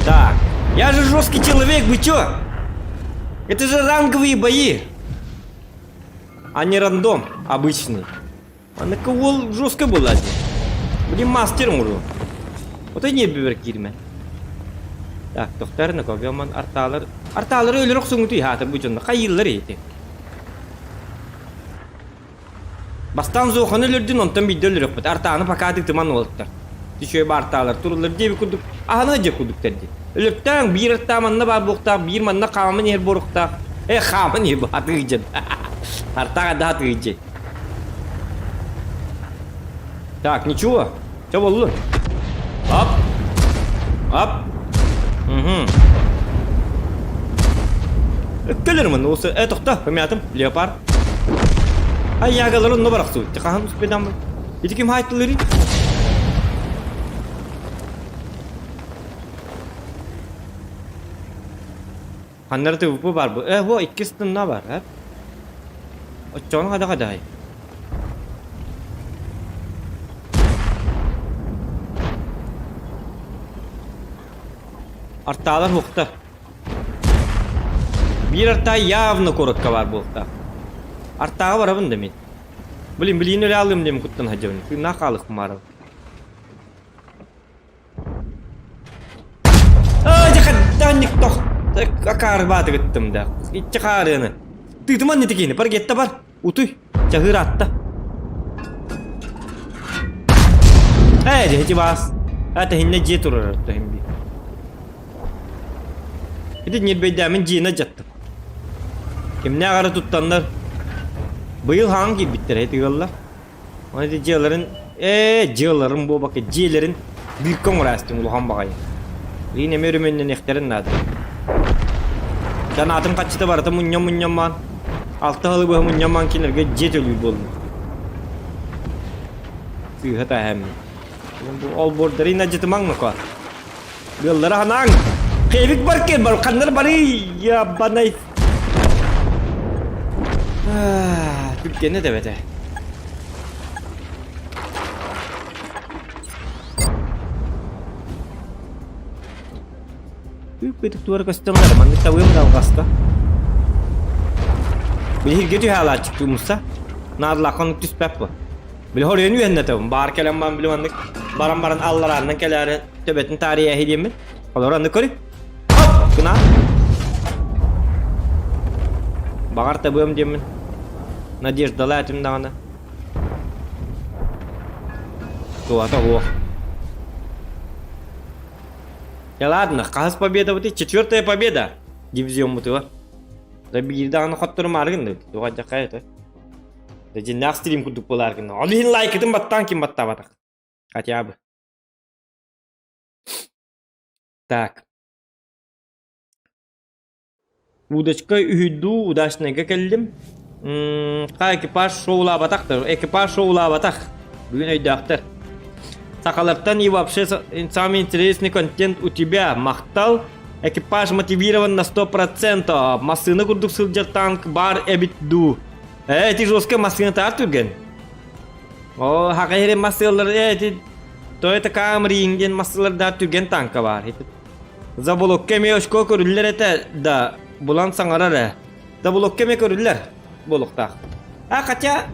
Так, я же жесткий человек, вы чё? Это же ранговые бои. А не рандом обычный. А на кого жестко было один. Будем мастером уже. Вот и не биберкирме. Так, тохтарна когаман арталар. Арталар ölürük soňuty hata bu jonna hayırlar eti. Bastan zoğunu öldürdün ondan bir dölürük bit. Artağını pakadık tıman oldular. Tişöy bartalar turulur diye bir kuduk. Ahana je kuduk dedi. Ölükten bir artamanna bar bokta bir manna qamın yer borukta. Qamın yer batıgıcın. Artağa da atıgıcı. Так, ничего. Всё болду. Ап. Угу. Келермін осы. Тоқта, көмятым. Леопард. Ай, яғаларын нобарақ су. Тақаһам спедам. Итиким хайттылары. Ханнарты ұпы бар бұл. Во, иккістін на бар. Оччоғын қада-қадай. Artalar hukta. Bir arta явно korukka var bu hukta. Artağı var abın demin. Bilin öyle alayım demin kuttan hacavın. Ne kalık kumarım. Jangan toh. Akar batı gittim de. İçe karını. Tıtıman ne tekini. Par gette par. Utuy. Çahır atta. Hadi bas. Hadi hinne jet urur. Bir de Nirbeydəmin ciyinə cətdim. Kimne qarı tuttanlar. Bu yıl hangi bittir hediyorlar? Onu da cığların bu bakı cığların büyük kongrastin uluhan bakayım. Yine mürümünden ekterin nadı. Donatım kaçta var da munyam man. Altı halı bu munyam man kinerge jet ölüyü bolmuş. Suyu hata hem. Bu all border ina jet mang mı kar? Yıllara hanang. Kevik barken balkanlar bari ya bana. Türkiye'ne de bete. Büyük bir tuvar kastamlar, mandık tavıyım da kasta. Bir girdi hala çıktı Musa. Narla konuk tüspep bu. Bir oraya nüy anlatam. Bar kelam ben bilim andık. Baran Allah'ın keleri töbetin tarihi hediyem mi? Olur andık korik. Hop, kına. Bakar tabıyım diyeyim. Надежда латим дана. Куда-то во. Ja ладно, қаз победа вот и 4-я победа. Дивизион мутыва. Да бирданы хоттурум аргын. Туга жакка это. Да жинак стрим кудук боларгын. Алин лайкытын баттан ким баттабатак. Хотя бы. Так. Удочка үйдүү удачныйга келдим. Экипаж шоулабатактыр. Экипаж шоулабатак. Бүгін өйдақтыр. Сақаларттан и вообще самый интересный контент у тебя. Мақтал. Экипаж мотивирован на 100%. Масыны курдук сылжар танк бар эбит ду. Эти жестко масыны тартуген. О, хакайре масылар эти. То это камри инген масылар тартуген танка бар. Заболок кеме очко көрүллер эте да. Булан саңарар. Заболок кеме көрүллер. Болохтах. А хотя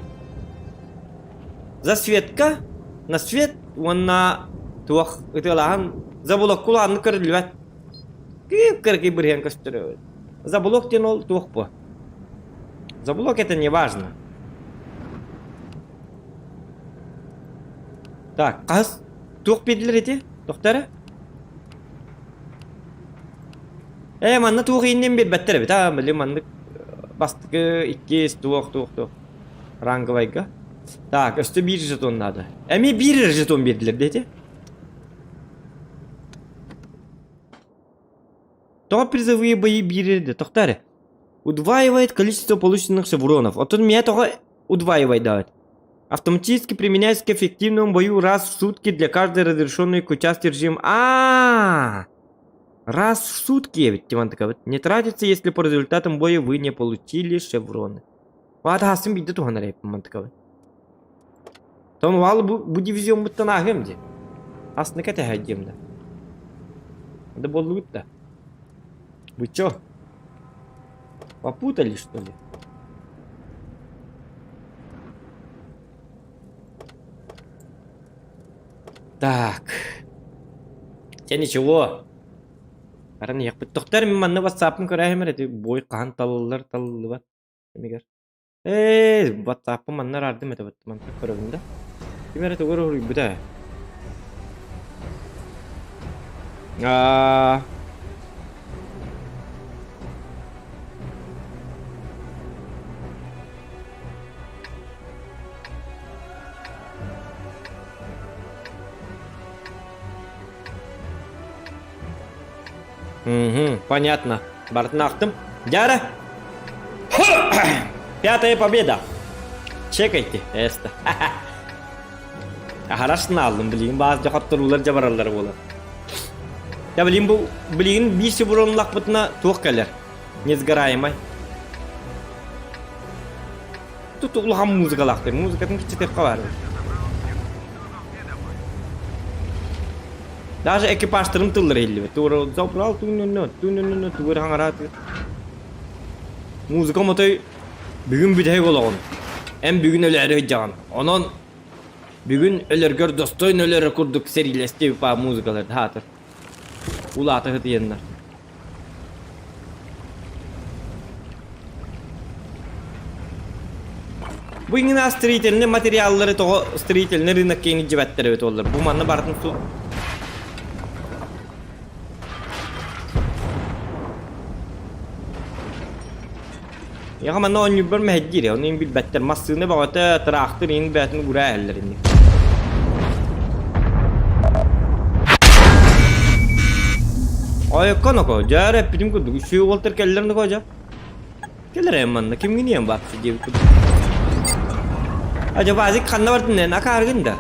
засветка на свет он на тух это лахан забулок кулан кырылват. Кырки бирен костыры. Забулок тянул тух по. Забулок это не важно. Так, каз тух педлер эти доктора. Манна тух иннен бир беттер бит. Билем манны Бастыкы 2 туох. Ранговайга. Так, üstü 1 jeton надо. Эми 1 жетон бердилер дети. То призовые бои берди. Тоқтары. Удваивает количество полученных шевронов. Вот он меня только удваивает давать. Автоматически применяется к эффективному бою раз в сутки для каждой разрешенной к участию режим. Раз в сутки, ведь не тратится, если по результатам боя вы не получили шевроны. Вот хасым биде тухана рейп мантыковый. То он вал бу дивизион будто нагемде. Аслы кете хайдемде. Да болут-то. Вы чё? Попутали, что ли? Так. Хотя ничего. Каран яқ бит тоқтар мен манны WhatsApp-ын көрәймер әті бой қан талылар бат. Емегер. WhatsApp-ын маннар ардым әті бат мантық көрігінде. Кемер әті көрі бұта. Понятно. Бартнахтым. Яра. 5-я победа. Чекайте. Эста. Харашын алдым, білейін. Базы жоқаттырулар жабаралар болар. Я білейін, білейін, бейсі бұрынлақ бұтына туық кәлер. Незгораемай. Тут ұлған музыкалақтыр. Музыкатын кечетек қавар. Даже экипажтырым тылыр елі. Туыры забрал, туны, туыры хаңараты. Музыка мұтай бүгін бітей болағын. Әм бүгін өлері жаған. Онан бүгін өлергер достойн өлері күрдік серилесте па музыкаларды хатыр. Улаты хыты еннар. Bu yine stritеліне материаллары тоғы строительный рынок кейіні жібәттері өт олар. Бұл манны бардың су. Ya ama ne oynuyor bir mehcir ya. Onun bir better masını bağıta traktör in betini gura ellerini. Ay kanaka, jare pidim kudu. Şu volter kellerini koca. Keller emman kim giniyor bak şu gibi kudu. Acaba azıcık kanna var ne nakar gında.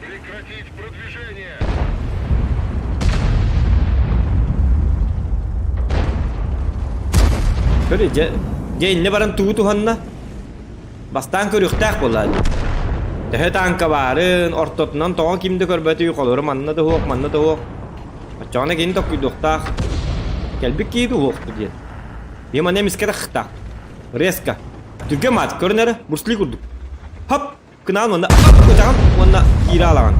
Прекратить продвижение. Böyle ne baran tuğu hanna. Bastan körük tak bolar. Dehe tanka barın ortotnan toğa kimde körbeti yuqalır manna da hoq. Açana gelin tokyu doktak. Kelbik ki du hoq diye. Yema ne miskere xta. Reska. Türkçe mat körnere bursli kurduk. Hop kınan onda kucağın onda kiralan.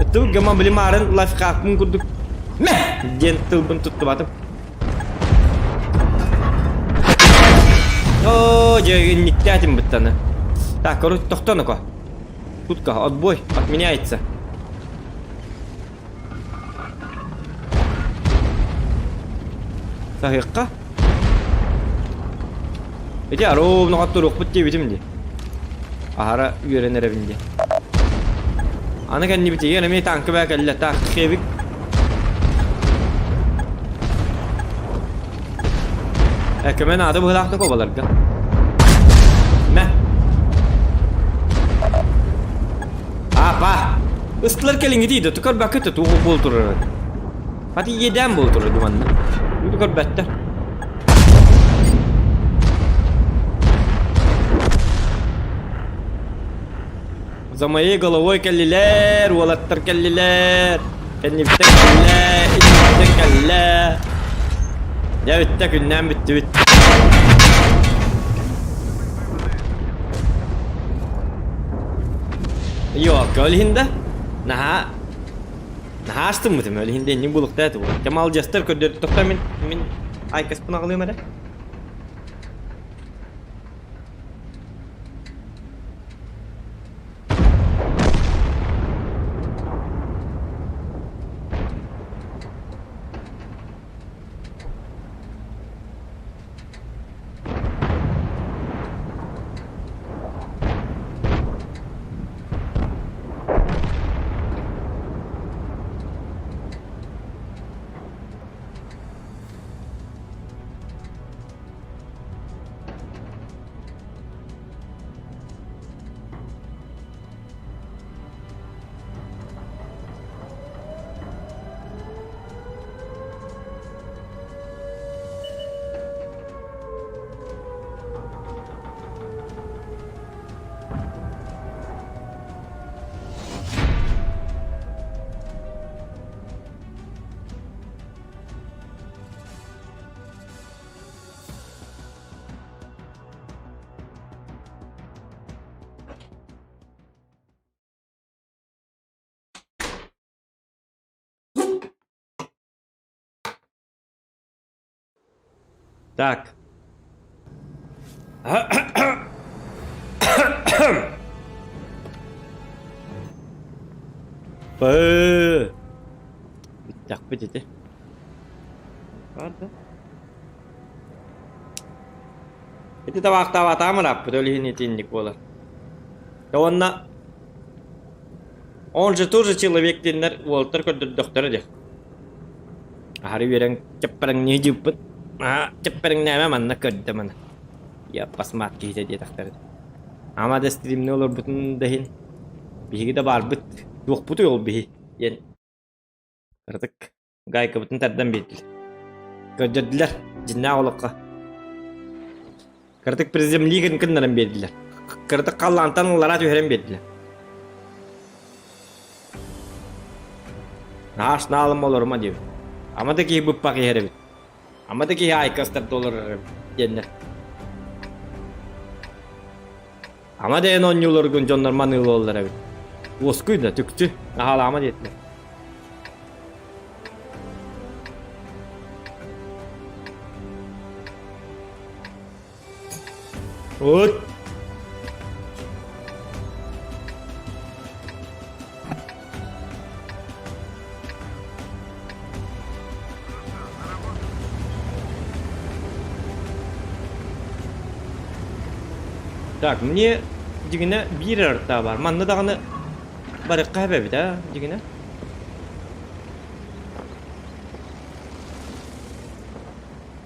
Itu gaman beli marın life kakmun kurduk. Meh gentle ben tuttu batım. Oh, jadi никтятим бытаны. Так, короче, тохтона ко. Тутка, отбой, отменяется. Сахикка. Эти ровно каттырык битти битимди. Ахара үйренер бинди. Аны кенни бити, эне мен танкы бак эле так хевик. Kemen ada behlakta kok balarga. Nah. Apa? Isklar kelingi itu tukar bakit tuh boltur. Pati yedem boltur di mana? Itu tukar better. Zamaya головой kelliler, walattar kelliler. Kendi bitek kelliler, bitek kelliler. Ya bitti günden bitti. Yok öyle hindi. Naha açtım mı öyle hindi ne buluk da bu. Kemal Jester köder tokta min ay kas puna alıyorum ada. Так. Так, пойдите. Ладно. Это тавахтава тамара, подолги не тинник было. То он же тоже человек, тиннер, Уолтер, который доктор, де. Hari birang cepreng ni juput. Cepreng ni memang nak kerja mana. Ya pas mati saja doktor. Amada stream ne olur bütün dahin. Bihi kita barbut. Dua putu yol bihi. Yani. Artık gay kabutun terden bitti. Kerjadiler. Jinna olakka. Artık prezidentliğin kendinden bittiler. Artık kallantan olarak üheren bittiler. Naş nalım olur mu diyor. Ama da ki bu pakı herif. Ama da ki ay kastar dolar yerine. Ama da en on yıllar gün canlar manılı oldular evet. Oskuydu da tüktü. Hala ama yetti. Ot. Так, мне дигine bir arta var. Manna dağını barık kahve bir de digine.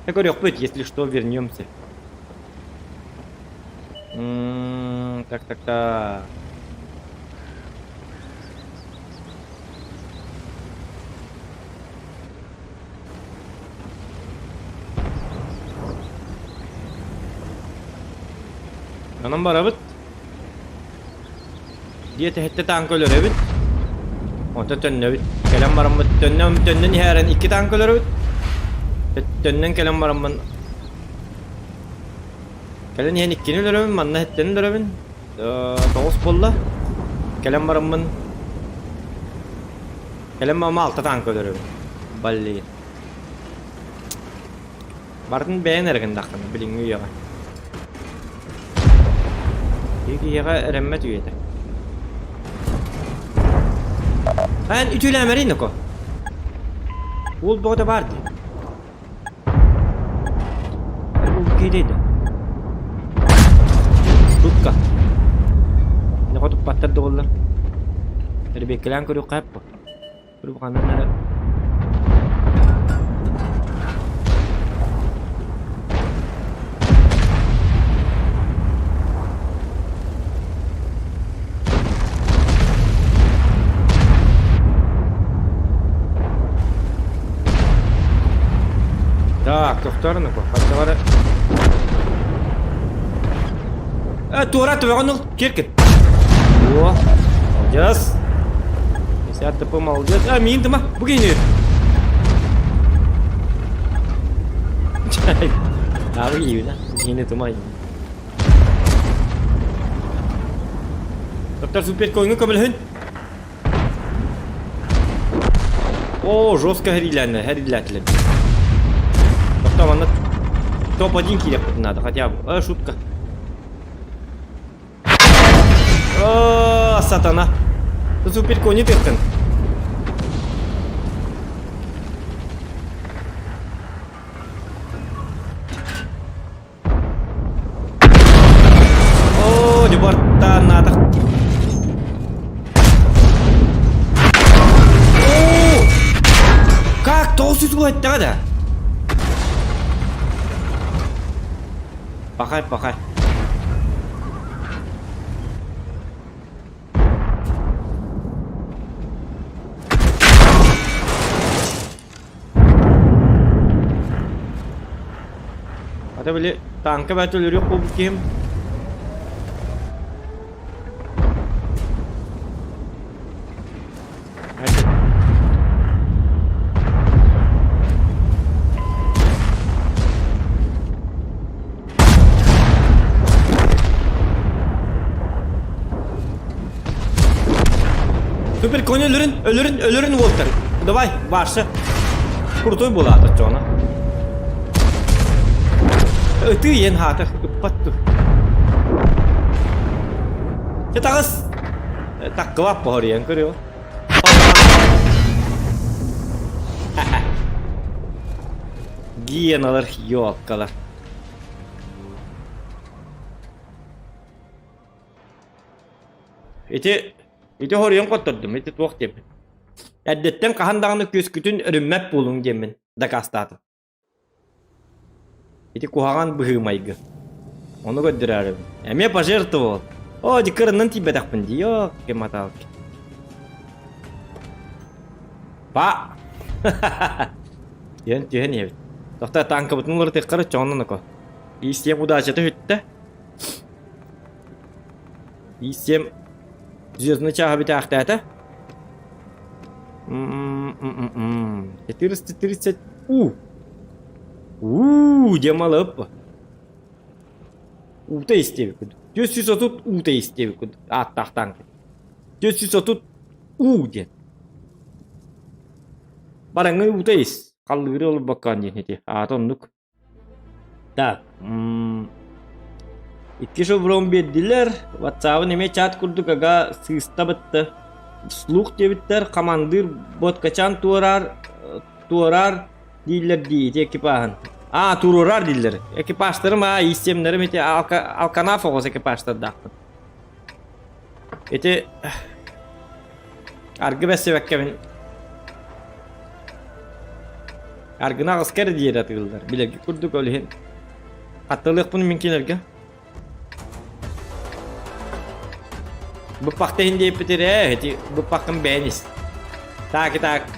Я говорю, быть, если что, вернемся. Так. Anam var evet. Diye tehette tankölör evet. Ota tönne evet. Kelam var ama tönnen heren iki tankölör evet. Tönnen kelam var ama. Kelan yani ikkini lörövün, manna hetteni lörövün. Toğuz bolla. Kelam var ama. Kelam ama alta tankölör evet. Balli. Bartın beğen ergen dakın, bilin yağa. Yağa remmet üyede. Ben ütüyle emerin noko. Ol boğda vardı. Bu gideydi. Dukka. Ne kadar patladı oğullar. Jadi bekleyen kudu kap. Kudu kanan ada. Так, кто второй на кого? Тура он киркет. О, молодец. Если это помолодец. Мин дома, бугини. Вы видно, бугини дома. Доктор супер койну кабелхин. О, жестко гориллятли. Доктор, она топ-1 киркет надо, хотя бы. Шутка. О, сатана. Тут супер кони тыркан. О, деборта надо. О! Как толстый злой тогда? Пахай. Ada beli tangka betul yürüyor bu kim? Hadi. Süper konu ölürün Walter. Давай, varsa kurtoy buladı sonra. Ты ен хата патту. Чатагас. Так глап погорен кырıyor. Гиеналар ёлкалар. Эти хорьон коттурдум, эти туак деп. Әддеттен кахандагыны көскүтүн өрүммәп болуң демен. Дакастаты. Эти кухаган быгымайгы. Оны көддүрәрім. Әме пожертвовал. О, дикырынан тебе тақпын ди. Йоқ, кем атал. Ба! Түйен ебіт. Тоқта танка бұтын олар текқары чоңнан око. Истем удачаты хүтті. Истем звездный чаға біті ақтайты. 430. Демалып. Ута истеби куд. 430 ута истеби куд. Аттақтан. 430 ден. Бараңы ута ис. Қаллыры олып баққан ден еті. Атонлық. Так. Итке шоброн берділер. WhatsApp неме чат күрдік аға сыста бітті. Слух дебіттер. Командыр боткачан туарар. Дейлер дейті екіпағын. Tururar diller. Ekipajlarım istemlerim eti alkana fokus ekipajlar da. Eti argı besebek ben. Argına asker diye atıldılar. Bilegi kurduk öyle. Katılık bunu mümkünlerge. Bu pakta hindi ipetire eti bu pakın beğenis. Tak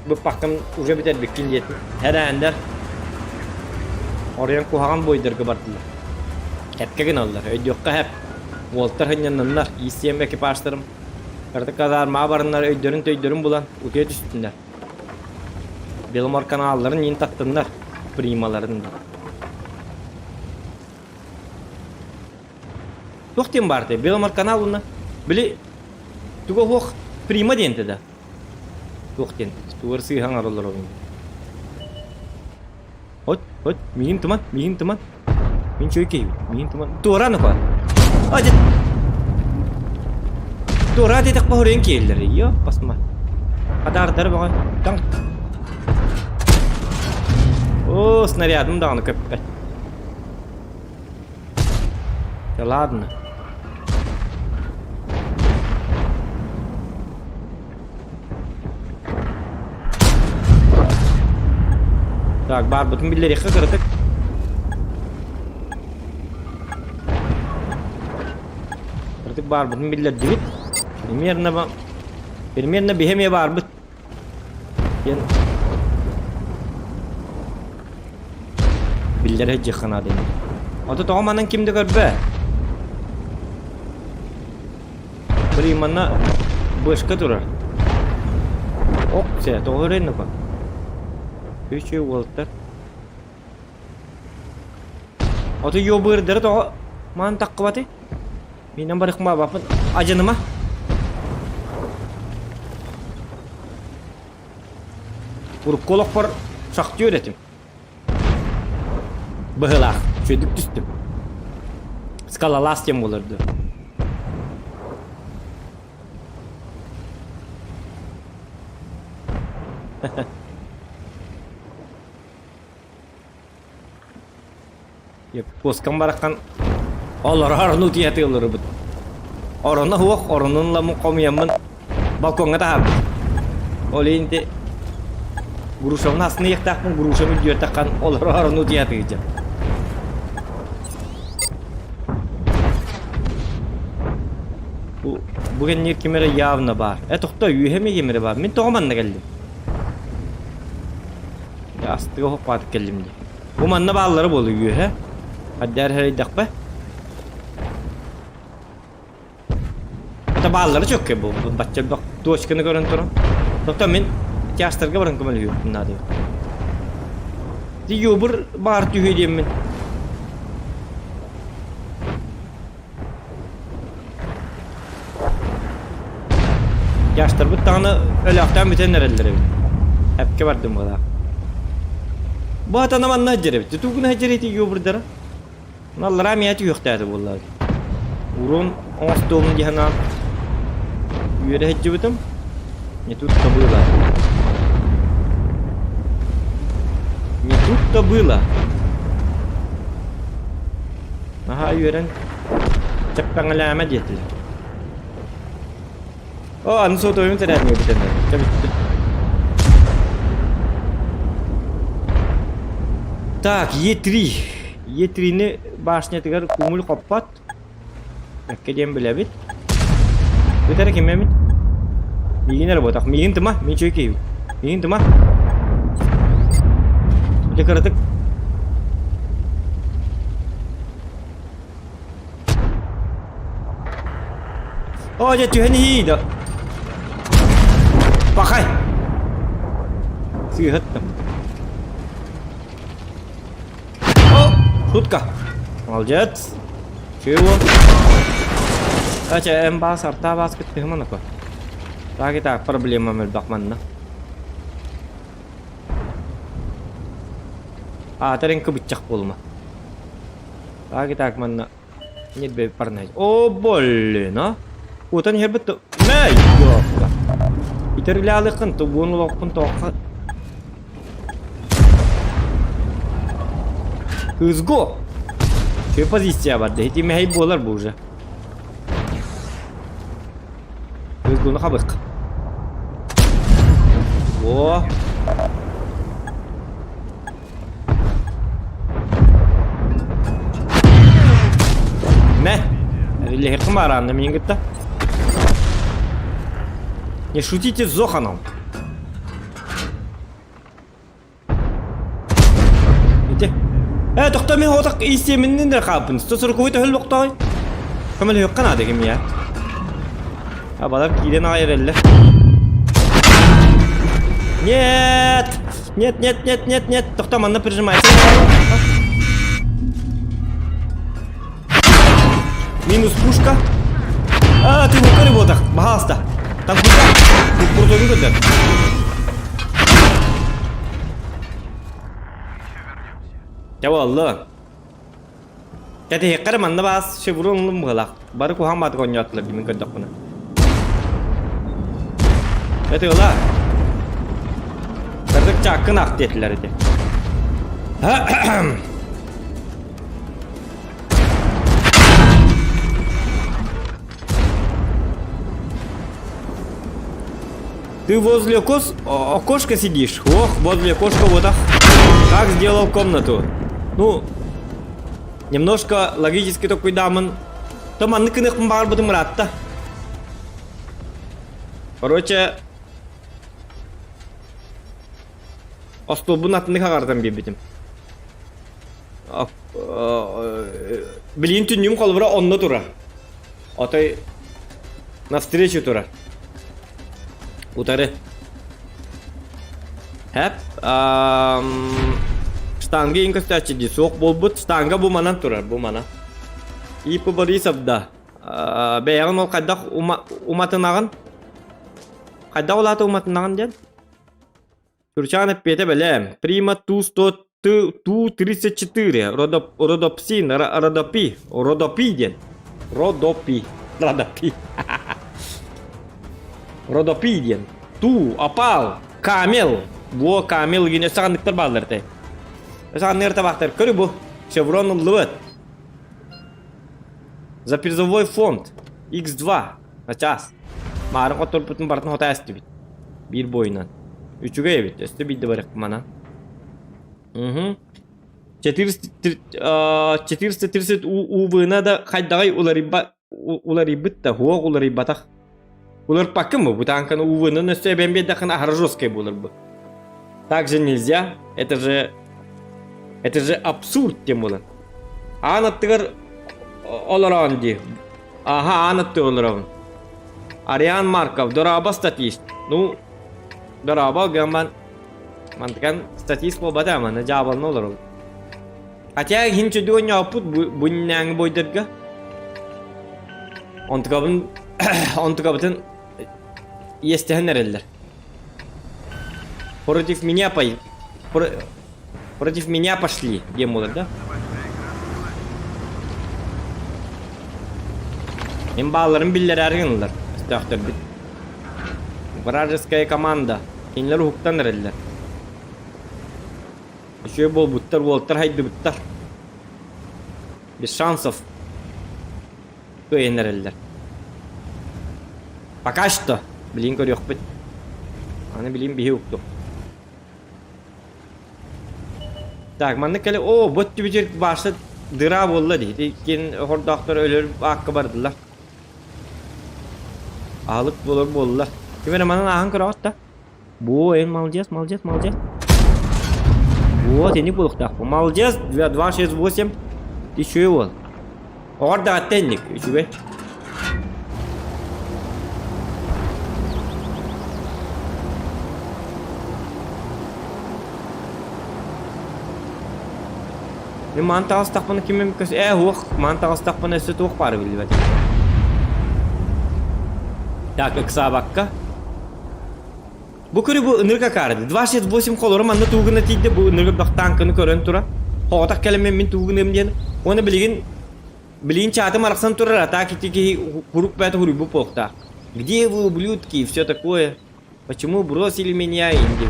bu pakın uca biter bikin diye. Her ender. Oraya kuhagan boydur kabardılar. Hepke aldılar. Ödüyokka hep. Voltar hınyanlar. İsteyem ekipajlarım. Artık kadar mağabarınlar öydörün bulan. Utuya düştüler. Belmar kanalların yeni tattınlar. Primalarında. Tohtiyem vardı. Belmar kanalına. Bili. Tuga hoq prima diyente de. Tohtiyem. Tugar sığhan arılar oyun. Hot, mihim teman. Min cuy kayı, mihim teman. Turan apa? Aja. Turan dedik bahur yang kayıları, ya pas mah. Kadar bakın, tang. Oh, снарядом dağını köpek. Ya ладно. Так, бар бүтін білдері қырдық. Кырдық бар бүтін білдері дебет. Примерно бігеме бар бүт. Білдері жыққана дейін. Оты тоғыманан кімді көрбі? Приманна бөшкі тұрар. Оқ, сәй, тоғыр ені ба. Üçü voltlar. Otu yobur dere to man takkıbatı. Minam barıkma bapın ajanıma. Vurup kolok par şaktı öğretim. Bıhılak, çödük düştüm. Skala lastim olurdu. Ya poskan barakan Allah nutiyati olur bu. Orana huak oranın lamu komiyamın balkonga tahap. Olinte guruşamın aslında yaktakın guruşamın diyor takan Allah nutiyati için. Bugün ne kamera yavna var. Tokta yüheme kamera var. Min toğmanla geldim. Ya astığı hoppat geldim diye. Bu manna bağları boluyor yühe. Hadi her dakika. Tabalları çok ki bu. Baca bak doşkını görün turun. Doktor min kâstırga barın kumalıyor bunlar diyor. Diyor bir bağırt yuhu diyeyim min. Kâstır bu tane öyle aktan bitenler elleri. Hep ki vardım bu da. Bu hatan aman nahcere bitti. Tuğun nahcere diyor burada. Nallar amiyatı yok dedi vallahi. Urun onstoğumun cihana yürü hecci bitim. Ne tut da böyle. Ne tut da böyle. Aha yürün. Çapkan alamet yetti. O anso toyum teremiyor bir tane. Tabii. Tak yetrini başına tekrar kumul kapat. Bakacağım bile bit. Beter kim emin? Miginer botak. Migin tema, min cuy ki. Migin tema. Tekrar atık. Oh, jadi tuhan hi dah. Pakai. Sihat. Tutka. Молодец. Чего? Acha em ba sarta basket pe mana ko. Ta kita problema mel bakman na. Tering kebicak pulma. Ta kita mana ni be parnai. Oh boleh na. Utan her betul. Nay, yo. Iterlalıkın tu bunu lokun toka. Hızgo. Şu pozisyon var. Dehti mehib bolar bu уже. Hızgo'nu kabık. O. Ne? Легер комара на меня говорит. Не шутите с Зоханом. Тохтой мен хотак истеминен дер хапын. Стосор който хөл боктой. Камел yok kana degim ya. Ha balar kiden ayırırlar. Нет! Нет, нет, нет, нет, нет. Тохтой манна прижимайся. Минус пушка. А, ты в работах. Пожалуйста. Там пушка. Ты крутой выгоден. Ya vallahi. Jadi hekar mana bahas seburung lumbalak. Baru ku hambat konyat lebih mengkedok mana. Jadi lah. Terus cakkan aktifler itu. Ты возле окошка сидишь. Ох, возле окошка вот так. Как сделал комнату? Ну, немножко логически такой дамон. То манны кынық бар будем ратта. Короче, остолбун атын кагартам бебитим. Билин түннүм колбура онно тура. Отой навстречу тура. Утары. Хэп. Штанга инкастачи ди сок болбут. Штанга бу манан турар, бу мана. И по Борисовда. Бәягын ол қайдақ уматынағын. Қайдақ олаты уматынағын ден? Турчанып беті білем. Прима 234. Родопсин. Родопи ден. Родопи. Родопи ден. Ту, опал. Камел. Бу камел гене сағандықтар балдар тәй. Сағандықтар табақтар. Көрі бұ. Шеврон ұлывыт. За призовой фонд. X2. На час. Марын қотыр бұтын бартын хота әсті бит. Bir бойынан. Üçüge evet. Üstü bildi barık bana. 430 uvına da kaydağay uları bitti. Huğa uları batak. Ular pakı mı? Bu tankın uvının üstü ben bir dakika harjoskai bulur bu. Также нельзя. Это же абсурд тем более. Анаттыр оларан ди. Ага, анаттыр оларан. Ариан Марков, дораба статист. Ну, дораба гаман. Мантикан статист по бадама, на джабал нолару. Хотя хинчу дуня опут буннянг бойдырга. Он ткабын естеген нерелдер. Против меня пошли, демолар, да? Им балларын биллер аргынлар. Стахтар бит. Вражеская команда. Кинлер хуктан нерелдер. Еще бол буттар, волтар хайды буттар. Без шансов. Көй нерелдер. Пока что. Блин, көрөк бит. Аны билим бихи укту. Так, манны келе, о, бот түбүжер башы дыра болла дейді. Кен хордақтар өлөр аққы бардылар. Алып болар. Кемері манын ағын көрі да. Бо, молодец. Вот, не болықтақ. Молодец, 268. Еще его. Орда оттенник, еще бе. Мен мантағыз тақпаны кемен көз... Оқ, мантағыз тақпаны өсі тоқ бары білді бәді. Так, ықса баққа. Бұ көрі бұ үнірға қарды. 268 қолыры манны туғына тейді. Бұ үніргі бақ танкыны көрін тұра. Хоғатақ кәлімен мен туғын емден. Оны білген чаты марақсан тұрар. Ата кетеке құруп бәті ғұры бұ поқта. Где вы, ублюдки, и все такое? Почему бросили меня, инди?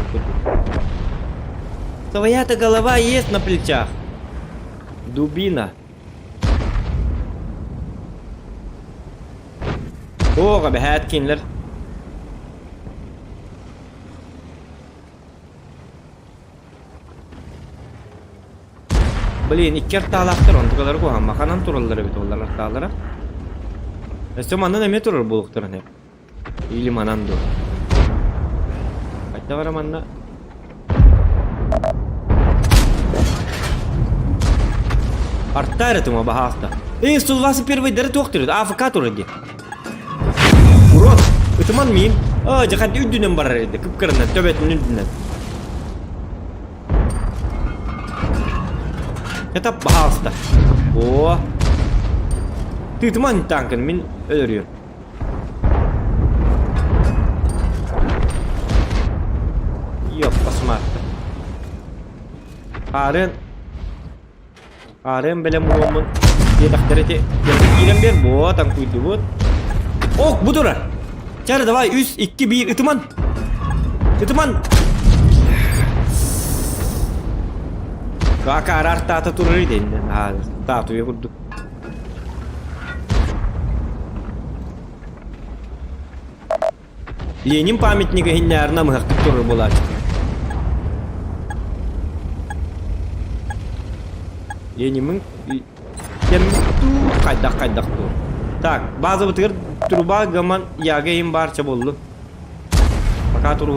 Твоя-то голова есть на плечах. Dubina. Oga be hatkinler. Bilin ikker talaktır onu kadar koyam makanan turalları bit ollar talara. Este mandan eme turur buluktur ne. İli manando. Kaçta var manna. Artar tuma bahasta. Sulvası первый dere toktur. AFK turadi. Urot. Ituman min. Jakat üdünen barrede. Kıpkırına töbetinin üdünen. Ketap bahasta. Oh. Ituman tankın min ölürüyor. Yok basmaz. Aren bela mumun dia dakterete kirim bir bu tang kuydu bu. Oh budur. Cara davay 3 2 1 ituman. Kaka arar tata tururi den. Ha tatu ya kurdu. Lenin памятника hinlerine mı hakkı turur bular. Ленин'in kaydak tu. Tak, bazı bıtır turba gaman yagayım barça bollu. Fakat turu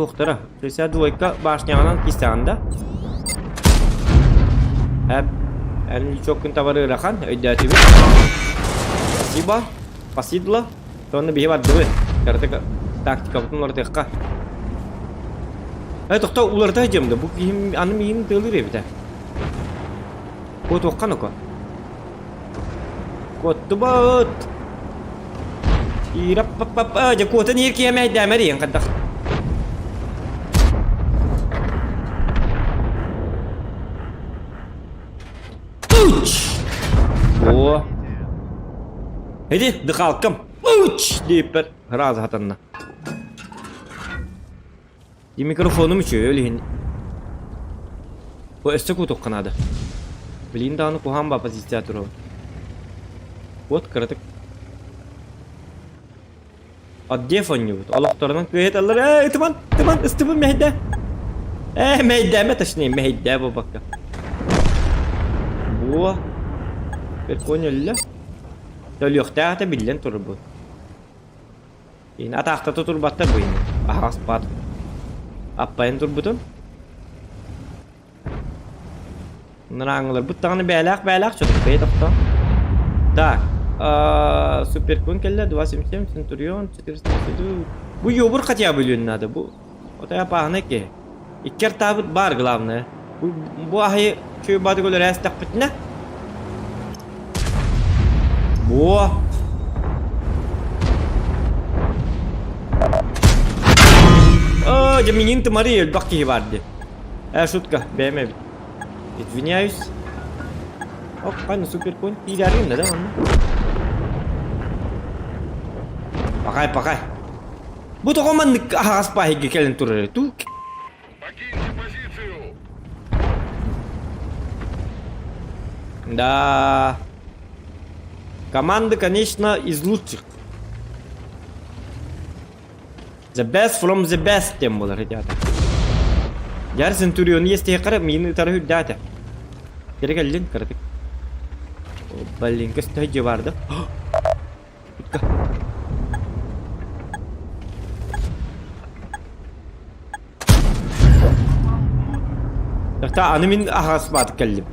hoktara. Sesa duayka başlayanan kistanda. Hep elini çok gün tavarı rakan ödeti bir. Спасибо. Спасибо. Sonra bir var değil. Karate taktik kapatın ortaya. Toqta ularda hajamda bu kim anım yiyin tılır evde. Ko toqqan o. Kotbat. Irap pap aja kotan yer kiyame demeri yang kadak. Oh. Hadi dıkalkım. Deyip bir razı hatanına. Mikrofonum içiyor öyle hin. Bu estek utuk kanadı. Bilin dağını kuhan bapa zistiyatır o. Bot kırdık. Addiye fanyo bot. Allah'tarından köyet alır. Tıman ıstıbın mehde. Mehde me taşınayım mehde bu bakka. Bu. Bir konyo lilla. Döl yok da bilin turur bu. Yine atakta tutur batta bu yine. Aha spat. Apain turbutun? Neranglar bu tane belak çok bedapta. Tak. Super kun kelle 27 centurion 407. Bu yobur kaçya bölüyorsun adı bu. O da yapar ne ki? İkker tabut bar glavne. Bu ahi köy badıgol restak bitne. Bu. Jaminin temari bakki vardı. Şutka BMW. Извиняюсь. Oh, kan super kun tidarin da man. Pakai. Bu to koman ahas pa higi kelen turre tu. Покиньте позицию. Да. Команда, конечно, из лучших. The best from the best dem bular hidayat. Jar Centurion yeste qarab meni tarafı hidayat. Gerek elin kırdık. O balin kastayı vardı. Ta anımın ahasbat kellim.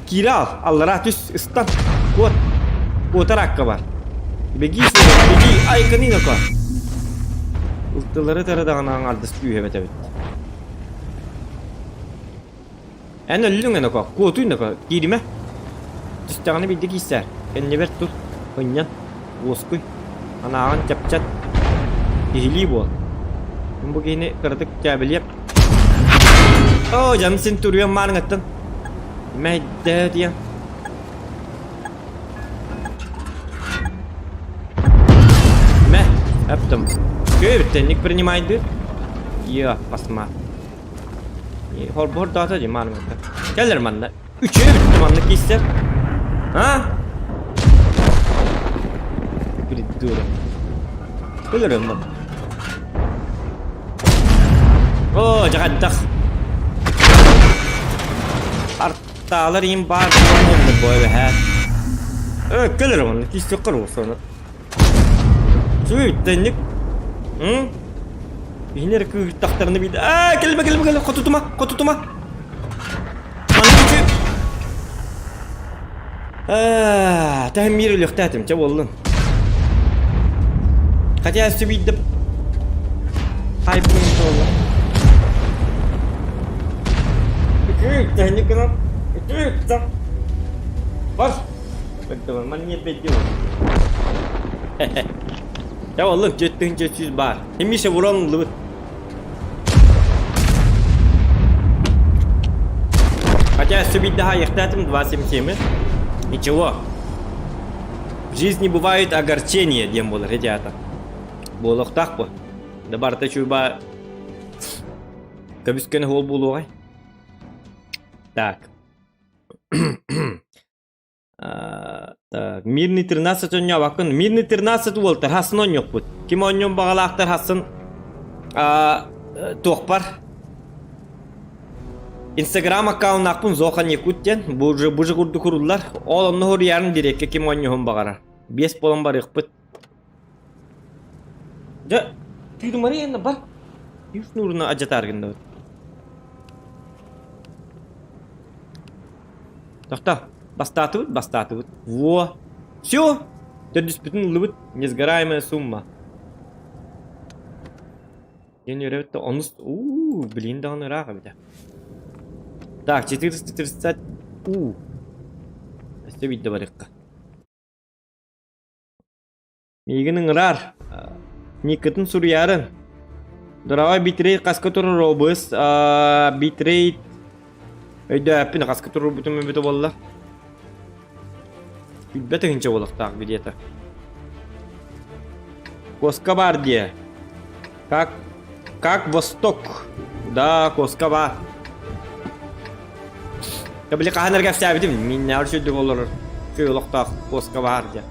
Kiral Allah rahatüs istan. Bu tarakka var. Begi ay kanina ko. Ultaları taradağına aldıs büyü evet. En ölün ne ko. Kutu ne ko. Girme. Tüstağını bildik ister. Kendine ver tut. Oynan. Voskuy. Anağın çapçat. Dihili bu. Bu gene kırdık kabel yap. Oh jangan Centurion mar ngeten. Medde dia. Yaptım. Köy teknik принимайды. Ya basma. Hor data diyeyim anam. Gelir bana. 3'e bitti manlık ister. Ha? Bir dur. Gelirim ben. Oo, cakaddak. Artalar yiyeyim bağırdı. Boy be her. Gelirim manlık ister kırıl sonra. Şu denlik. Hı? Yine taktarını bir de. Gelme. Kotutuma. Manlık. Tahmin yürüyor tahtım. Çavullun. Хотя все видно. Хайп не было. Это не кров. Это. Баш. Это мне бедил. Ya oğlum jet bar. Emişe vuran lıvıt. Хотя все видно, я хтатым 277. Ничего. В жизни бывают огорчения, дем было, ребята. Болок так по. Да барта чуба. Кабискен гол булугай. Так. Так, мирный 13 он якын. Мирный 13 волтер хасын он yok bu. Kim onyon bağalaqtar hasın toqpar. Instagram account akpun zoqan yekutten. Buji kurdu kurullar. Oğlum hor yarın direkke kim onyon bağarar. 5 bolan bar yıqpıt. Ja, tüydüm var ya bar. Yüz nuruna acatar gında. Tahta. Бастатывают. Во. Все. Это действительно лывут несгораемая сумма. Я не верю, это он... Блин, да он рага, бля. Так, 430... Все видно, добавляка. Мигінің рар. Никатын сурьярын. Дорогой битрейт, каскатуры робыс. Битрейт... Өйді әппін, каскатуры робытым өбеті болла. Бәті күнше болық тағы где-то. Коска бар де. Как восток. Да, коска бар. Кабілі қағанарға фтәбедім. Мен нәуір сөйді болыр. Көй олық тағы коска бар де.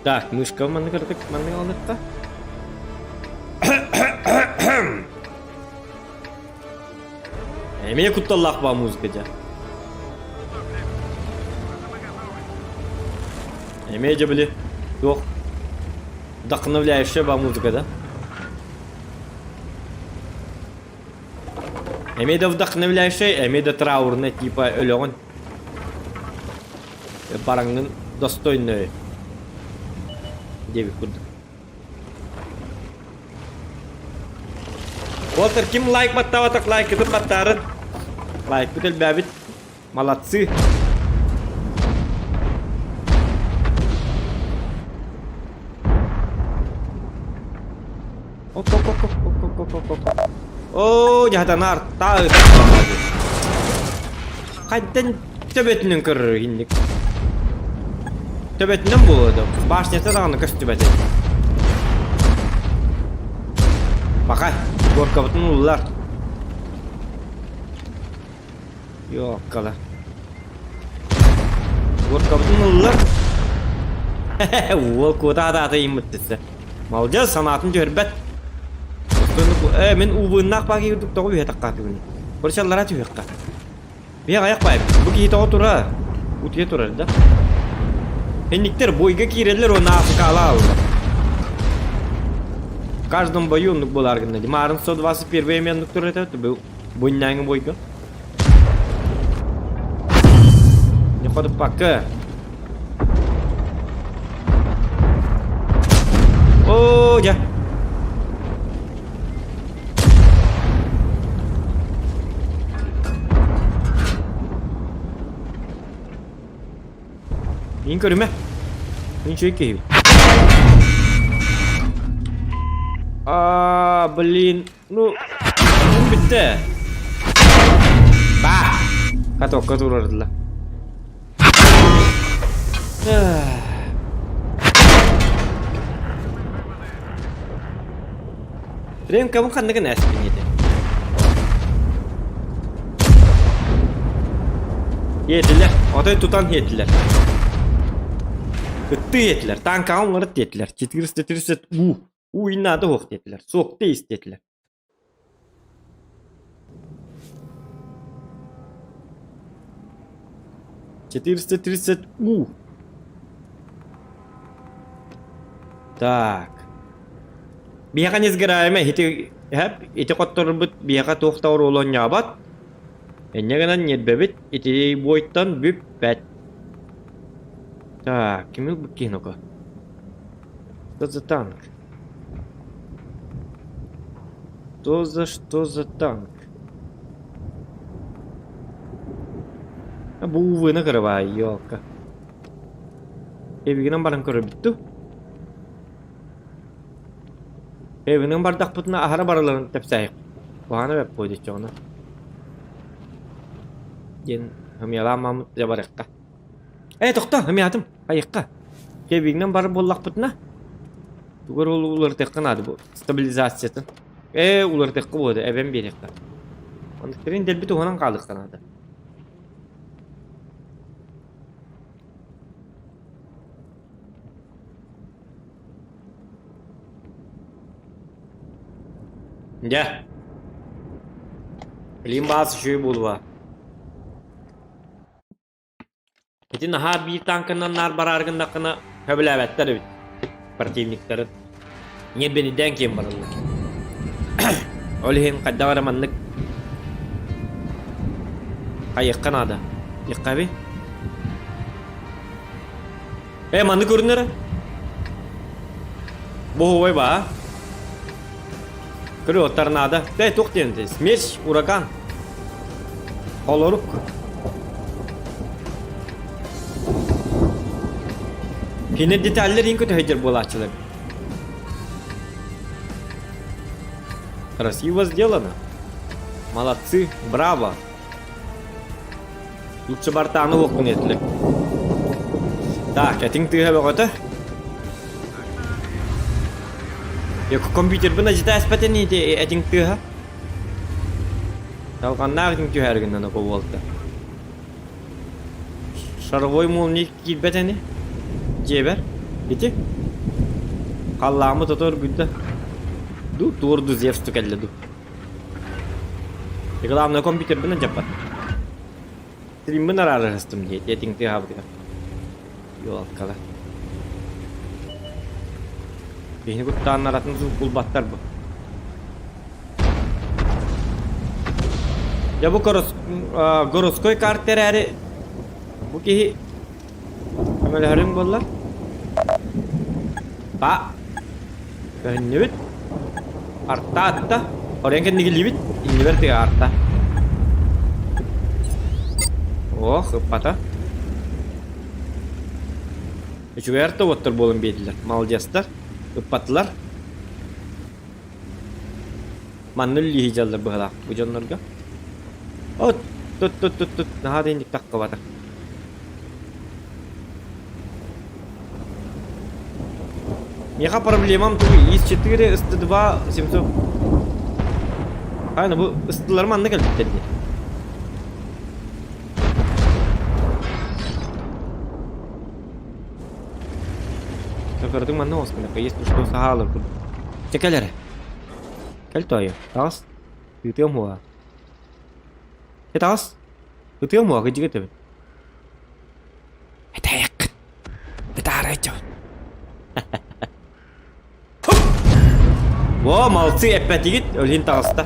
Так, мышка маңны кірдік. Маңны алдыққа. Эмее кутталлах ба музыкаja. Эмее же били. Yok. Вдохновляющая ба музыка, да? Эмее да вдохновляющая, эмее да траурная, типа өлөгөн. Бараңдын достойный. Деби курдук. Волтер, ким лайк баттава так лайк етіп баттарын? Лайк бүтел бәбіт. Молодцы. Ооо, жақтан арттағы. Қайттан төбетінің көрі хиндік. Төбетінің болды. Башнеті дағаны көш төбеті. Бақай. Горка bütün ulular. Yok kala. Горка bütün ulular. Ол кота ата иметтесе. Малжа санатын жөрбет. Мен убыннак багы юрдук тогу бета катыгын. Көрсөллара түбекка. Бия аяк байып. Бу кийте отура. Утие турар да. Эниктер бойга кирелер оны афкала алды. В каждом бою он был аргенный. Марн 121 мен который это был буйнянг бойка. Не ходит пока. О, я. Ин көрүмө. Ничего кейби. Блин, ну битте. Ба. Каток турардыла. Benim kamu kandı ki nesbin yedi. Yediler. Otay tutan yediler. Kıttı yediler. Tanka onları yediler. Çetirist. Inadı hoş yediler. Soğukta istediler. Çetirist. Так. Biyaqa nezgirayma iti qottorbut biyaqa toxtawr olan yabat. Enneganan yedbebit iti boyttan büppet. Так, kimil bu kinoka. Что за танк? Что за танк? Bu uvu nakırıvay yok. Eviginan barang kırıbittu. Evinin bardak putuna ahara baralarını tepsayık. Bahana web koydu çoğuna. Yen hamiyalan mamut jabarıkka. Toqta hamiyadım. Hayıkka. Evinin barı bollak putuna. Tugur ular tekkan adı bu. Stabilizasyatın. Ular tekka bu adı. Eben bir ekka. Ondakirin delbiti honan kalıkkan adı. Ya. Elim bazı şey bulva. Eti naha bir tankından nar barargında kana kabulavetler bit. Partimliklerin. Niye beni denkem barallar. Olihin kaddavaramanlık. Kayıkkan ada. Yıkkabi. Mandı görünür. Bu huvay ba. Kırıyor tornado. Tok diyende. Smerç, uragan. Oloruk. Yine detaylar en kötü hacer булачылар. Красиво сделано. Молодцы, браво. Лучше бартаны окун етілі. Так, этин тыға бақыты. Yok kompüter buna ciddi aspeten neydi etink tüha? Talqanlar etink tüha her günden oku oldu. Şarvoy molnik gilbeteni. Ceber. Bitti. Kallağımı tutur güldü. Doğru zevstu kelle du. Yıkılamda kompüter buna cepat. Sтрим buna ararastım diye etink tüha bıkıda. Yol alt kala. Beni kutağın aratını kulbatlar bu. Ya bu goroskoy karakterleri bu ki hemen harim bollar. Pak. Kenyut. Arta. Orang kan digilibit, ini berarti arta. Oh, kepata. Şu erta water bolun bediler. Malcastar. Ipatlar. Manulli hijallar bahala bu jonlarga. Tut. Nah indik takka wata. Meka problemam tuh is4 is2 700. Aynen bu ısıtılar mı geldi dedi. Gördün mü ne olsun? Есть что сахалır. Çekelere. Gel toyu. Tas. Tütüyor mu? Tas. Tütüyor mu? Gıcık etme. Etek. Betarayacağım. Wo malsı epeti git. Ölün tasta.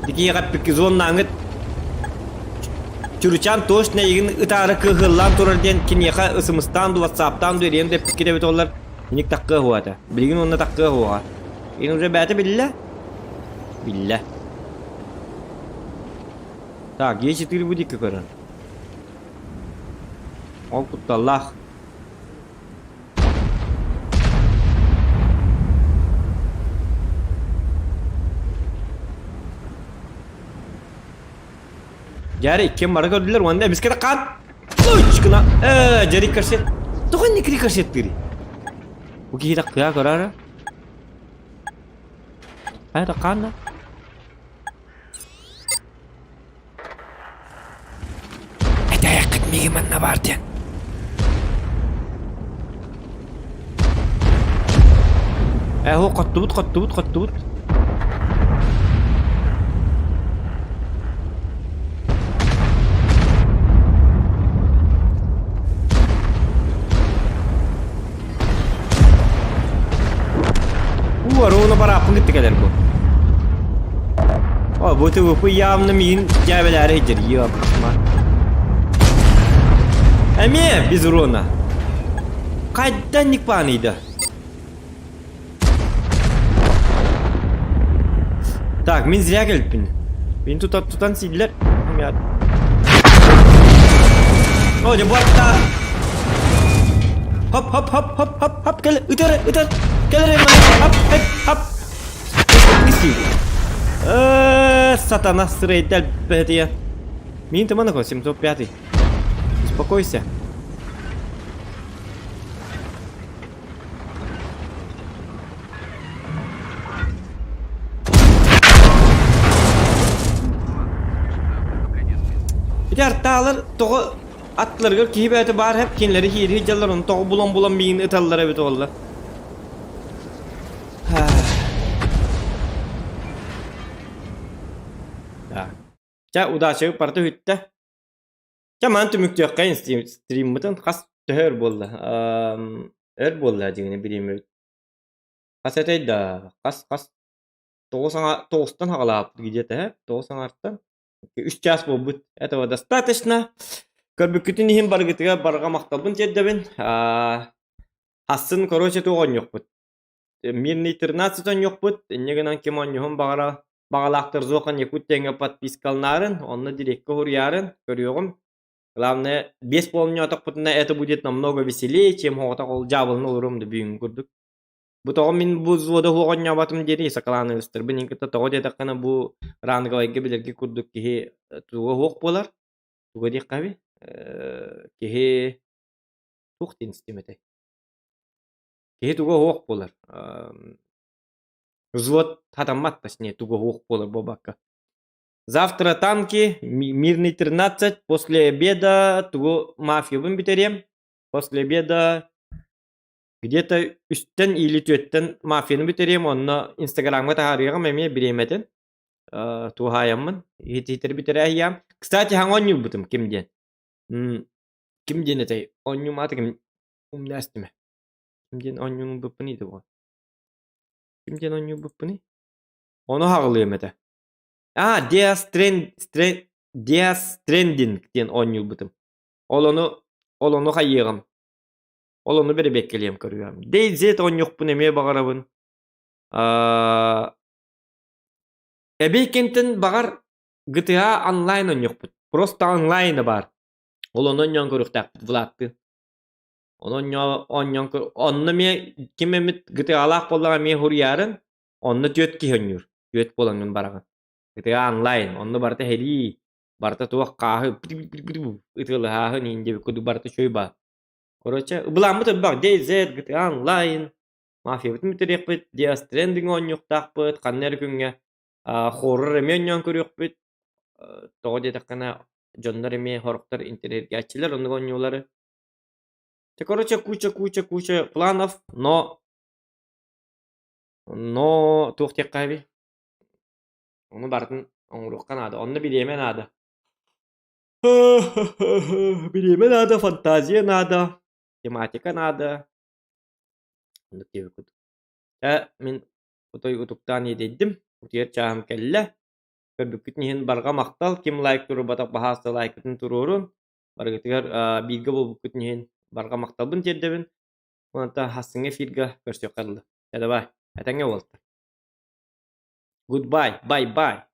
Diki yakat peki zondan Çürüçan toş ne yigin ıtarı kıhıllan turarken kin yaka ısımıstan du WhatsApp'tan du eriyem de pikir evet olar minik takkı huva da bilgin onunla takkı huva in uca bete billah tak ye çitiri bu dikkat kırın o kuttallah Jari kim marga gördüler wanda biz kira kan çıkına jari karset tuhan nikri karset diri bu ki hidak ya karara Hayda kanna. Hayda yakıt miyim ne var diye. هو قطوط. Воруна para apa gitti kadar bu. Bu tuh bu yağımlı min cevherleri hicriyor. Emi biz rona. Kaçtan nikpanıydı. Так, мен зря келіппін. Мен тұтан сейділер. О, де бұатта. Хоп, кел, үтер. Кел, хоп. Сатана стрейдел, бәдия. Мен тыманы қой, 705. Успокойся. Yartalar toğu atlarga kiyip eti bar hep kinleri hiri hicalların toğu bulan biyin etallar evet oldu. Ja udaşı parti hütte. Ja mantı müktüyakayın stream mıtın kas tüher boldu. Boldu diyene bileyim. Kas eteydi kas toğustan hağalap gidiyete hep toğusan arttan. 3 час болбут. Этого достаточно. Көрбүкүтүн ихин баргытыга барга макталбын жеддебин. Асын, короче, тугон жокпут. Мирный 13 он жокпут. Негенан кем он жокпут багалактыр зохан якуттенге подпискалнарын, онны дирекке хурьярын, көрüyorum. Главное, без полный отокпутна это будет намного веселее, чем хота кол жабылны урумды бүйүн көрдүк. Bu toğum min bu zvoda huğanya batım deri sakalanı ıstır. Benim kıta toğu dedakana bu rangovayga bilirki kurduk ki tuğu huğ bolar. Tuğu dek kabi. Ki tuğ din istemete. Ki tuğu huğ bolar. Взвод хатамат, точнее, туго хух пола бабака. Завтра танки, мирный 13, после обеда туго мафию битерем. После обеда где-то üstten или tötten mafyanı bitireyim onunla Instagram'a tarıyorum emeye bilemedin. Tuhayamın. Hitir bitireyim. Kısaca hangi onyu butum kimden? Kimden etey? Onyu matı kim? Umdastime. Kimden onyu bupuni bu? Kimden onyu bupuni? Onu hağlıyım ete. Dias Trending diyen onyu butum. Olonu hayırım. Olonu beri bekkeleyim görüyorum. DZ on yok bu nemeye bakarabın. Ebeykentin bakar GTA online on yok bu. Просто online var. Olonu on görük tak vlaktı. Onu me kimemit GTA alaq bolla me huriyarın. Onu göt ki hönür. Göt bolanın baragın. GTA online. Onu barta heli. Barta tuğ kahı. Itıl hahı nince kudu barta şöy ba. Короче, ыбыламмыт ыббак DZ, GTA Online, Mafia бүтүн битерекпит, Dias Trending оннюктакпыт, каннер күнгө хоррор эме онньон көрүөкпүт, того детакана жоннор эме хоруктар интернетке ачылар, ондук онньуулары. Короче, куча планов, но туктек кайби. Ону бардын оңурукка нада, онну билеме нада. Билеме нада, фантазия нада. Тематика надо. Мен утой утуктан едедим. Утер чаам келле. Көрбүкүтнихин барга мактал. Ким лайк туру батак бахасы лайкытын турурун. Баргытыгар билге болбукүтнихин барга макталбын жеддебин. Онта хасыңа эфирге көрсөк калды. Давай. Атаңа болду. Goodbye. Bye.